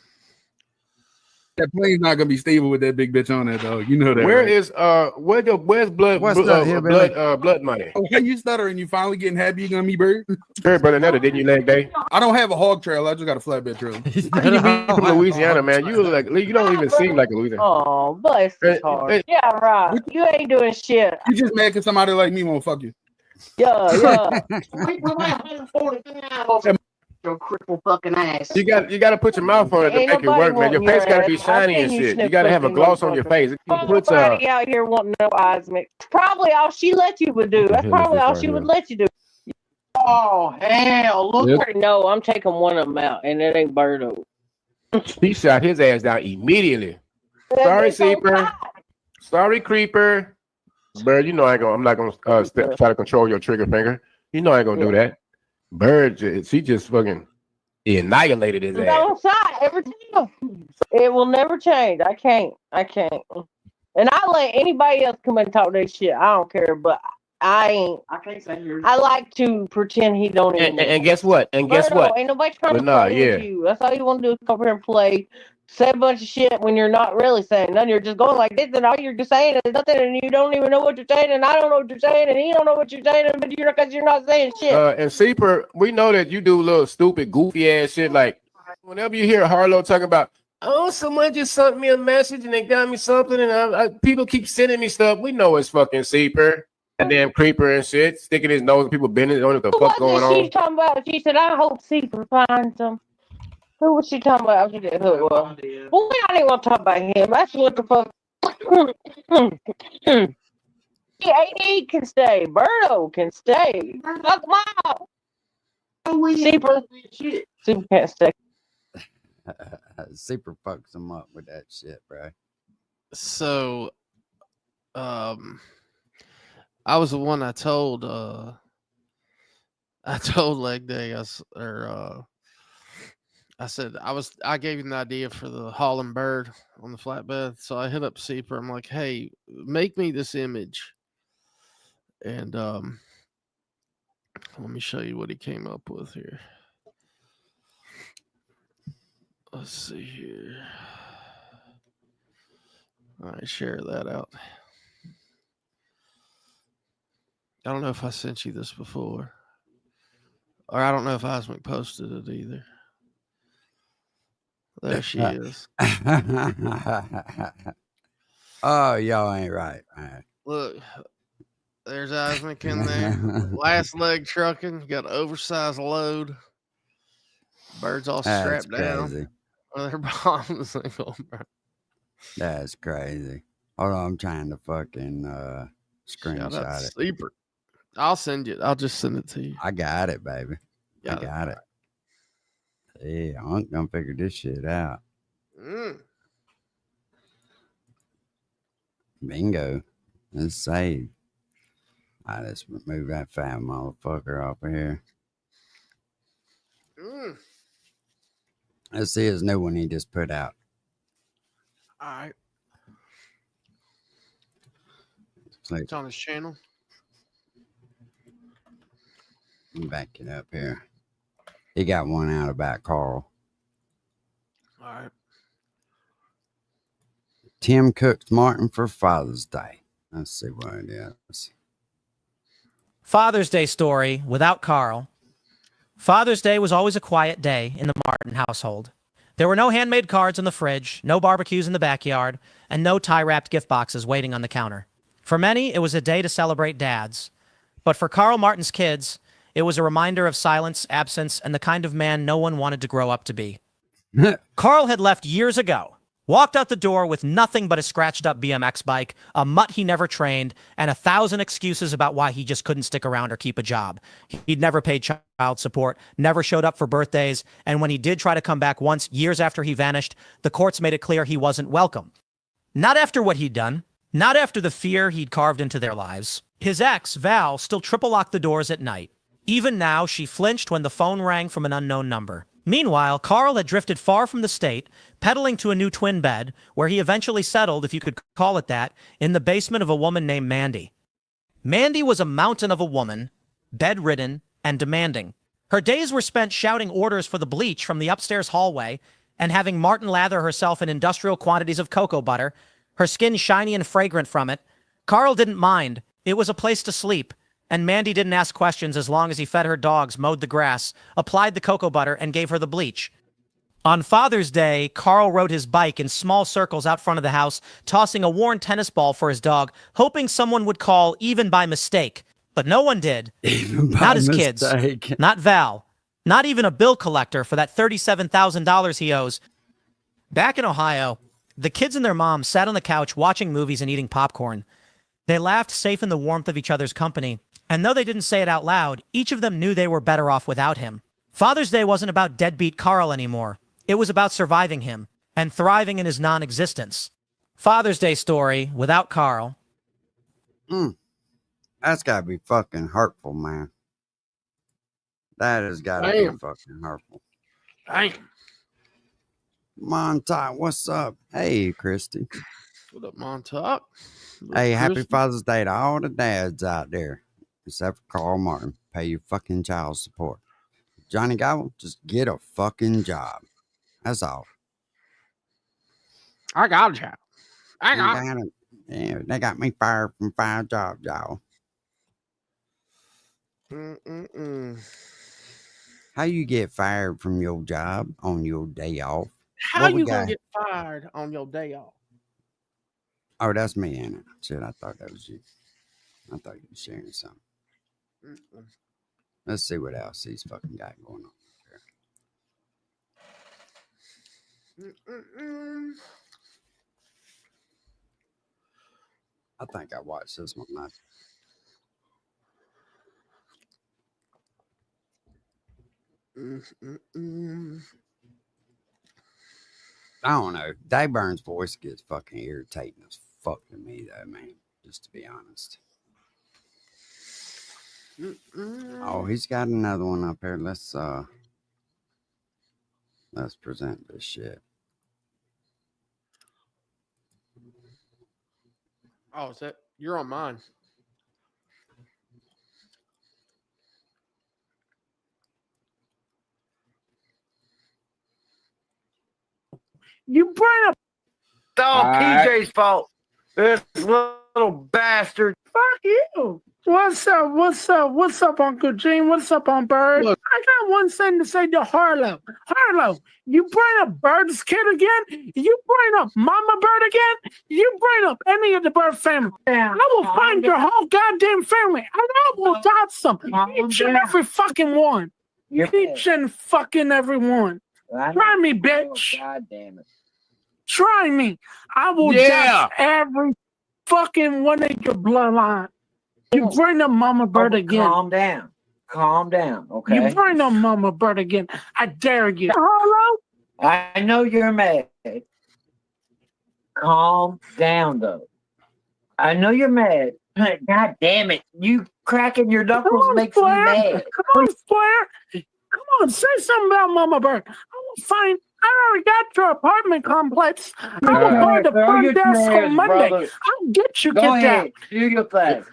That plane's not gonna be stable with that big bitch on it, though. You know that. Where right? is where's blood blood money? Oh, why you stuttering? You finally getting happy you gonna meet Bird? Bird Bernadetta, didn't you leg day? I don't have a hog trail. I just got a flatbed trailer. How can you be from Louisiana, man? You look like you don't even seem like a Louisiana. Oh, bless his heart. Yeah, right. You ain't doing shit. You just mad because somebody like me won't fuck you. Yeah. Your crippled fucking ass. You got to put your mouth on it to Ain't make it nobody work, man. Your wanting face your got to be ass. shiny I and seen you shit. You sniff got to have a pussy, gloss on your face. It puts Nobody out here wanting no eyes mixed. Probably all she let you would do. That's probably all she would let you do. Oh hell! Look. Yep. No, I'm taking one of them out, and it ain't Birdo. He shot his ass down immediately. Sorry, Seeper. Sorry, Creeper. Bird, you know I'm not gonna try to control your trigger finger. You know I ain't gonna do that. Bird, she just fucking annihilated his It's ass. on side every time. It will never change. I can't. And I let anybody else come and talk that shit. I don't care, but I ain't. I can't say yours. I like to pretend he don't even. And guess what? And guess Birdo, what? Ain't nobody trying to Well, play with you. That's all you want to do is come over here and play. Say a bunch of shit when you're not really saying nothing. You're just going like this, and all you're just saying is nothing, and you don't even know what you're saying, and I don't know what you're saying, and he don't know what you're saying, but because you're not saying shit. And Seeper, we know that you do little stupid, goofy ass shit. Like whenever you hear Harlow talking about, oh, someone just sent me a message and they got me something, and people keep sending me stuff. We know it's fucking Seeper, that damn creeper and shit, sticking his nose in people's business. Don't know what the fuck going on. She talking about? She said, "I hope Seeper finds him." Who was she talking about? Who it was? Well, I didn't want to talk about him. That's what the fuck. He can stay. Birdo can stay. Fuck him out. Seeper can't stay. Super fucks him up with that shit, bro. So, I was the one I told Leg Day, I said I gave him the idea for the Holland Bird on the flatbed. So I hit up Seeper. I'm like, hey, make me this image. And let me show you what he came up with here. Let's see here. All right, share that out. I don't know if I sent you this before. Or I don't know if Osmic posted it either. There she is. Oh, y'all ain't right. Look, there's Osmic in there. Last leg trucking, got an oversized load. Birds all strapped down. With their bombs. That's crazy. Hold on, I'm trying to fucking screenshot it. Sleeper. I'll send you. I'll just send it to you. I got it, baby. I got it. Yeah, I'm gonna figure this shit out. Bingo. Let's save. Let's remove that fat motherfucker off of here. Let's see his new one he just put out. All right. It's on his channel. Let me back it up here. He got one out about Carl. All right. Tim cooks Martin for Father's Day. Let's see what it is. Father's Day story without Carl. Father's Day was always a quiet day in the Martin household. There were no handmade cards in the fridge, no barbecues in the backyard, and no tie-wrapped gift boxes waiting on the counter. For many, it was a day to celebrate dads. But for Carl Martin's kids, it was a reminder of silence, absence, and the kind of man no one wanted to grow up to be. Carl had left years ago, walked out the door with nothing but a scratched-up BMX bike, a mutt he never trained, and 1,000 excuses about why he just couldn't stick around or keep a job. He'd never paid child support, never showed up for birthdays, and when he did try to come back once, years after he vanished, the courts made it clear he wasn't welcome. Not after what he'd done. Not after the fear he'd carved into their lives. His ex, Val, still triple-locked the doors at night. Even now, she flinched when the phone rang from an unknown number. Meanwhile, Carl had drifted far from the state, pedaling to a new twin bed, where he eventually settled, if you could call it that, in the basement of a woman named Mandy. Mandy was a mountain of a woman, bedridden and demanding. Her days were spent shouting orders for the bleach from the upstairs hallway and having Martin lather herself in industrial quantities of cocoa butter, her skin shiny and fragrant from it, Carl didn't mind. It was a place to sleep, and Mandy didn't ask questions as long as he fed her dogs, mowed the grass, applied the cocoa butter, and gave her the bleach. On Father's Day, Carl rode his bike in small circles out front of the house, tossing a worn tennis ball for his dog, hoping someone would call even by mistake. But no one did. Not his kids. Not Val. Not even a bill collector for that $37,000 he owes. Back in Ohio, the kids and their mom sat on the couch watching movies and eating popcorn. They laughed, safe in the warmth of each other's company, and though they didn't say it out loud, each of them knew they were better off without him. Father's Day wasn't about deadbeat Carl anymore. It was about surviving him and thriving in his non-existence. Father's Day story without Carl. That's gotta be fucking hurtful, man. That has gotta be fucking hurtful. Damn. Montauk, what's up? Hey, Christy. What up, Montauk? Hey, happy Father's Day to all the dads out there, except for Carl Martin. Pay your fucking child support. Johnny Gobble, just get a fucking job. That's all. I got a job. I got it. Yeah, they got me fired from 5 jobs, y'all. How you get fired from your job on your day off? How you gonna get fired on your day off? Oh, that's me, ain't it? Shit, I thought that was you. I thought you were sharing something. Let's see what else he's fucking got going on. I think I watched this one last. I don't know. Dave Burns' voice gets fucking irritating as fuck to me, though, man. Just to be honest. Oh, he's got another one up here. Let's present this shit. Oh, is that you're on mine? You bring up. It's all PJ's fault. This little bastard. Fuck you. What's up? What's up? What's up, Uncle Gene? What's up, on Bird? Look. I got one thing to say to Harlow. Harlow, you bring up Bird's kid again? You bring up Mama Bird again? You bring up any of the Bird family? I will find your whole goddamn family. And I will adopt some. Each and every fucking one. Each and fucking every one. Try me, bitch. God damn it. Try me. I will adopt every fucking one of your bloodline. You bring up Mama Bird again. Calm down. Calm down, okay? You bring up Mama Bird again. I dare you. Hello? I know you're mad. Calm down, though. I know you're mad. But God damn it. You cracking your knuckles makes me mad. Come on, Flair. Come on, say something about Mama Bird. I will find. I already got your apartment complex. I will go to the front desk on Monday. brother. I'll get you Go kicked ahead. out. Do your thing.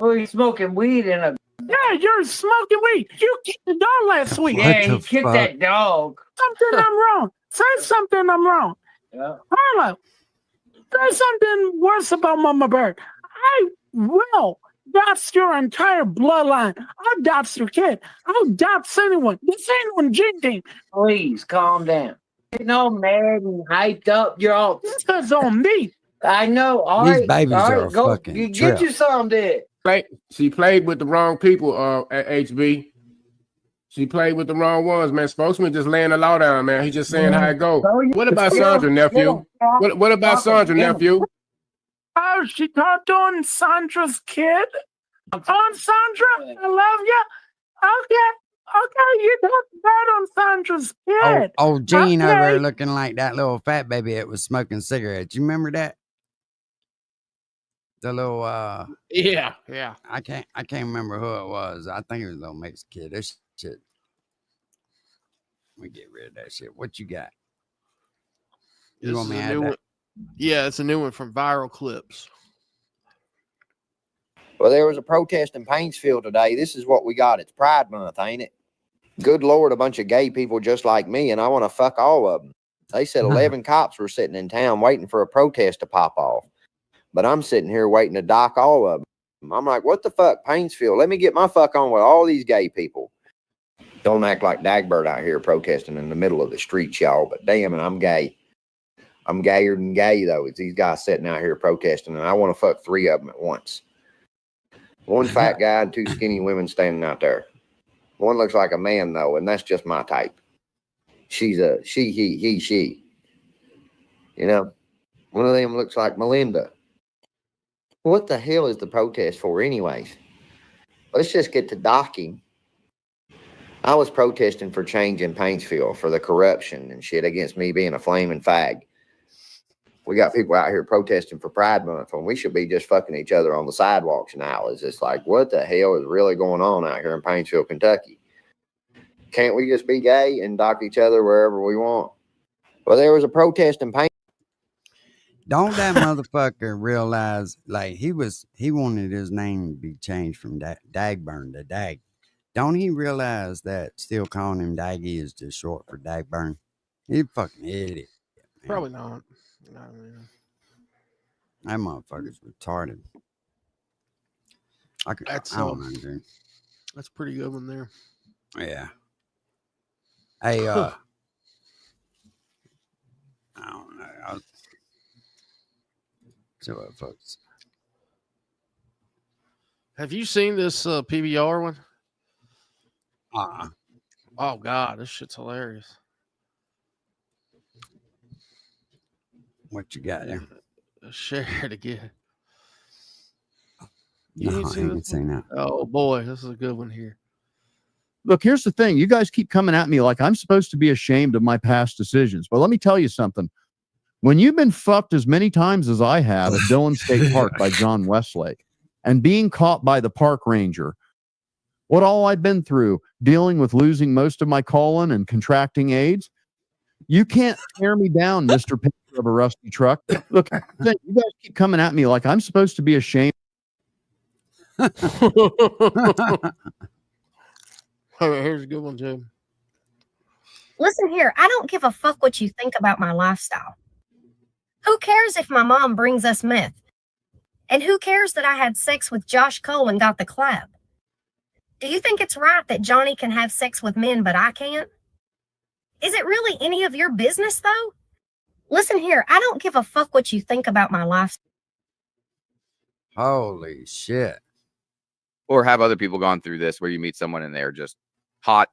Oh, you're smoking weed in a... Yeah, you're smoking weed. You kicked the dog last week. Yeah, he kicked that dog. Something I'm wrong. Say something I'm wrong. Yeah. Harlow, say something worse about Mama Bird. I will. That's your entire bloodline. I'll dox your kid. I'll dox anyone. This ain't on G team. Please, calm down. Getting all mad and hyped up. You're all... This is on me. I know. All These right. babies all right, are a go. fucking Get trip. you some, dude. She played with the wrong people at HB. She played with the wrong ones, man. Spokesman just laying the law down, man. He just saying how it go. What about Sandra, nephew? What about Sandra, nephew? Oh, she talked on Sandra's kid? On Sandra? I love you. Okay, you talked bad on Sandra's kid. Oh, Gene over there Okay. looking like that little fat baby that was smoking cigarettes. You remember that? The little Yeah. I can't remember who it was. I think it was a little Mexican kid. This shit. Let me get rid of that shit. What you got? You This want is me to a add new that? one. Yeah, it's a new one from Viral Clips. Well, there was a protest in Paintsville today. This is what we got. It's Pride Month, ain't it? Good Lord, a bunch of gay people just like me, and I want to fuck all of them. They said 11 cops were sitting in town waiting for a protest to pop off. But I'm sitting here waiting to dock all of them. I'm like, what the fuck, Painesville? Let me get my fuck on with all these gay people. Don't act like Dagbert out here protesting in the middle of the streets, y'all. But damn it, I'm gay. I'm gayer than gay, though. It's these guys sitting out here protesting, and I want to fuck 3 of them at once. One fat guy and 2 skinny women standing out there. One looks like a man, though, and that's just my type. She's a she, he, she. You know, one of them looks like Melinda. What the hell is the protest for anyways? Let's just get to docking. I was protesting for change in Paintsville for the corruption and shit against me being a flaming fag. We got people out here protesting for Pride Month when we should be just fucking each other on the sidewalks now. It's just like, what the hell is really going on out here in Paintsville, Kentucky? Can't we just be gay and dock each other wherever we want? Well, there was a protest in Paintsville. Don't that motherfucker realize, like, he wanted his name to be changed from Dagburn to Dag. Don't he realize that still calling him Daggy is just short for Dagburn? He fucking idiot. Man. Probably not. No, man. That motherfucker's retarded. I don't know, dude. That's a pretty good one there. Yeah. Hey, I don't know. So what, folks? Have you seen this PBR one? Oh God, this shit's hilarious. What you got there? Share it again. No, I haven't seen that. Oh boy, this is a good one here. Look, here's the thing. You guys keep coming at me like I'm supposed to be ashamed of my past decisions. But let me tell you something. When you've been fucked as many times as I have at Dillon State Park by John Westlake and being caught by the park ranger, what all I've been through, dealing with losing most of my colon and contracting AIDS, you can't tear me down, Mr. Picture of a Rusty Truck. Look, you guys keep coming at me like I'm supposed to be ashamed. All right, here's a good one, Jim. Listen here, I don't give a fuck what you think about my lifestyle. Who cares if my mom brings us meth? And who cares that I had sex with Josh Cole and got the clap? Do you think it's right that Johnny can have sex with men but I can't? Is it really any of your business, though? Listen here, I don't give a fuck what you think about my lifestyle. Holy shit. Or have other people gone through this where you meet someone and they're just hot.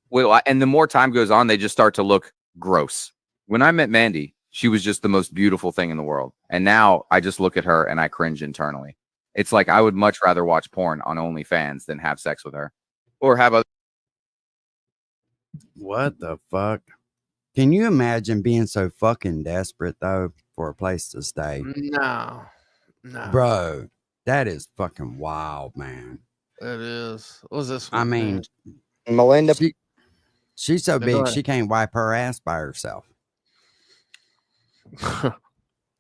And the more time goes on, they just start to look gross. When I met Mandy, she was just the most beautiful thing in the world. And now I just look at her and I cringe internally. It's like I would much rather watch porn on OnlyFans than have sex with her. Or have other. What the fuck? Can you imagine being so fucking desperate, though, for a place to stay? No. Bro, that is fucking wild, man. It is. What was this one? I mean, Melinda. She's so Go big, ahead. she can't wipe her ass by herself.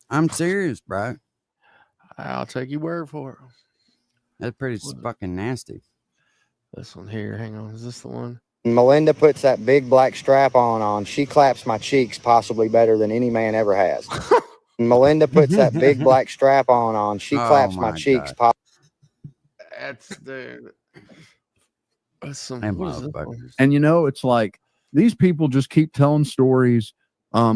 I'm serious, bro. I'll take your word for it. That's pretty fucking nasty. This one here. Hang on. Is this the one? Melinda puts that big black strap on. She claps my cheeks possibly better than any man ever has. Melinda puts that big black strap on. She claps my cheeks. That's dude. That's some. Them What is this motherfuckers. one? And you know, it's like these people just keep telling stories,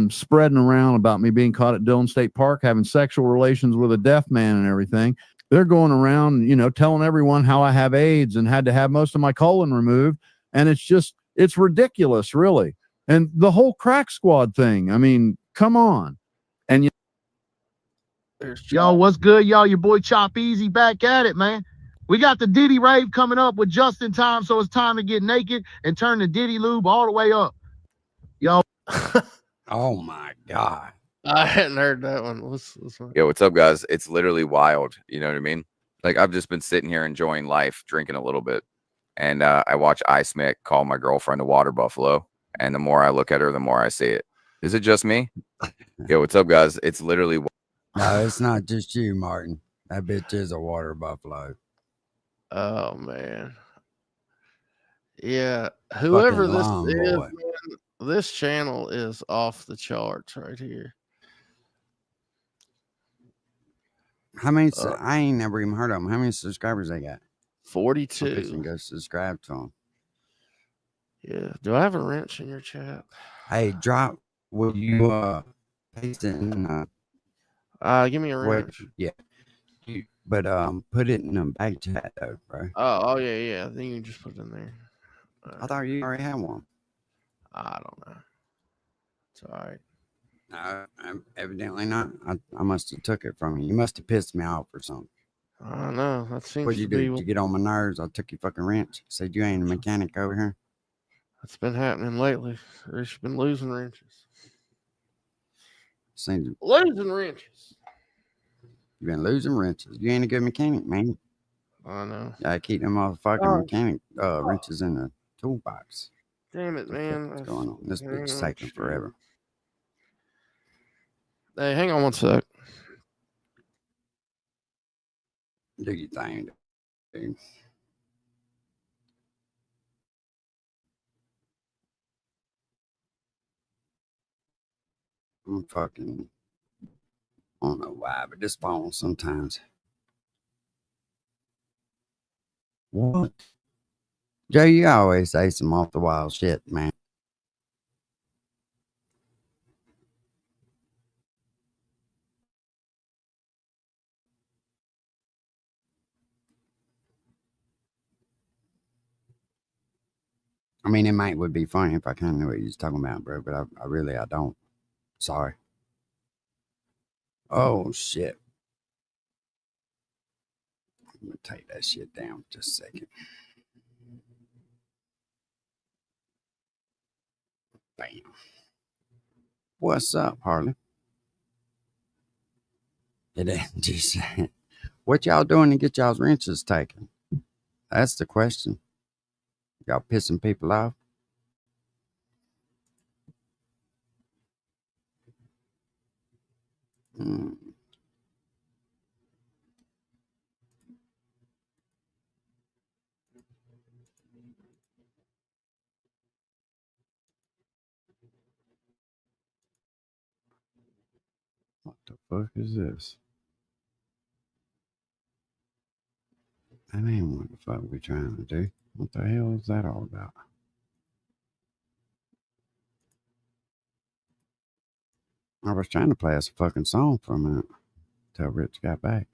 spreading around about me being caught at Dillon State Park having sexual relations with a deaf man and everything. They're going around, you know, telling everyone how I have AIDS and had to have most of my colon removed. And it's ridiculous, really. And the whole crack squad thing. I mean, come on. And Yo, what's good, y'all? Your boy Chop Easy back at it, man. We got the Diddy rave coming up with just in time, so it's time to get naked and turn the Diddy lube all the way up. Yo. Oh my God. I hadn't heard that one. What's this one? Yo, what's up, guys? It's literally wild. You know what I mean? Like, I've just been sitting here enjoying life, drinking a little bit. And I watch Ice Mick call my girlfriend a water buffalo. And the more I look at her, the more I see it. Is it just me? Yo, what's up, guys? It's literally. No, it's not just you, Martin. That bitch is a water buffalo. Oh man. Yeah. Whoever Fucking this long is, boy. man, This channel is off the charts right here. How many? I ain't never even heard of them. How many subscribers they got? 42. I can go subscribe to them. Yeah. Do I have a wrench in your chat? Hey, drop. Will you paste it in? Give me a wrench. Yeah. But put it in the back chat though, bro. Oh yeah, yeah. I think you can just put it in there. I thought you already had one. I don't know. It's all right. No, evidently not. I must have took it from you. You must have pissed me off or something. I don't know. That seems What'd you to be. do? Did you get on my nerves? I took your fucking wrench. Said you ain't a mechanic over here. That's been happening lately. She's been losing wrenches. Losing wrenches. You've been losing wrenches. You ain't a good mechanic, man. I know. I keep them motherfucking mechanic wrenches in the toolbox. Damn it, man. What's going on? This bitch's taking forever. Hey, hang on one sec. Do your thing, dude. I'm fucking, I don't know why, but this phone sometimes. What? Joe, you always say some off the wild shit, man. I mean, it would be funny if I kind of knew what you was talking about, bro, but I don't. Sorry. Oh, shit. I'm going to take that shit down for just a second. Bam. What's up, Harley? It ain't just what y'all doing to get y'all's wrenches taken? That's the question. Y'all pissing people off? What the fuck is this? That ain't what the fuck we trying to do. What the hell is that all about? I was trying to play us a fucking song for a minute till Rich got back.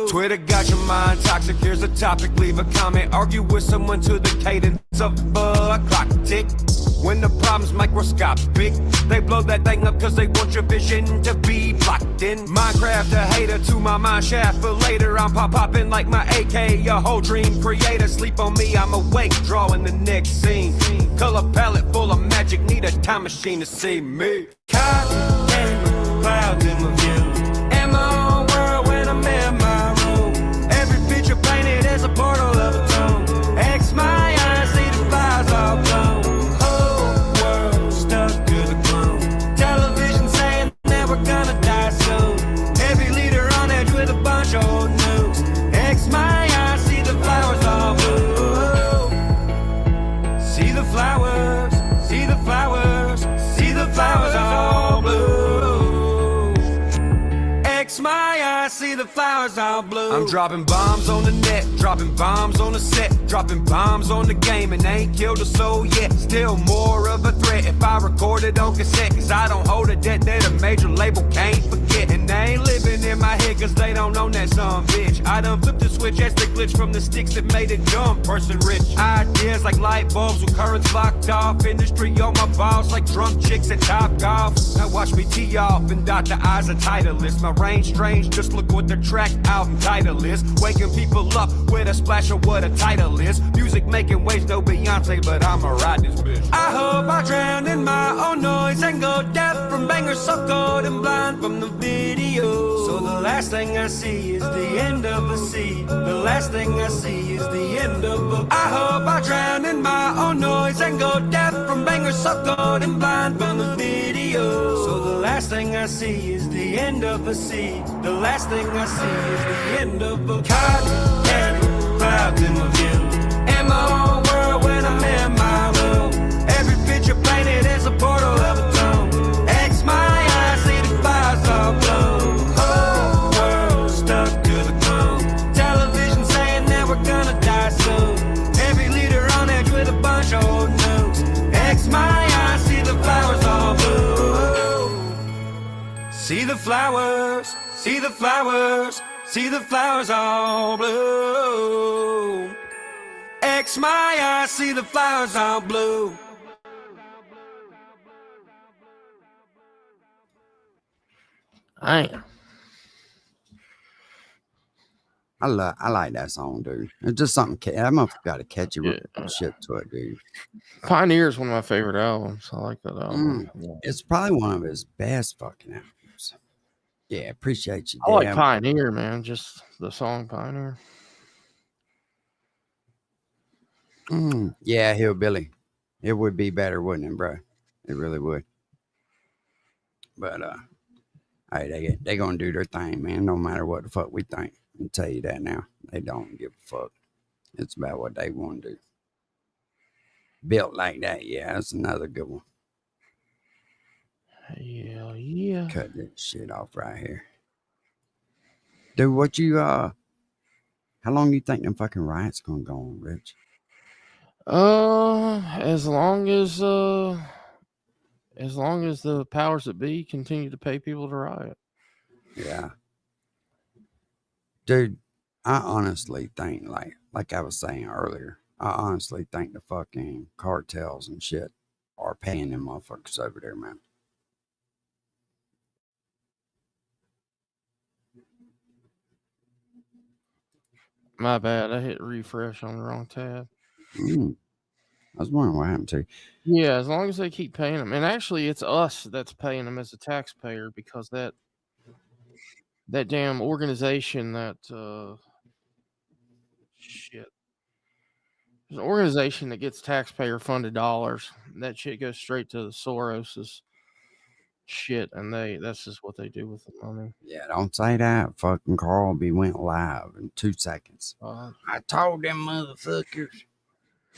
Twitter got your mind toxic, here's a topic, leave a comment. Argue with someone to the cadence of a clock tick. When the problem's microscopic, they blow that thing up cause they want your vision to be blocked in. Minecraft a hater to my mind shaft, but later I'm popping like my AK, a whole dream creator. Sleep on me, I'm awake, drawing the next scene. Color palette full of magic, need a time machine to see me. Cotton candy clouds in my view. In my own world when I'm in my room. Every picture painted as a portal of a tomb. X my eyes, see the fires all blown. Whole world stuck to the gloom. Television saying that we're gonna die soon. Every leader on edge with a bunch of old news. X my eyes, see the flowers all blue. See the flowers, see the flowers, see the flowers all blue. X my eyes, see the flowers all blue. I'm dropping bombs on the net, dropping bombs on the set, dropping bombs on the game, and they ain't killed a soul yet. Still more of a threat if I record it on cassette. Cause I don't hold a debt that a major label can't forget. And they ain't living in my head cause they don't own that some bitch. I done flipped the switch as the glitch from the sticks that made a dumb person rich. Ideas like light bulbs with currents locked off. Industry on my balls like drunk chicks at Top Golf. Now watch me tee off and dot the I's of Titleist. My range strange, just look what the track album title is. Waking people up with a splash of what a title is. Music making waves, no Beyonce, but I'ma ride this bitch. I hope I drown in my own noise and go deaf from bangers so cold and blind from the video. So the last thing I see is the end of a scene. The last thing I see is the end of a... I hope I drown in my own noise and go deaf from bangers so cold and blind from the video. So the last thing I see is the end of a scene. The last thing I see is the end of a cotton candy clouds in my view. In my own world when I'm in my room. Every picture painted is a portal of a tomb. X my eyes, see the fires all blow. Whole world stuck to the globe. Television saying that we're gonna die soon. Every leader on edge with a bunch of old news. X my eyes, see the flowers all blue. See the flowers, see the flowers, see the flowers all blue. X my eyes, see the flowers all blue. I like that song, dude. It's just something. That motherfucker got a catchy shit to it, dude. Pioneer is one of my favorite albums. I like that album. It's probably one of his best fucking albums. Yeah, appreciate you. I like damn. Pioneer, man. Just the song Pioneer. Yeah, Hillbilly. It would be better, wouldn't it, bro? It really would. But hey, they gonna do their thing, man. No matter what the fuck we think. I'll tell you that now. They don't give a fuck. It's about what they want to do. Built like that, yeah, that's another good one. Hell yeah. Cut that shit off right here. Dude, what you how long you think them fucking riots gonna go on, Rich? As long as the powers that be continue to pay people to riot. Yeah. Dude, I honestly think, like I was saying earlier, I honestly think the fucking cartels and shit are paying them motherfuckers over there, man. My bad. I hit refresh on the wrong tab. I was wondering what happened to you. Yeah, as long as they keep paying them. And actually, it's us that's paying them as a taxpayer because that damn organization that shit. There's an organization that gets taxpayer funded dollars. That shit goes straight to the Soros's shit, and that's just what they do with the money. Yeah, don't say that. Fucking Carl B went live in 2 seconds. I told them motherfuckers.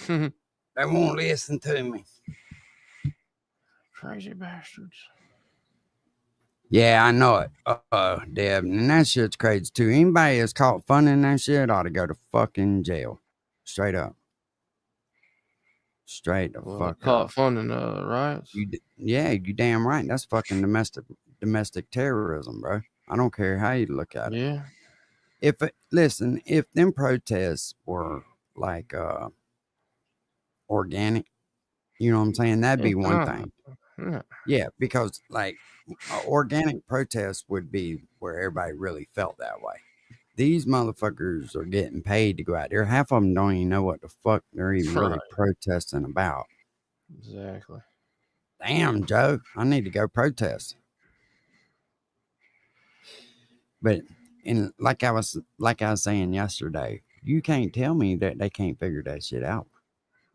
They won't listen to me. Crazy bastards. Yeah, I know it. Deb, and that shit's crazy too. Anybody that's caught funding that shit ought to go to fucking jail. Straight up. Straight the fuck caught up. funding riots. Yeah, you damn right. That's fucking domestic terrorism, bro. I don't care how you look at it. Yeah. If them protests were like organic, you know what I'm saying? That'd be one thing. Yeah, because like organic protests would be where everybody really felt that way. These motherfuckers are getting paid to go out there. Half of them don't even know what the fuck they're even really protesting about. Exactly. Damn, Joe, I need to go protest. But like I was saying yesterday, you can't tell me that they can't figure that shit out.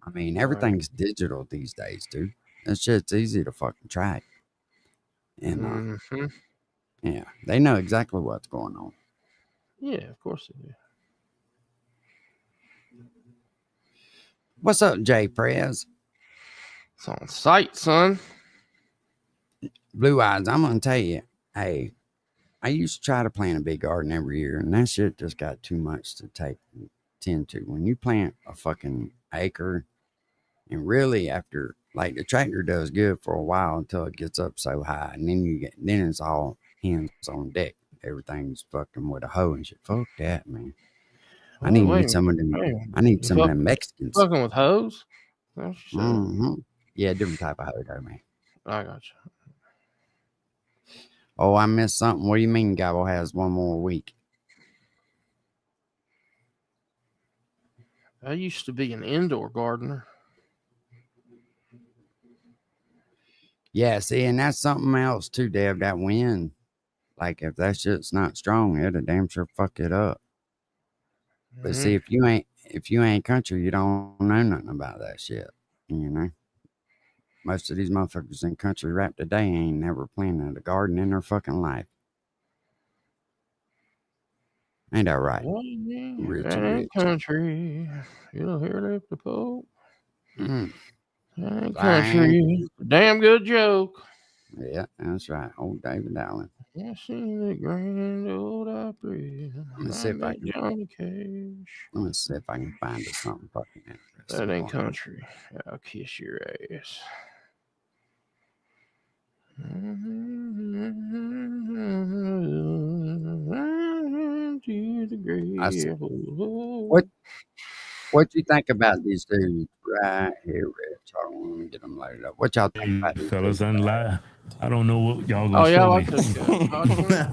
I mean, everything's digital these days, dude. That shit's easy to fucking track. And yeah, they know exactly what's going on. Yeah, of course they do. What's up, Jay Prez? It's on site, son. Blue Eyes, I'm gonna tell you, hey, I used to try to plant a big garden every year, and that shit just got too much to tend to. When you plant a fucking acre, and really after Like the tractor does good for a while until it gets up so high, and then it's all hands on deck. Everything's fucking with a hoe and shit. Fuck that, man. I need me some of them. I need some of them Mexicans. Fucking with hoes? That's what you said. Mm-hmm. Yeah, different type of hoe, though, man. I got you. Oh, I missed something. What do you mean Gabo has one more week? I used to be an indoor gardener. Yeah, see, and that's something else too, Dev, that wind. Like, if that shit's not strong, it'll damn sure fuck it up. But see, if you ain't country, you don't know nothing about that shit, you know? Most of these motherfuckers in country rap today ain't never planted a garden in their fucking life. Ain't that right? Rich and rich. Country, you'll hear the Pope. Country. Damn good joke. Yeah, that's right. Old David Allen. I seen the Grand Old Opry. Let me see if I can. Johnny Cash. Let me see if I can find us something fucking interesting. That ain't country. I'll kiss your ass. What you think about these dudes right here, Rich? Hold on, let me get them loaded up. What y'all think about these fellas dudes? Unlive. I don't know what y'all Oh, gonna yeah, I show like me. this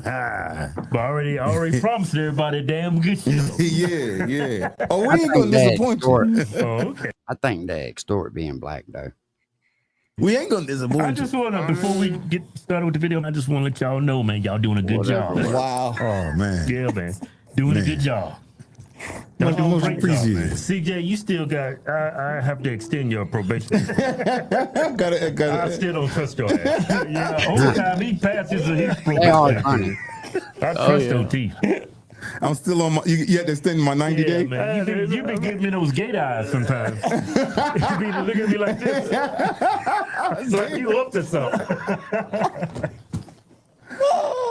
guy. But I already promised everybody damn good shit. Yeah. Oh, we ain't gonna disappoint you. Oh, okay. I think they extort being black though. We ain't gonna disappoint I just want to, before we get started with the video, I just want to let y'all know, man, y'all doing a good job. Wow. Oh man. Yeah, man. Doing a good job. Y'all doing a great job, man. appreciated. CJ, you still got, I have to extend your probation. I still don't trust your ass. Yeah, over time, he passes his probation. They are funny. I trust OT. I'm still on my. You had to extend my 90 day. Man, you been giving me those gate eyes sometimes. You be looking at me like this. It's like you up to something.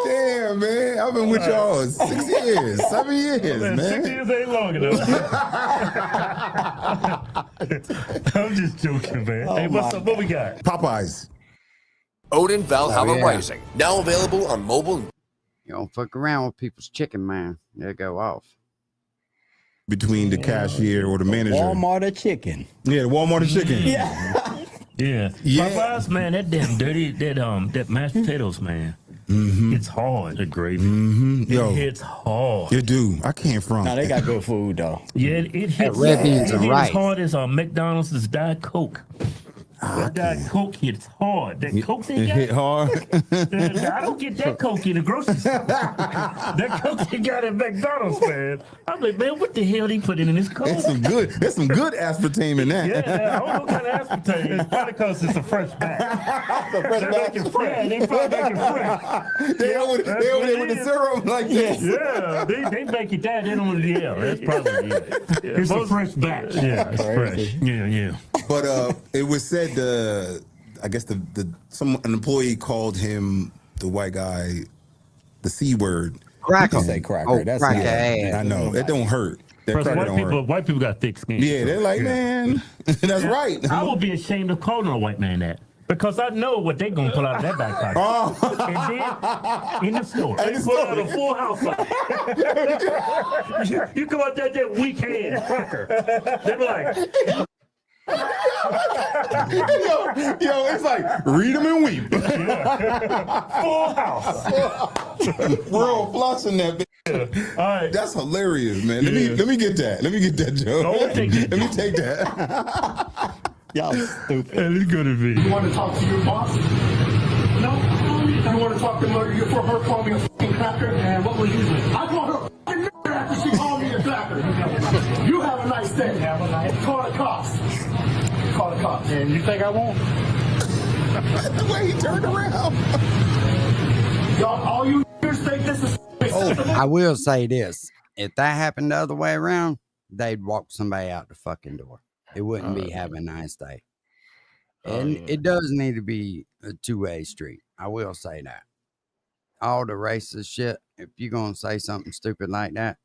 Damn, man. I've been with y'all 6 years, 7 years, man. 6 years ain't long enough. I'm just joking, man. Hey, what's up? What we got? Popeyes. Odin Valhalla yeah. Rising, now available on mobile. You don't fuck around with people's chicken, man. They'll go off. Between the cashier or the manager. Walmart or chicken. Yeah, the Walmart or chicken. Yeah. Popeyes, man, that damn dirty, that mashed potatoes, man. It's hard. The gravy. Yo, it hits hard. You do. I can't front. No, they got good food though. Yeah, it hits. red beans it and hits rice. hard as McDonald's Diet Coke. That Diet Coke hits hard. That Coke they It got. hit hard. I don't get that Coke in the grocery store. That Coke they got at McDonald's, man. I'm like, man, what the hell they put in this Coke? There's some good aspartame in that. Yeah, I don't know what kind of aspartame. It's probably because it's a fresh batch. The fresh They batch. make it fresh. They probably make it fresh. They over there with the syrup like this. Yeah, they make it that. They don't. Yeah, that's probably it. It's a fresh batch. Yeah, it's fresh. Yeah. But it was said I guess an employee called him, the white guy, the C word. Cracker. Say cracker. Oh, That's cracker not- ass. I know it don't hurt. That Plus, cracker don't hurt. white people got thick skin. Yeah, they're like, man, that's right. I would be ashamed of calling a white man that. Because I know what they're going to pull out of that back pocket. Oh. And then, in the store, they pull out a full house. You come out there, that weak hand cracker. They be like, yo, it's like read them and weep. full house. We're all flossing that bitch. All right. That's hilarious, man. Let me get that. Let me get that, Joe. Don't take it. Let me take that. Y'all stupid. It's going to be. You want to talk to your boss? No. You want to talk to her for her calling me a fucking cracker? And what was you doing? I called her a fucking nigger after she called me a cracker. You have a nice day. Have a nice. Call the cops. Call the cops. And you think I won't? The way he turned around. Y'all, all you niggers think this is. I will say this. If that happened the other way around, they'd walk somebody out the fucking door. It wouldn't be have a nice day. And it does need to be a two-way street. I will say that. All the racist shit, if you're going to say something stupid like that,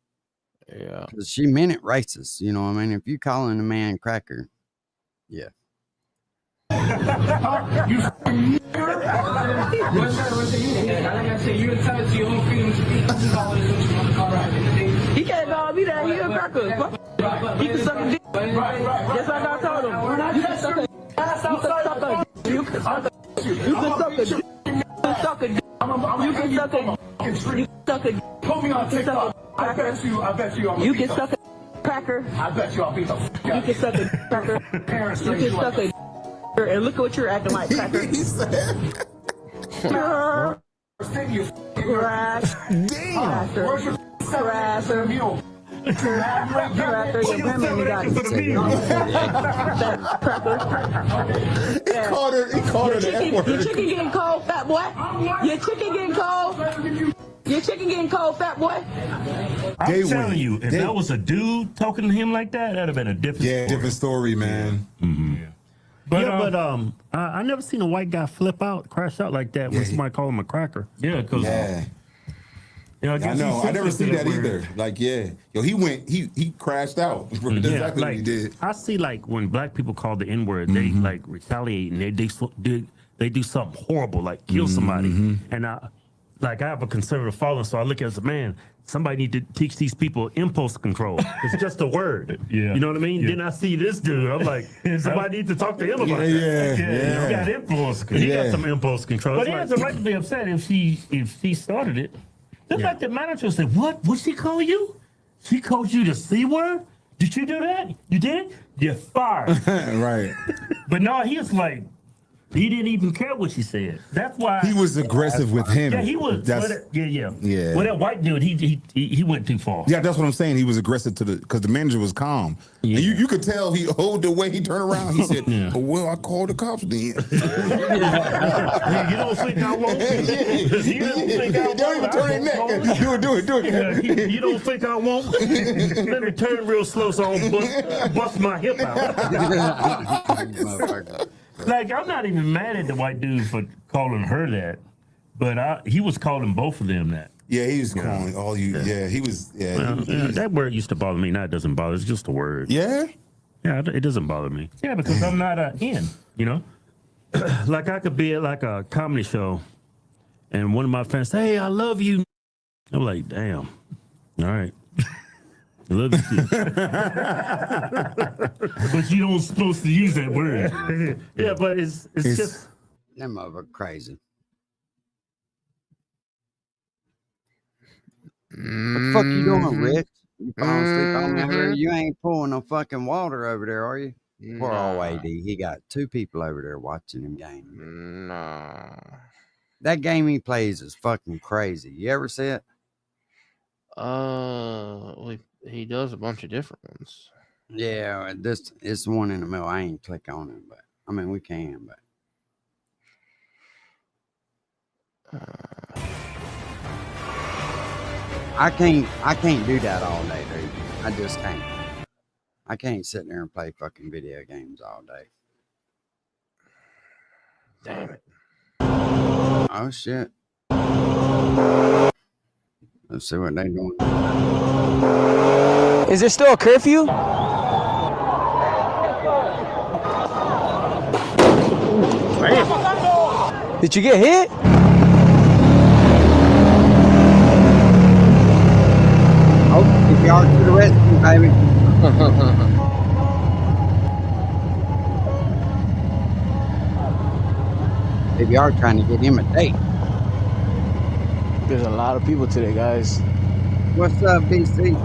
Yeah. because she meant it racist, you know what I mean? If you calling a man cracker, yeah. You he can't call me that. He a cracker. He can suck a dick. That's like I told him. You can suck a dick. You can suck a dick. You can suck a dick. You can suck a dick. Put me on TikTok. I bet you. You can suck a cracker. I bet you I'll beat the fuck out. You can suck a cracker. You can suck a and look at what you're acting like, cracker. He said. Cracker. He called her the F word. Your chicken getting cold, fat boy. Your chicken getting cold. Your chicken getting cold, fat boy. I'm telling you, if that was a dude talking to him like that, that'd have been a different story. Different story, man. Mm-hmm. But I never seen a white guy flip out, crash out like that when somebody called him a cracker. Yeah, because I know. I never see that either. Like, he crashed out. That's exactly what he did. I see, like, when black people call the N-word, they like retaliate and they do something horrible, like kill somebody. And I have a conservative following, so I look at it as a man. Somebody need to teach these people impulse control. It's just a word. You know what I mean? Then I see this dude. I'm like, somebody needs to talk to him about that. He got impulse. He got some impulse control. But he has a right to be upset if she started it. Just like the manager said, what? What'd she call you? She called you the C word? Did you do that? You did? You're fired. Right. But no, he was like, he didn't even care what she said. That's why he was aggressive with him. Yeah, he was. Yeah. Well, that white dude, he went too far. Yeah, that's what I'm saying. He was aggressive because the manager was calm. And you could tell he the way he turned around. He said, "Oh, well, I called the cops then." You don't think I won't? You don't think I won't? Don't even turn their neck. Do it. You don't think I won't? Let me turn real slow so I don't bust my hip out. Like, I'm not even mad at the white dude for calling her that, but he was calling both of them that. Yeah, he was calling all you. Yeah, he was. That word used to bother me. Now it doesn't bother. It's just a word. Yeah? Yeah, it doesn't bother me. Yeah, because I'm not in, you know? Like, I could be at, like, a comedy show, and one of my friends say, "Hey, I love you." I'm like, damn. All right. I love you too. But you don't supposed to use that word. Yeah, but it's just that motherfucker crazy. What the fuck you doing, Rich? You falling asleep on me over there? You ain't pouring no fucking water over there, are you? Poor old AD. He got 2 people over there watching him game. Nah. That game he plays is fucking crazy. You ever see it? He does a bunch of different ones. Yeah, it's the one in the middle. I ain't click on it, but I mean we can, but I can't do that all day, dude. I just can't. I can't sit there and play fucking video games all day. Damn it. Oh shit. Let's see what they doing. Is there still a curfew? Did you get hit? Oh, CPR to the rescue, baby. CPR trying to get him a date. There's a lot of people today, guys. What's up, BC?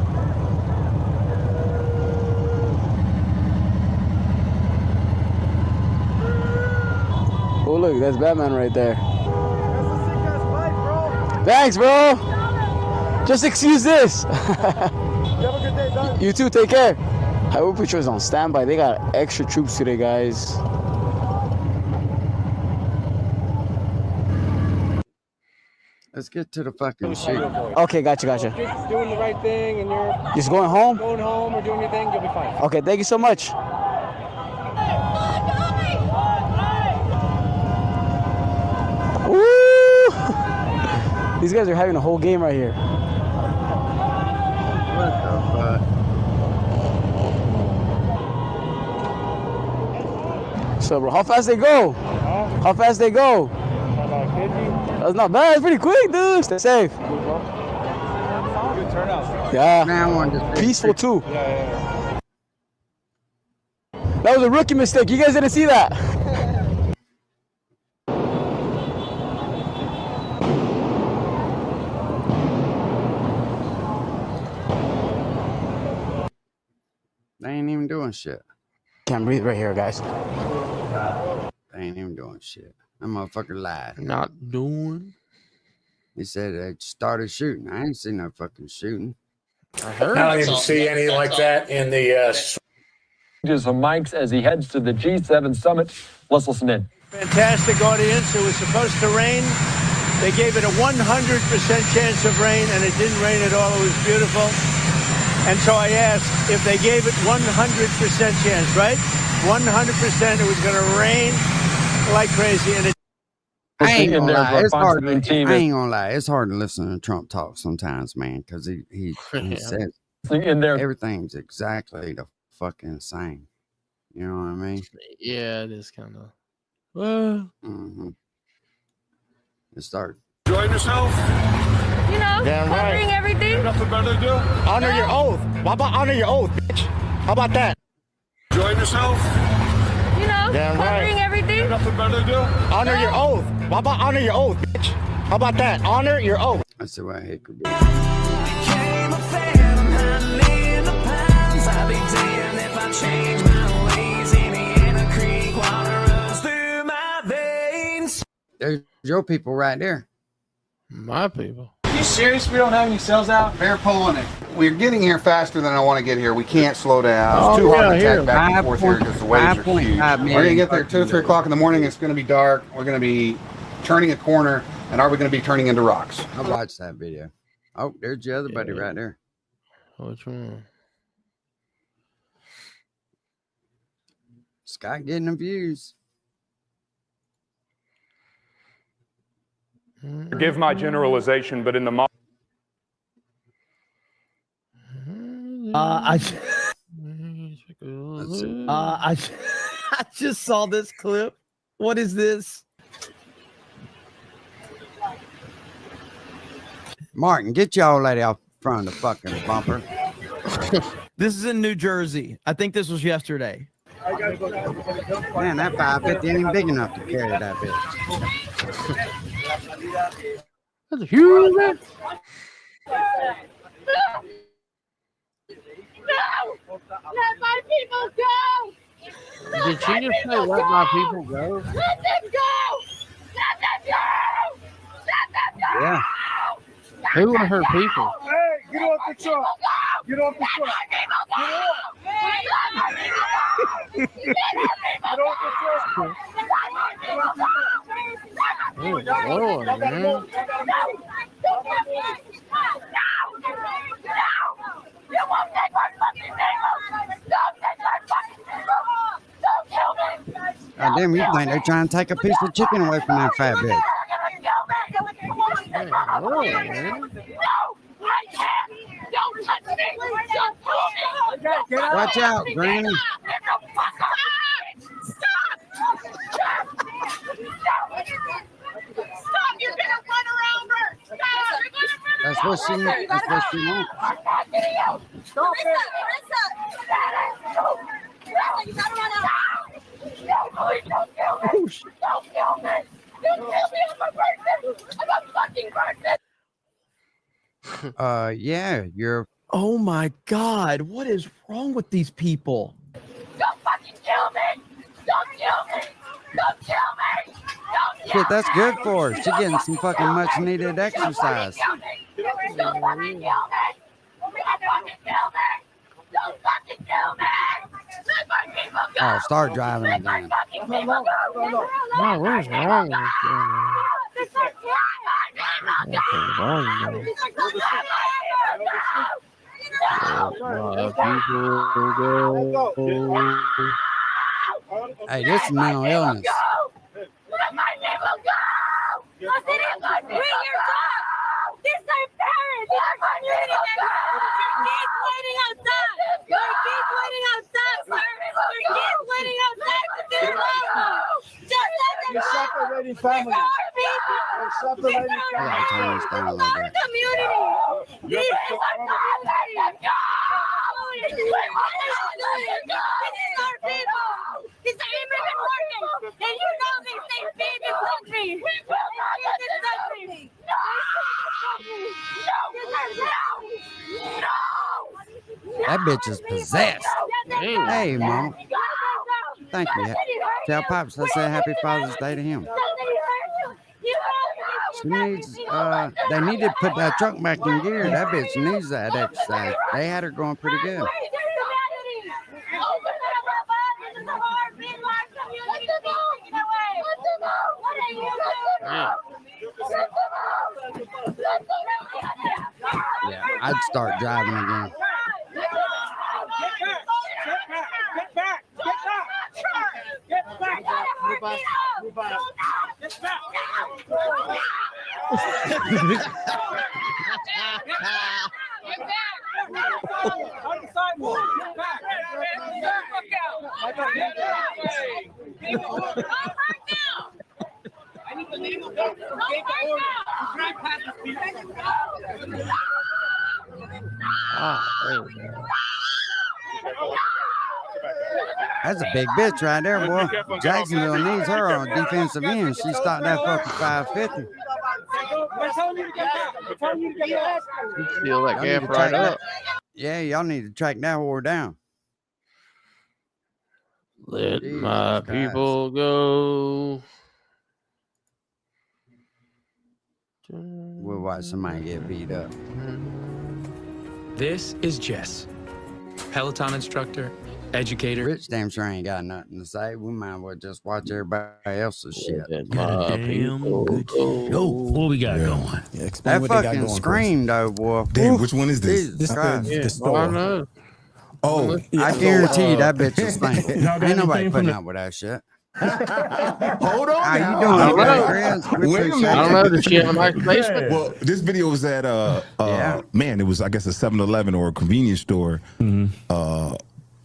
Oh, look, that's Batman right there. Thanks, bro. Just excuse this. You too, take care. Highway Patrol is on standby. They got extra troops today, guys. Let's get to the fucking shit. Okay, gotcha. Just doing the right thing and you're Just going home? Going home or doing your thing, you'll be fine. Okay, thank you so much. Woo! These guys are having a whole game right here. What the fuck? What's up, bro? How fast they go? How fast they go? That's not bad. It's pretty quick, dude. Stay safe. Good turnout. Yeah. Man, I wanted to Peaceful too. Yeah. That was a rookie mistake. You guys didn't see that. They ain't even doing shit. Can't breathe right here, guys. They ain't even doing shit. That motherfucker lied. Not doing. He said they started shooting. I ain't seen no fucking shooting. I heard. I don't even see any like that in the. Of Mike's as he heads to the G7 summit. Let's listen in. Fantastic audience. It was supposed to rain. They gave it a 100% chance of rain, and it didn't rain at all. It was beautiful. And so I asked if they gave it 100% chance, right? 100% it was going to rain like crazy, and it. I ain't gonna lie. It's hard. I ain't gonna lie. It's hard to listen to Trump talk sometimes, man, because he says in there. Everything's exactly the fucking same. You know what I mean? Yeah, it is kind of. Well. Mm-hmm. It started. Enjoying yourself? You know, Damn right. covering everything. Nothing better to do. Honor your oath. How about honor your oath, bitch? How about that? Enjoying yourself? You know, Damn covering right. everything. Nothing better to do. Honor your oath. How about honor your oath, bitch? How about that? Honor your oath. That's the way it could be. There's your people right there. My people. Are you serious? We don't have any cells out? They're pulling it. We're getting here faster than I want to get here. We can't slow down. It's too hard to attack back and forth here because the waves are huge. We're going to get there 2 or 3 o'clock in the morning. It's going to be dark. We're going to be turning a corner. And are we going to be turning into rocks? I watched that video. Oh, there's your other buddy right there. Which one? Scott getting the views. Forgive my generalization, but in the I just saw this clip. What is this? Martin, get your old lady off front of the fucking bumper. This is in New Jersey. I think this was yesterday. Man, that 550 ain't big enough to carry that bitch. That's a huge man. No! Let my people go! Did she just say let my people go? Let them go! Let them go! Let them go! Yeah. Who are her people? Hey, get off the truck! Get off the truck! Oh, Lord, man. God damn, you think they're trying to take a piece of chicken away from that fat bitch? Don't touch me! Don't me! Watch out, Granny. Stop! You're gonna run around her! Stop! You're gonna run That's what she wants. That's what she wants. Stop it! Marissa, you gotta run out! No, please don't kill me! Don't kill me! Don't kill me! I'm a person! I'm a fucking person! Yeah, you're. Oh my God. What is wrong with these people? Don't fucking kill me! Don't kill me! Don't kill me! Don't kill Shit, that's good for her. She getting some fucking much needed exercise. Don't fucking kill me! Don't fucking kill me! Don't fucking kill me! Let my people go! Oh, start driving again. No, what is wrong with this guy? Hey, this is mental illness. Let my people go! Bring your dog! These are parents! These are community members! Your kids waiting outside! Your kids waiting outside, sir! Your kids waiting outside for too long! separating families. They're separating I gotta turn this down a little bit. Community. This is our family. This is our people. It's the immigrant workers. And you know they feed this country. We will not get this country. No. That bitch is possessed. Hey, Mom. Thank you. Tell Pops I said Happy Father's Day to him. She needs, they need to put that truck back in gear. That bitch needs that exercise. They had her going pretty good. Yeah, I'd start driving again. That's a big bitch right there, boy. Jacksonville needs her on defensive end. She stopped that fucking 550. Steal that gap right up. Yeah, y'all need to track that whore down. Let my people go. We'll watch somebody get beat up. This is Jess, Peloton instructor, educator. Rich damn sure ain't got nothing to say. We might as well just watch everybody else's shit. Goddamn good. Yo, what we got going? Yeah, That fucking scream, though, boy. Damn, Oof, which one is this? Jesus Christ. The store. Oh, I guarantee that bitch is stinking. Y'all got Ain't nobody anything putting from up with that shit. Hold on. How you now. doing, I don't know. Chris? We Wait a appreciate minute. I don't know. Does she have a nice basement? Well, this video was at man, it was I guess a 7-Eleven or a convenience store. You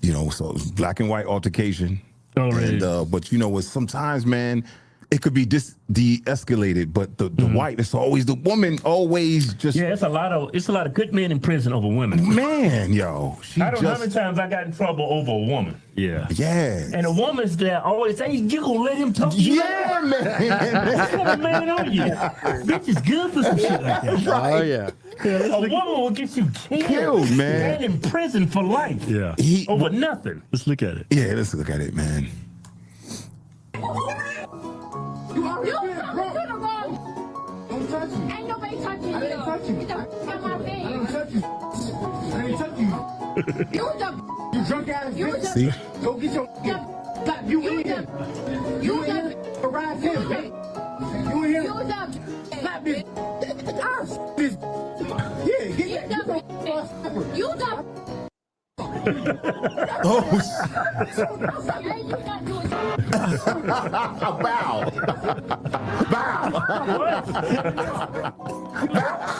know, so it was black and white altercation. Already. And but you know what? Sometimes, man, it could be de-escalated, but the white, it's always the woman always just Yeah, it's a lot of good men in prison over women. man, yo. I don't know how many times I got in trouble over a woman. Yeah. Yeah. And a woman's there always say, you gonna let him talk to you? Yeah, man. That's what a man on you. Bitch is good for some shit like that. Oh, yeah. A woman will get you Killed, man. And in prison for life. Yeah. Over nothing. Let's look at it. Yeah, let's look at it, man. Don't touch me. Ain't nobody touching you. I didn't touch you. Get the f out my face. I didn't touch you. I didn't touch you. You the You drunk ass You bitch. the See? Go get your slap you in here. You in here. Harass him, bitch. You in here. You the Slap this. Ah, this. Yeah, get that. You the Oh, bow.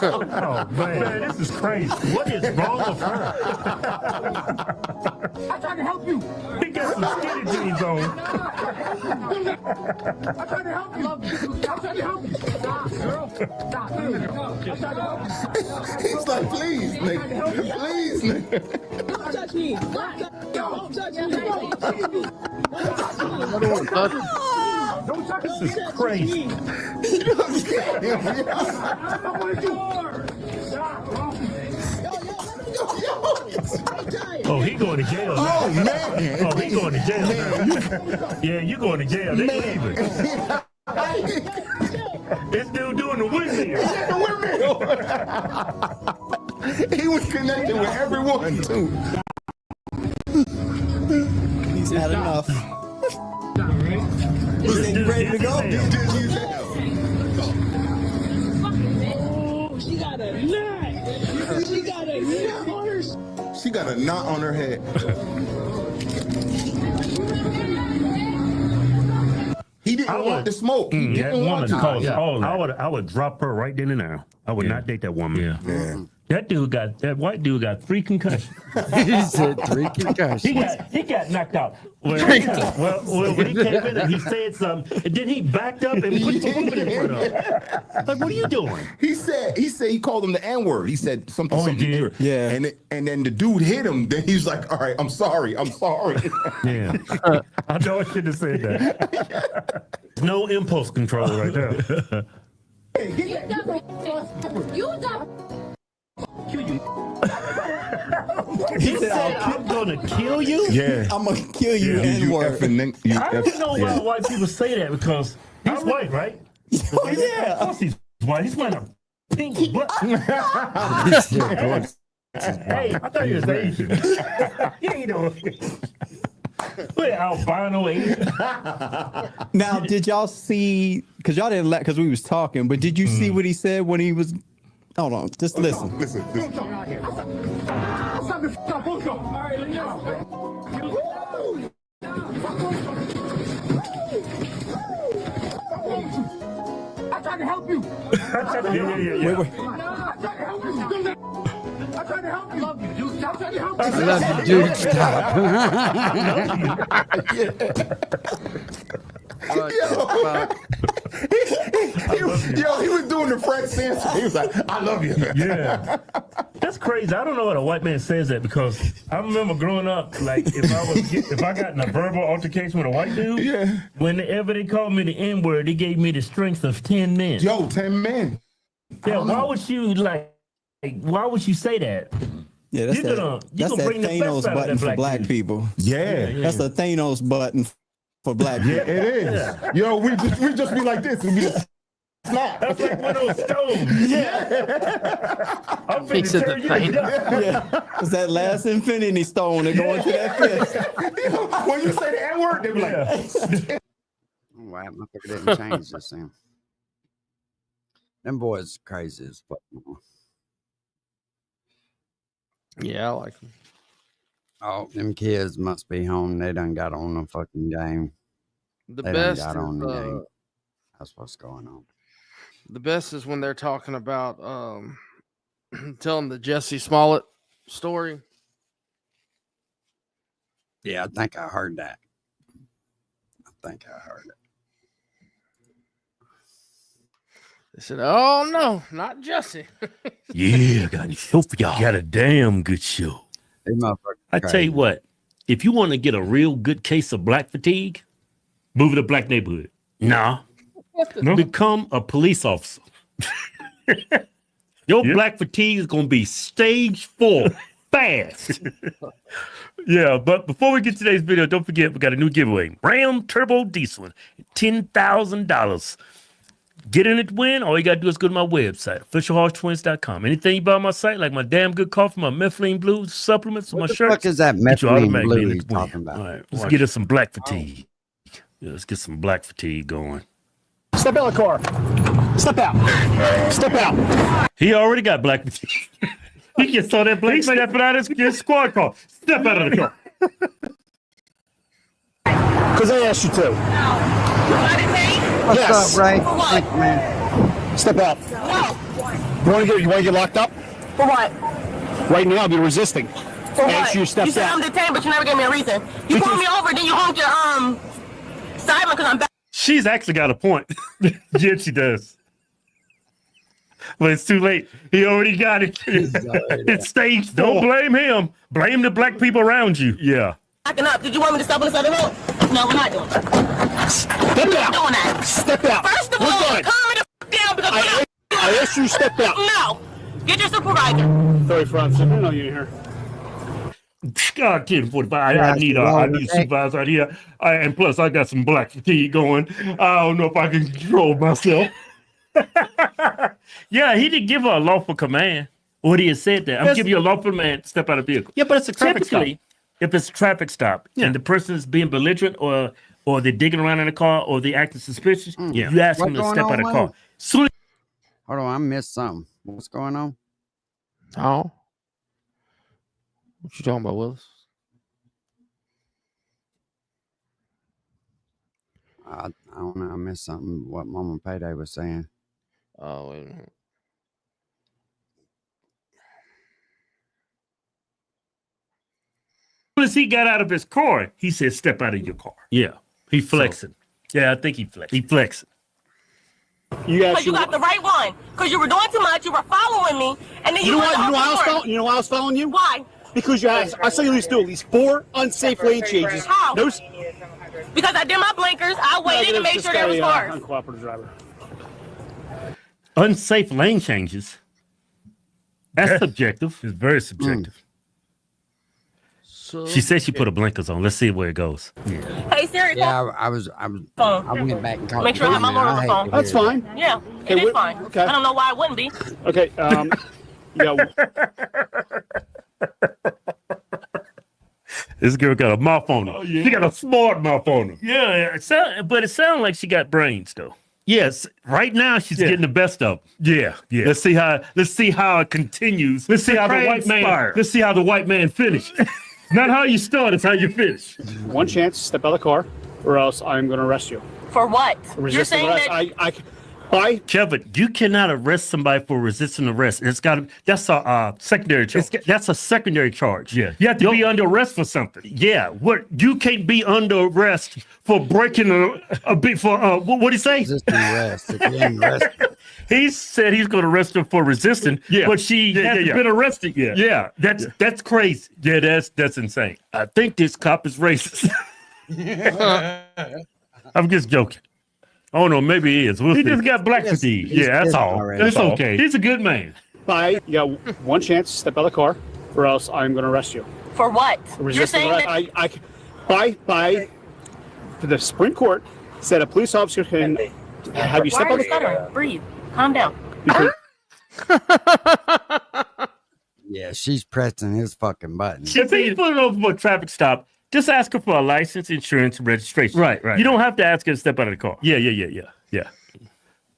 Oh, man, this is crazy. What is wrong with her? I tried to help you. He got some skinny jeans on. I tried to help you. I tried to help you. Stop, girl. Stop. I tried to help you. he's like, please, nigga. Please, nigga. Don't touch me. Don't touch me. Don't touch me. Don't touch me. This is crazy. I want to do. Stop. Oh, he going to jail now. Oh, man. Oh, he going to jail now. Yeah, you going to jail. They leaving. This dude doing the windmill. He was connected with everyone, too. He's had enough. This dude ready to go? Oh, she got a knot. She got a knot on her. She got a knot on her head. He didn't want to smoke. He That didn't want woman to. caused all that. I would drop her right then and there. I would not date that woman. Yeah. That white dude got 3 concussions. He said 3 concussions. He got knocked out. Well, when he came in, he said something, and then he backed up and put the woman in front of him. Like, what are you doing? He said he called him the N-word. He said something. Oh, he did? Yeah. And then the dude hit him. Then he's like, "All right, I'm sorry." Yeah. I know I shouldn't have said that. No impulse control right there. He said, "I'm gonna kill you." Yeah, I'm gonna kill you. N-word. I didn't know why white people say that because he's white, right? Oh yeah. Of course he's white. He's wearing a pink butt. Hey, I thought he was Asian. You ain't know. Wait, albino Asian. Now, did y'all see? Because y'all didn't because we was talking, but did you see what he said when he was? Hold on, just listen. Listen. I tried to help you. Yeah. Wait. I tried to help you. I love you, dude. I tried to help you. I love you, dude. Stop. He was doing the Fred Sanford. He was like, "I love you." Yeah, that's crazy. I don't know what a white man says that because I remember growing up, like if I got in a verbal altercation with a white dude, whenever they called me the N-word, they gave me the strength of 10 men. 10 men. Yeah, why would you say that? Yeah, that's that bring the Thanos best out of button that for black dude. people. Yeah. That's the Thanos button for black people. Yeah, it is. Yo, we just be like this. We just snap. That's like one of those stones. Yeah. I'm He finna said turn the you to Thanos. dust. Yeah, it's that last Infinity Stone that go into that fist. When you say the N-word, they be like, Wow, motherfucker didn't change this thing. Them boys crazy as fuck. Yeah, I like him. Oh, them kids must be home. They done got on the fucking game. The They best done got on the is, game. That's what's going on. the best is when they're talking about telling the Jesse Smollett story. Yeah, I think I heard that. I think I heard it. They said, "Oh no, not Jesse." Yeah, got a show for y'all. Got a damn good show. They motherfuckers I tell you what, if you want to get a real good case of black fatigue, move to the black neighborhood. Nah, become a police officer. Your black fatigue is going to be stage 4 fast. Yeah, but before we get to today's video, don't forget we got a new giveaway. Ram Turbo Diesel, $10,000. Get in it to win. All you got to do is go to my website, officialhorsetwins.com. Anything you buy on my site, like my damn good coffee, my methylene blue supplements, What my the shirts. fuck is that get you methylene automatically blue in he's it to win. talking about? All right, let's get us some black fatigue. Yeah, let's get some black fatigue going. Step out of the car. Step out. Step out. He already got black fatigue. He just saw that black stepping out of his squad car. Step out of the car. Because I asked you to. What's Yes. up, Ray? Thank you, man. Step out. You want to get locked up? For what? Right now, you're resisting. For I what? asked you to step You said out. I'm detained, but you never gave me a reason. You pulled me over, then you honked your siren because I'm back. She's actually got a point. Yeah, she does. But it's too late. He already got it. It's stage 4. Don't blame him. Blame the black people around you. Yeah. Backing up. Did you want me to step on the side of the road? No, we're not doing that. Step We're not out. doing that. Step out. First of We're all, done. calm me the down because I asked you to step out. No. Get your supervisor. Sorry, Francis. I didn't know you were here. God, 10:45. I need a supervisor out here. And plus, I got some black fatigue going. I don't know if I can control myself. Yeah, he didn't give her a lawful command. Or he had said that. I'm giving you a lawful command to step out of the vehicle. Yeah, but it's a traffic stop. Typically, if it's a traffic stop and the person is being belligerent or they're digging around in the car or they're acting suspicious, you ask them to What's step going out of the on, car. Will? Soon Hold on, I missed something. What's going on? Oh. What you talking about, Willis? I don't know. I missed something. What Mama Payday was saying. Oh, wait a minute. as he got out of his car, he said, "Step out of your car." Yeah, he flexing. Yeah, I think he flexing. He flexing. You Because you got the right one. Because you were doing too much. You were following me, and then You know why? You know why I was following? following? You know why I was following you? Why? Because you had, I saw you at least do at least 4 unsafe lane changes. How? No, Because I did my blinkers. I waited to make sure there was cars. Uncooperative driver. Unsafe lane changes. That's subjective. It's very subjective. She said she put her blinkers on. Let's see where it goes. Yeah. Hey Siri. Yeah, I went back and talked Make sure I have my motor on the phone. That's fine. Yeah, Okay, it is what- fine. okay. I don't know why it wouldn't be. Okay. Yeah. This girl got a mouth on her. She got a smart mouth on her. Yeah, but it sounds like she got brains though. Yes, right now she's getting the best of them. Yeah, yeah. Let's see how it continues. Let's see how the white man. Let's see how the white man finishes. Not how you start, it's how you finish. One chance, step out of the car, or else I'm going to arrest you. For what? You're Resisting saying arrest. that Kevin, you cannot arrest somebody for resisting arrest. That's a secondary charge. That's a secondary charge. Yeah, you have to be under arrest for something. Yeah, you can't be under arrest for breaking a bit for what did he say? Resisting arrest. If you're arrested. He said he's going to arrest her for resisting. Yeah, but she hasn't been arrested yet. Yeah, that's crazy. Yeah, that's insane. I think this cop is racist. I'm just joking. Oh no, maybe he is. He just got black fatigue. Yeah, that's all. It's okay. He's a good man. You got one chance, step out of the car, or else I'm going to arrest you. for what? You're Resisting saying arrest. that The Supreme Court said a police officer can have you why step are out you of the car. stuttering? Breathe. Calm down. Yeah, she's pressing his fucking button. If he's pulling over for a traffic stop, just ask her for a license, insurance, and registration. Right. You don't have to ask her to step out of the car. Yeah.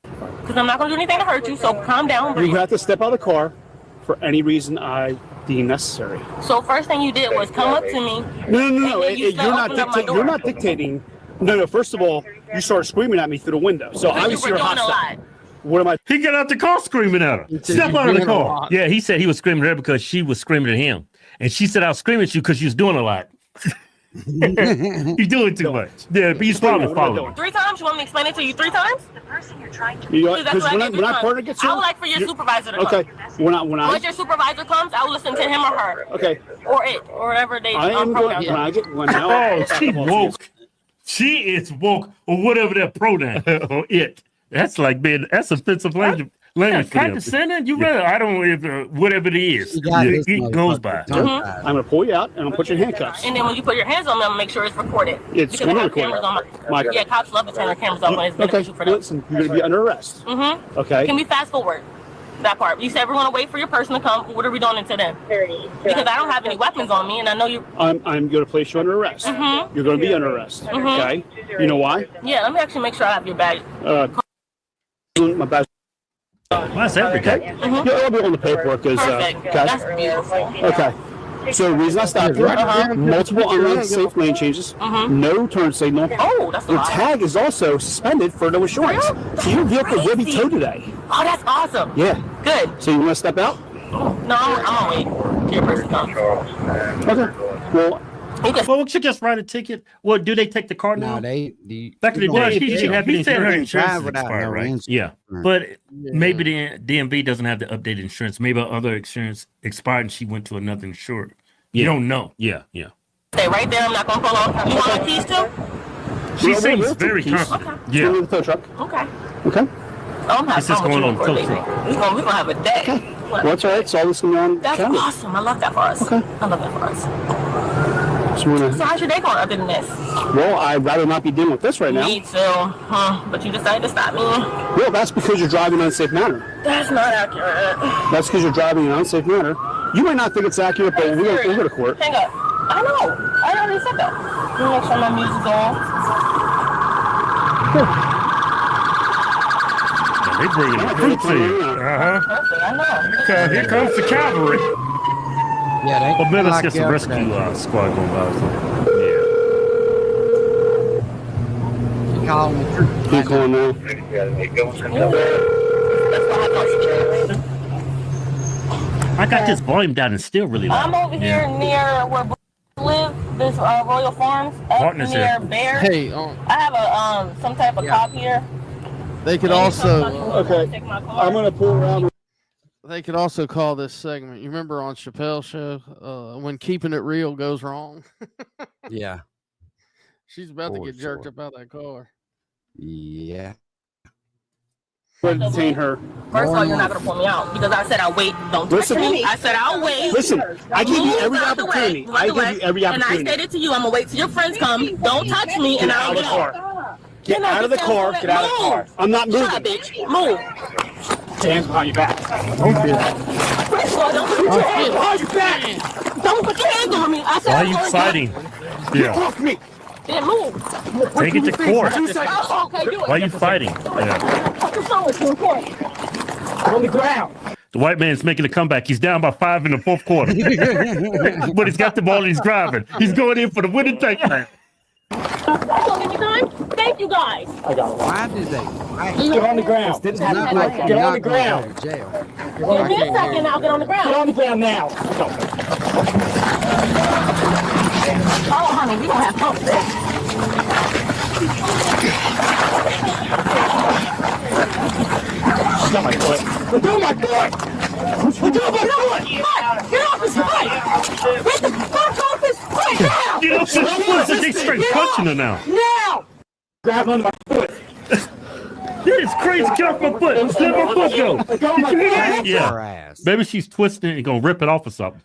Because I'm not going to do anything to hurt you, so calm down. Breathe. You have to step out of the car for any reason I deem necessary. So first thing you did was come up to me. No. and then you You're not opened up my dictating. door. You're not dictating. No. First of all, you started screaming at me through the window. So Because you obviously were you're doing a hostile. lot. What am I? He got out the car screaming at her. Step out of the car. Yeah, he said he was screaming at her because she was screaming at him. And she said, I was screaming at you because you was doing a lot. You're doing too much. Yeah, but he's probably following. 3 times? You want me to explain it to you 3 times? Because when I partner gets I here, would like for your supervisor to okay. come. Once your supervisor comes, I will listen to him or her. Okay. Or it, or whatever they I am going. Oh, she woke. She is woke, or whatever that pronoun or it. That's like that's offensive language. Condescending? You rather? I don't know whatever it is. It goes by. I'm going to pull you out and I'm going to put your handcuffs. And then when you put your hands on me, I'm gonna make sure it's recorded. It's because I gonna have record cameras it. on my. Yeah, cops love to turn their cameras off when it's beneficial for them. Listen, you're going to be under arrest. Mm-hmm. Okay. Can we fast forward that part? You said we're gonna wait for your person to come. What are we doing until then? Because I don't have any weapons on me, and I know you. I'm going to place you under arrest. Mm-hmm. You're going to be under arrest. Mhm. Okay. You know why? Yeah, let me actually make sure I have your bag. My badge. That's everything. Yeah, I'll be on the paperwork. Perfect. That's beautiful. Okay. So the reason I stopped you, multiple unsafe lane changes, no turn signal. Oh, that's a Your lot. tag is also suspended for no insurance. So your vehicle will be towed today. Oh, that's awesome. Yeah. Good. So you want to step out? No, I'm gonna wait till your person comes. Okay. Well, well, we should just write a ticket. Well, do they take the car now? No, Back in the day, she had he said her insurance insurance without expired, no right? insurance. Yeah, but maybe the DMV doesn't have the updated insurance. Maybe other insurance expired and she went to another insurer. You don't know. Yeah. Stay right there. I'm not gonna pull off. You want my keys too? She seems very confident. Yeah. the tow truck. Okay. Okay. I'm having This is fun with going you on for a tow day. truck. We're gonna have a day. Well, that's all right. So all this going on. That's camera. awesome. I love that for us. Okay. I love that for us. So So how's your day going other than this? well, I'd rather not be dealing with this right now. Me too. But you decided to stop me. Well, that's because you're driving in an unsafe manner. That's not accurate. That's because you're driving in an unsafe manner. You might not think it's accurate, but we're going to go to court. Hang up. I know. I already said that. Let me make sure my music's on. They bringing the fruit to Perfect. I know. Here comes the cavalry. Yeah, they Well, man, let's lock get you some up rescue today. squad going by. He calling the truth. Keep going now. I got this volume down and still really loud. I'm over here near where Boo live. this Royal Farms up Partners near here. Bear. Hey, I have a some type of cop here. they could also I'm gonna pull around. they could also call this segment. You remember on Chappelle's show when keeping it real goes wrong? Yeah. She's about to For get jerked sure. up out of that car. Yeah. Detain her. First of all, you're not gonna pull me out because I said I'll wait. Don't touch Listen, me. I said I'll wait. Listen, I give you every Move out the way. opportunity. Move out I the give way. you every And I opportunity. stated to you, I'm gonna wait till your friends come. Don't touch me, and Get I'll out of the go. car. Get out of the car. Get out of the car. I'm not Shut up, moving. bitch. Move. Hands behind your back. First of all, don't put your hands behind your back. Don't put your hands on me. I said Why are I'm you going fighting? down. Yeah. Off me. Then move. Take it to court. Oh, okay, do it. Why are you fighting? Yeah. What's wrong with you in court? On the ground. The white man's making a comeback. He's down by 5 in the fourth quarter. But he's got the ball and he's driving. He's going in for the winning touchdown. Don't give me time. Thank you guys. I got it. Why did they? Get on the ground. It's not like Get you're on not the going ground. to jail. Give me a second. I'll get on the ground. Get on the ground now. Oh, honey, we don't have pump sex. She's got my foot. Let go of my foot. Let go of my foot. Get off his foot! Get the fuck off his foot now! You know, since they straight punching her now. Now! Grab onto my foot. That is crazy. Get off my foot. Let my foot go. Let go of my Did you hear that? foot. Yeah. Her ass. Maybe she's twisting it and gonna rip it off or something.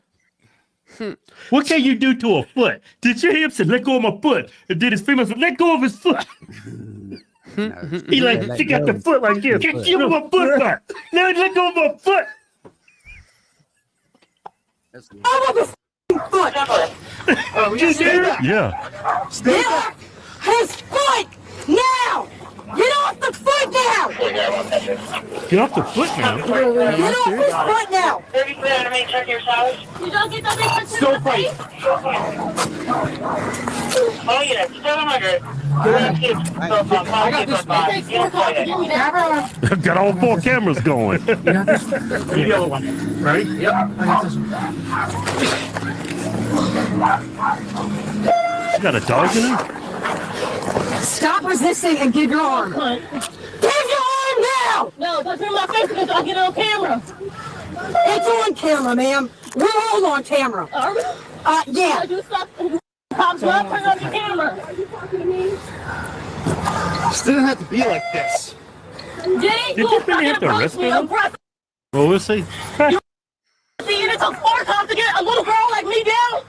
What can you do to a foot? Did you hear him say, let go of my foot? And then his female said, let go of his foot. No, He like, let she got go the of foot like this. his foot. Give him my foot back. Now let go of my foot. I want his foot! Just hear it? Yeah. Get off his foot! Now! Get off the foot now! Get off the foot now. Get off his foot now! You don't get something Still fight. Oh yeah, still 100. I got this. Got all 4 cameras going. The other one. Ready? Yep. I got this one. You got a dog in her? Stop resisting and give your arm. Give your arm now! No, don't turn my face because I'll get it on camera. It's on camera, ma'am. We're all on camera. Are we? Yeah. Cops love turn on the camera. This didn't have to be like this. Did he? Did you really have to arrest me? Well, we'll see. See, it took 4 cops to get a little girl like me down.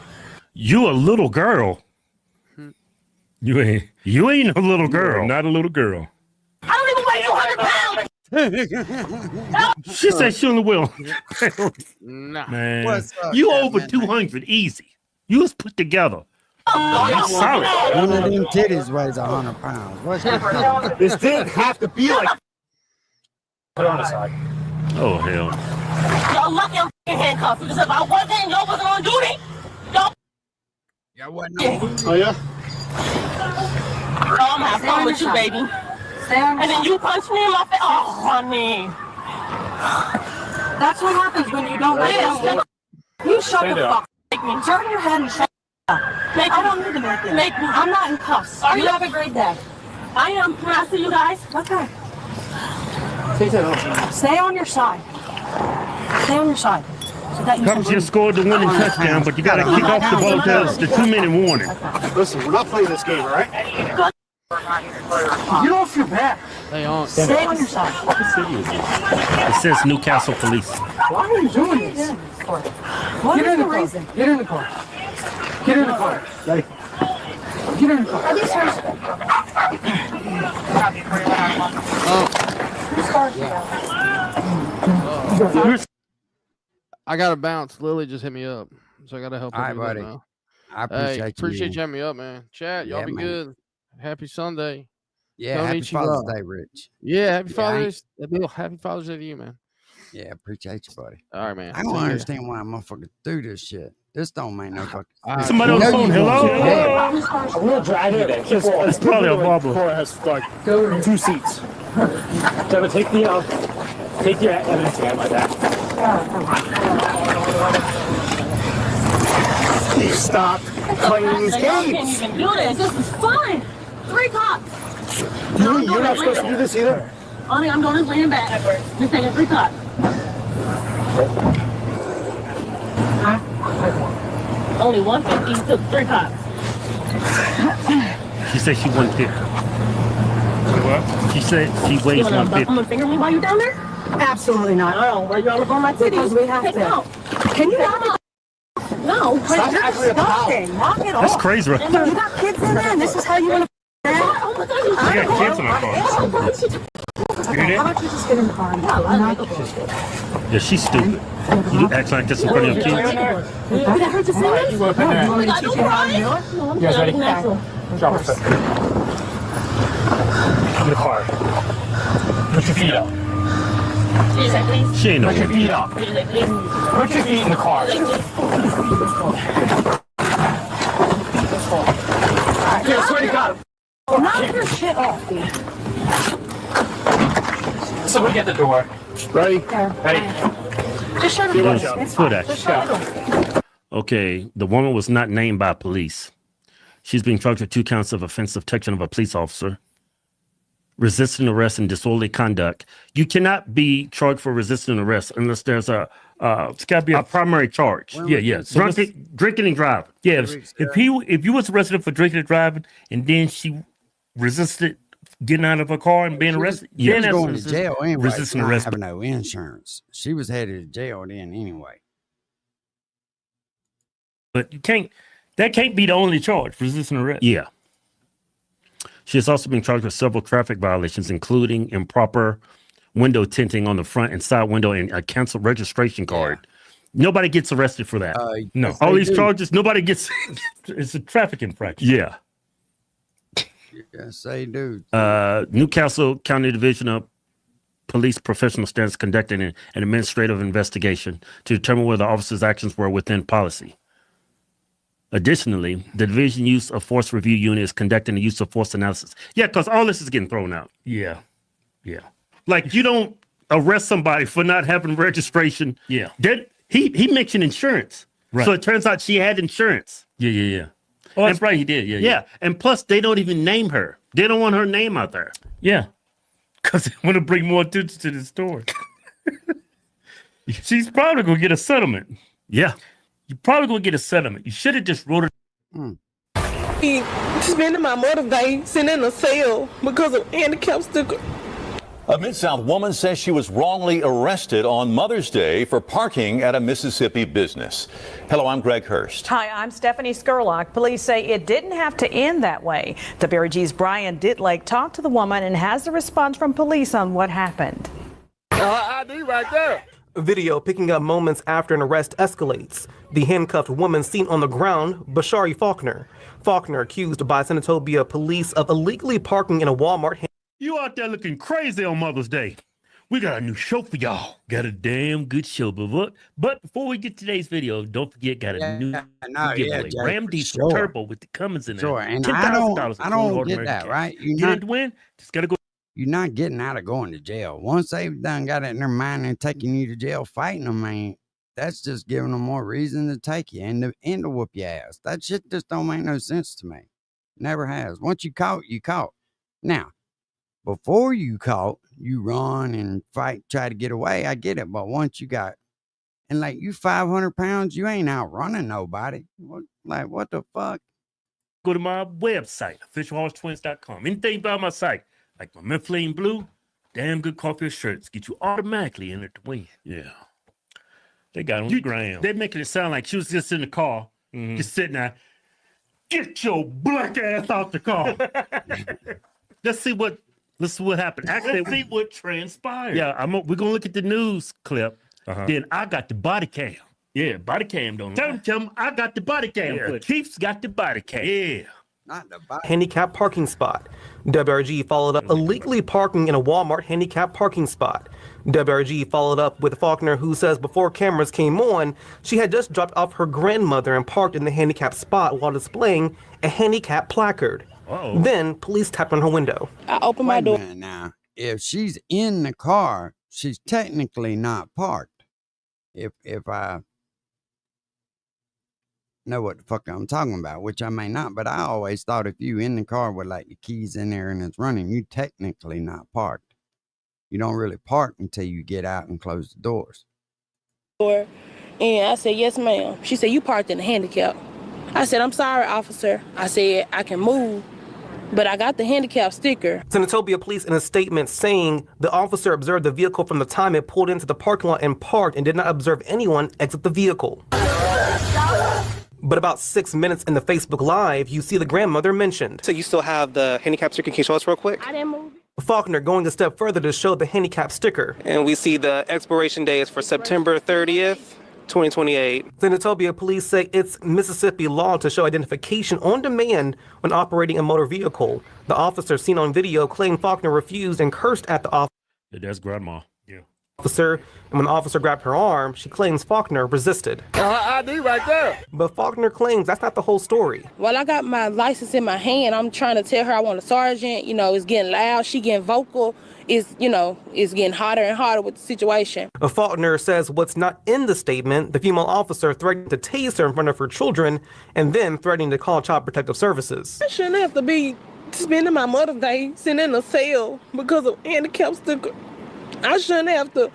You a little girl. You ain't a little girl. Not a little girl. I don't even weigh 200 pounds. She said she only will. Nah. Man, What's up, you Captain? over 200 easy. You was put together. You solid. One of them titties weighs 100 pounds. What's your This didn't have to be like. Put on a side. Oh hell. Y'all lucky I'm handcuffed because if I wasn't and y'all wasn't on duty, y'all. Yeah, what? Oh yeah. I'm having fun with you, baby. And then you punch me in my face. Oh, honey. That's what happens when you don't listen. You shut the fuck. Make me turn your head and shut up. I don't need to make it. Make me. I'm not in cuffs. You have a great day. I am. Can I see you guys? Okay. Stay on your side. Stay on your side. So that you Cubs just scored the winning touchdown, but you got to kick off the ball to the 2-minute warning. Listen, we're not playing this game, all right? You don't feel bad. They aren't. Stay on your side. It says Newcastle Police. Why are you doing this? What is the reason? Get in the car. Get in the car. Ready? Get in the car. Are these hers? I gotta bounce. Lily just hit me up, so I gotta help her. All right, do that buddy. now. I Hey, appreciate appreciate you having me up, man. Chat, y'all Yeah, be man. good. Happy Sunday. Yeah, Don't happy eat you Father's up. Day, Rich. Yeah, happy Yeah, Father's Day. Happy Father's Day to you, man. Yeah, appreciate you, buddy. All right, man. I don't See ya. understand why motherfuckers do this shit. This don't make no fucking sense. Somebody on the You know phone. you Hello? gonna get paid. I'm gonna drive it. It's probably a bubble. Car has like 2 seats. So take the evidence hand like that. Stop playing these games. I can't even do this. This is fun. 3 cops. You're not supposed to do this either. Honey, I'm going to land back. Just taking 3 cops. Only 150 took 3 cops. She said she wouldn't pick. What? She said she weighs 150. I'm gonna finger me while you're down there? Absolutely not. I don't. Where you all up on my titties? Because we have to. No. Can you not? No. Stop You're actually a pal. disgusting. Knock it off. That's crazy, right? You got kids in there, and this is how you want to. You got kids in her car. How about you just get in the car and Yeah, she's stupid. You act like this in front of your kids. Did I hurt your feelings? You want to put that? I don't cry. You guys ready? Drop her foot. In the car. Put your feet up. She ain't no Put your feet up. Put your feet in the car. I swear to God. Knock your shit off, dude. So we get the door. Ready? Ready. Just shut Foot it action. up. Foot action. Okay, the woman was not named by police. She's being charged with 2 counts of offensive detection of a police officer, resisting arrest and disorderly conduct. You cannot be charged for resisting arrest unless there's a it's got to be a primary charge. Yeah. So drinking and driving. Yeah, if you was arrested for drinking and driving, and then she resisted getting out of her car and being arrested, She was then going that's to jail anyway. resisting Not arrest. having no insurance. She was headed to jail then anyway. But you can't. That can't be the only charge. Resisting arrest. Yeah. She has also been charged with several traffic violations, including improper window tinting on the front and side window and a canceled registration card. Nobody gets arrested for that. No, yes, all they these do. charges, nobody gets. It's a traffic infraction. Yeah. Yes, they do. Newcastle County Division of Police Professional Standards conducting an administrative investigation to determine whether the officer's actions were within policy. Additionally, the Division Use of Force Review Unit is conducting a use of force analysis. Yeah, because all this is getting thrown out. Yeah. Like you don't arrest somebody for not having registration. Yeah. He mentioned insurance. Right. So it turns out she had insurance. Yeah. Oh, that's right. He did. Yeah. And plus, they don't even name her. They don't want her name out there. Yeah. Because they want to bring more attention to the story. She's probably going to get a settlement. Yeah. You're probably going to get a settlement. You should have just wrote it. Spending my Mother's Day sitting in a cell because of handicap sticker. A Mid-South woman says she was wrongly arrested on Mother's Day for parking at a Mississippi business. Hello, I'm Greg Hurst. Hi, I'm Stephanie Skurlock. Police say it didn't have to end that way. WRG's Brian Ditlake talked to the woman and has the response from police on what happened. ID right there. Video picking up moments after an arrest escalates. The handcuffed woman seen on the ground, Bashari Faulkner. Faulkner accused by Senatobia police of illegally parking in a Walmart. You out there looking crazy on Mother's Day. We got a new show for y'all. Got a damn good show. But before we get to today's video, don't forget, got a new giveaway. Jay, Ram for Diesel sure. Turbo with the Cummins in there. Sure, and $10,000 I don't get that, right? Get in to win, just got to go. You're not getting out of going to jail. Once they've done got it in their mind and taking you to jail, fighting them, man, that's just giving them more reason to take you and to whoop your ass. That shit just don't make no sense to me. Never has. Once you caught, you caught. Now, before you caught, you run and fight, try to get away. I get it. But once you got, and like you 500 pounds, you ain't outrunning nobody. What the fuck? Go to my website, officialhorsetwins.com. Anything about my site, like my Mifflin Blue, damn good coffee shirts, get you automatically entered to win. Yeah. They got on the ground. They're making it sound like she was just in the car, just sitting there. Get your black ass out the car. Let's see what happened. Actually, let's see what transpired. Yeah, we're gonna look at the news clip. Then I got the body cam. Yeah, body cam don't. Tell him I got the body cam. Yeah. Chief's got the body cam. Yeah. Not the body. Handicap parking spot. WRG followed up illegally parking in a Walmart handicap parking spot. WRG followed up with Faulkner, who says before cameras came on, she had just dropped off her grandmother and parked in the handicap spot while displaying a handicap placard. Uh-oh. Then police tapped on her window. I opened my door. Now, if she's in the car, she's technically not parked. If know what the fuck I'm talking about, which I may not, but I always thought if you in the car with like your keys in there and it's running, you technically not parked. You don't really park until you get out and close the doors. And I said, yes, ma'am. She said, you parked in the handicap. I said, I'm sorry, officer. I said, I can move, but I got the handicap sticker. Senatobia police in a statement saying the officer observed the vehicle from the time it pulled into the parking lot and parked and did not observe anyone exit the vehicle. But about 6 minutes in the Facebook Live, you see the grandmother mentioned. So you still have the handicap sticker? Can you show us real quick? I didn't move it. Faulkner going a step further to show the handicap sticker. And we see the expiration day is for September 30th, 2028. Senatobia police say it's Mississippi law to show identification on demand when operating a motor vehicle. The officer seen on video claimed Faulkner refused and cursed at the officer. That's grandma. And when the officer grabbed her arm, she claims Faulkner resisted. ID right there. But Faulkner claims that's not the whole story. Well, I got my license in my hand. I'm trying to tell her I want a sergeant. You know, it's getting loud. She getting vocal. It's getting hotter and hotter with the situation. Faulkner says what's not in the statement, the female officer threatened to tase her in front of her children and then threatening to call Child Protective Services. I shouldn't have to be spending my Mother's Day sitting in a cell because of handicap sticker. I shouldn't have to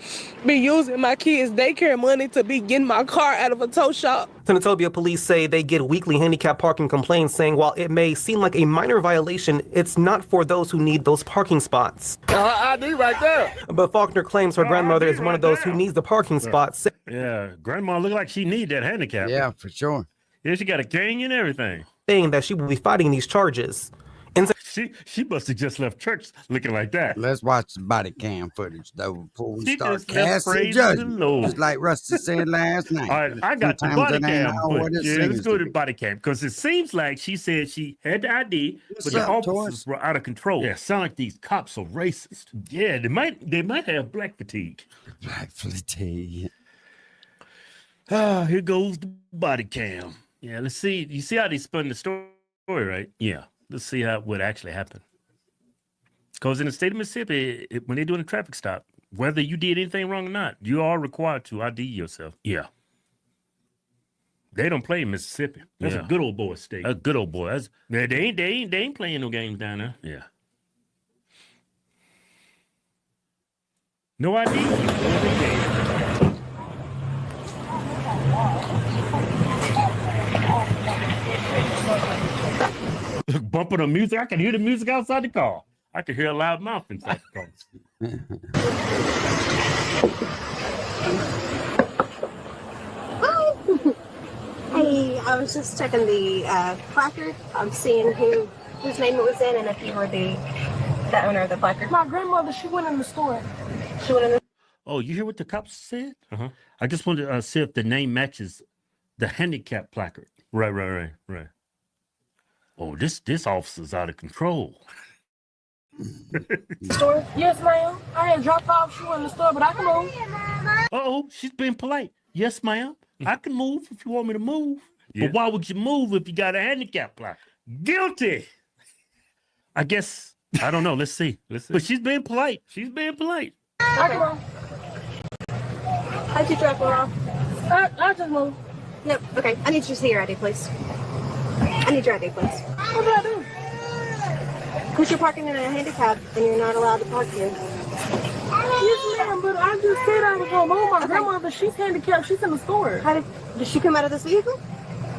be using my kids' daycare money to be getting my car out of a tow shop. Senatobia police say they get weekly handicap parking complaints saying while it may seem like a minor violation, it's not for those who need those parking spots. ID right there. But Faulkner claims her grandmother is one of those who needs the parking spots. Yeah, grandma look like she need that handicap. Yeah, for sure. Yeah, she got a cane and everything. Saying that she will be fighting these charges. She must have just left church looking like that. Let's watch the body cam footage, though, before we She start just left casting praise judgment. the Lord. Just like Rusty said last night. All right, I got the Sometimes body it ain't cam all what footage. it Yeah, let's seems go to to the be. body cam because it seems like she said she had the ID, What's but the up, officers were out of control. Yeah, sound like these cops are racist. Yeah, they might have black fatigue. Black fatigue. Ah, here goes the body cam. Yeah, let's see. You see how they spun the story, right? Yeah. Let's see what actually happened. Because in the state of Mississippi, when they're doing a traffic stop, whether you did anything wrong or not, you are required to ID yourself. Yeah. They don't play in Mississippi. That's a good old boy state. A good old boy. They ain't playing no games down there. Yeah. No ID. Bumping the music. I can hear the music outside the car. I can hear a loud mouth inside the car. Hey, I was just checking the placard. I'm seeing whose name it was in and if you were the owner of the placard. My grandmother, she went in the store. She went in the Oh, you hear what the cops said? Uh-huh. I just wanted to see if the name matches the handicap placard. Right. Oh, this officer's out of control. store? Yes, ma'am. I had dropped off. She went in the store, but I can move. Uh-oh, she's being polite. Yes, ma'am. I can move if you want me to move. Yeah. But why would you move if you got a handicap placard? Guilty. I guess, I don't know. Let's see. But she's being polite. I can move. How'd you drop her off? I just move. Yep, okay. I need you to see your ID, please. I need your ID, please. What did I do? Because you're parking in a handicap and you're not allowed to park here. Yes, ma'am, but I just said I was going to move. My grandmother, she's handicapped. She's in the store. Did she come out of this vehicle?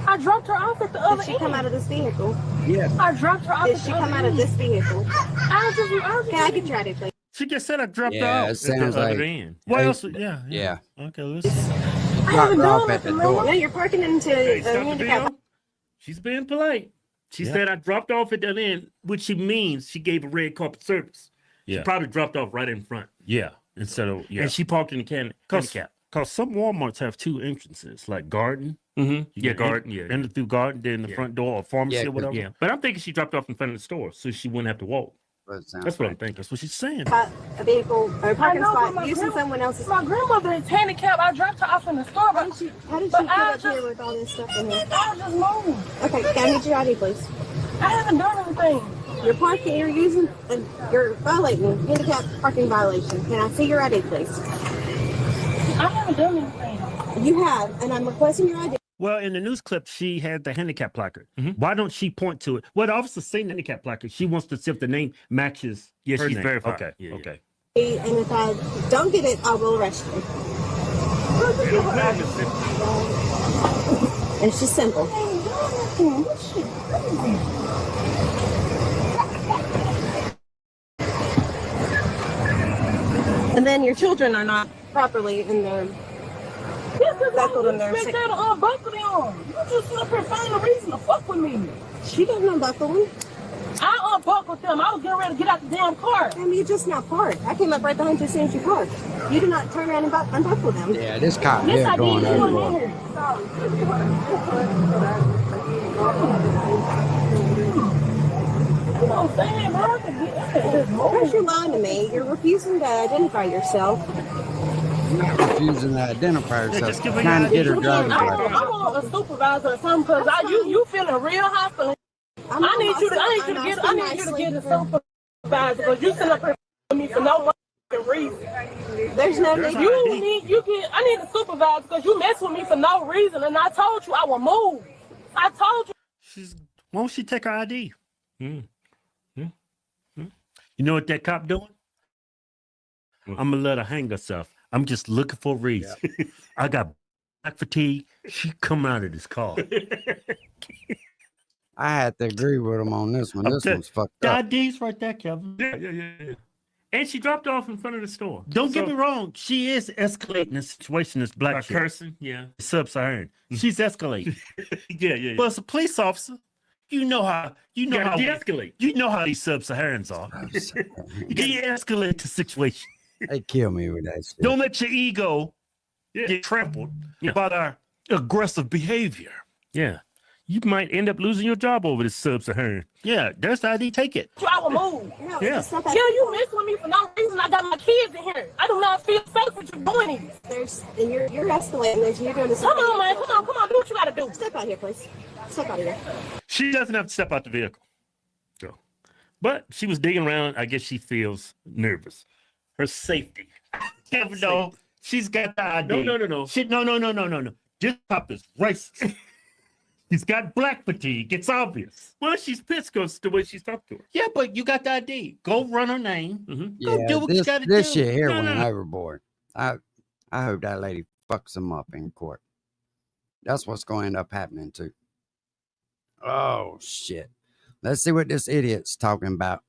I dropped her off at the other end. Did she come out of this vehicle? Yes. I dropped her off Did at she the come other out of end. this vehicle? I just Can I get your ID, please? She just said I dropped her Yeah, off. it sounds at the like. other end. What else? Yeah. Yeah. Okay, let's. Drop her off at the door. No, you're parking into Hey, a stop the handicap. video. She's being polite. She said I dropped off at the other end, which she means she gave a red carpet service. She probably dropped off right in front. Yeah. Instead of and she parked in the handicap. Because some Walmarts have two entrances, like garden. Mm-hmm. Yeah, garden. Enter through garden, then the front door or pharmacy or whatever. Yeah. But I'm thinking she dropped off in front of the store, so she wouldn't have to walk. That's what I'm thinking. That's what she's saying. A vehicle or a parking spot using someone else's. My grandmother is handicapped. I dropped her off in the store. How did you get up here with all this stuff in here? I just moved. Okay, can I need your ID, please? I haven't done anything. You're parking. You're using. You're violating handicap parking violation. Can I see your ID, please? I haven't done anything. You have, and I'm requesting your ID. Well, in the news clip, she had the handicap placard. Why don't she point to it? Well, the officer seen the handicap placard. She wants to see if the name matches. Yeah, her she's name. verified. Okay, Yeah, okay. And if I don't get it, I will arrest you. It's just simple. And then your children are not properly in their buckled in their Expect her to unbuckle them. You just up here finding a reason to fuck with me. She doesn't unbuckle them. I unbuckled them. I was getting ready to get out the damn car. I mean, you just not parked. I came up right behind you as soon as you parked. You did not turn around and unbuckle them. Yeah, this cop Yes, here I going did. You were overboard. in here. You know what I'm saying, bro? First, you're lying to me. You're refusing to identify yourself. Not refusing to identify herself. just give her Trying to your get her ID. driver's I license. want a supervisor or something because you feeling real hostile. I need you to get a supervisor because you sitting up here with me for no reason. There's no need. I need a supervisor because you mess with me for no reason, and I told you I will move. I told you. Won't she take her ID? You know what that cop doing? I'm gonna let her hang herself. I'm just looking for a reason. I got black fatigue. She come out of this car. I had to agree with him on this one. This one's fucked The up. ID's right there, Kevin. Yeah. And she dropped off in front of the store. Don't get me wrong. She is escalating the situation. This black chick. Cursing, yeah. Sub-Saharan. She's escalating. Yeah. But as a police officer, you know how de-escalate. You know how these sub-Saharans are. You de-escalate the situation. They kill me with that shit. Don't let your ego get trampled by our aggressive behavior. Yeah. You might end up losing your job over this sub-Saharan. Yeah, there's the ID. Take it. I will move. Yeah. You mess with me for no reason. I got my kids in here. I do not feel safe with you doing this. And you're escalating this. You're doing this. Come on, man. Come on. Do what you got to do. Step out here, please. Step out of here. She doesn't have to step out the vehicle. So, but she was digging around. I guess she feels nervous. Her safety. Kevin, no, she's got the ID. No. No. This cop is racist. He's got black fatigue. It's obvious. Well, she's pissed because the way she's talking to her. Yeah, but you got the ID. Go run her name. Go Yeah, do what you got to do. this shit here No, went no. overboard. I hope that lady fucks him up in court. That's what's going to end up happening too. Oh shit! Let's see what this idiot's talking about.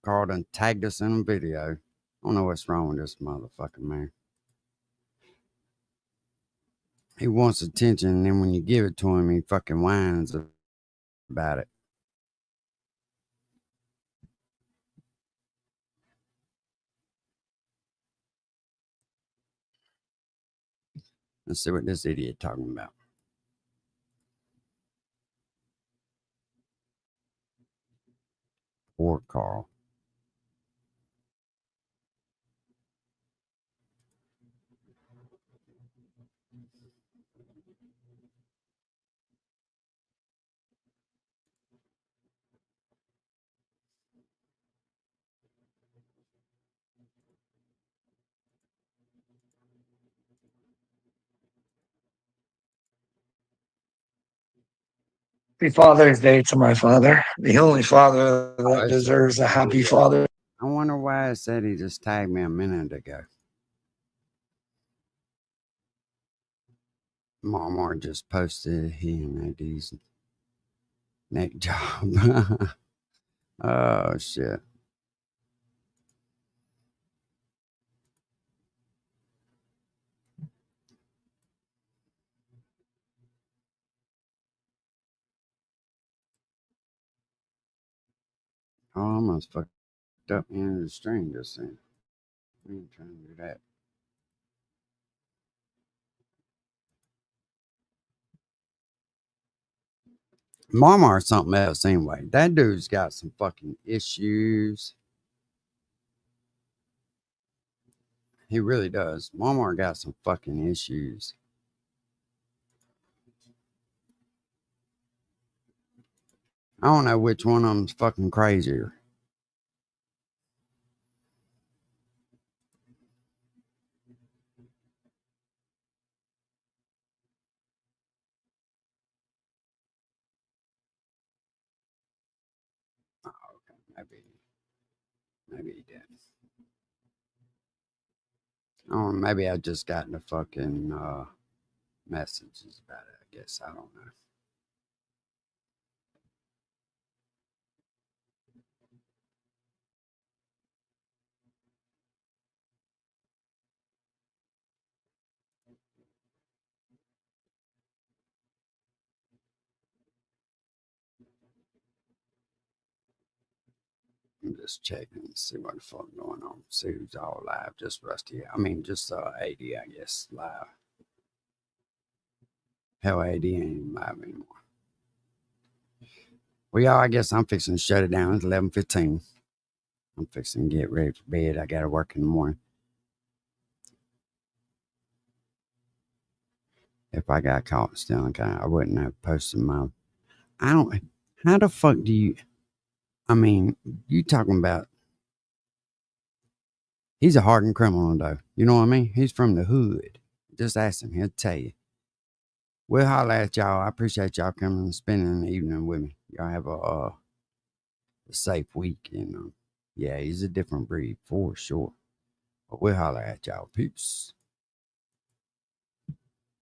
Carl done tagged us in a video. I don't know what's wrong with this motherfucking man. He wants attention, and then when you give it to him, he fucking whines about it. Let's see what this idiot talking about. Poor Carl. Happy Father's Day to my father, the only father that deserves a happy father. I wonder why it said he just tagged me a minute ago. Walmart just posted he and AD's neck job. Oh, shit. Oh, I almost fucked up the end of the string just then. We ain't trying to do that. Walmart's something else anyway. That dude's got some fucking issues. He really does. Walmart got some fucking issues. I don't know which one of them's fucking crazier. Maybe he did. Oh, maybe I just got the fucking messages about it. I guess I don't know. I'm just checking to see what the fuck going on. See who's all live. Just Rusty. I mean, just 80, I guess, live. Hell, 80 ain't even live anymore. Well, y'all, I guess I'm fixing to shut it down. It's 11:15. I'm fixing to get ready for bed. I got to work in the morning. If I got caught stealing, I wouldn't have posted my... How the fuck do you... I mean, you talking about... He's a hardened criminal, though. You know what I mean? He's from the hood. Just ask him. He'll tell you. We'll holler at y'all. I appreciate y'all coming and spending the evening with me. Y'all have a safe week. Yeah, he's a different breed for sure. But we'll holler at y'all. Peace.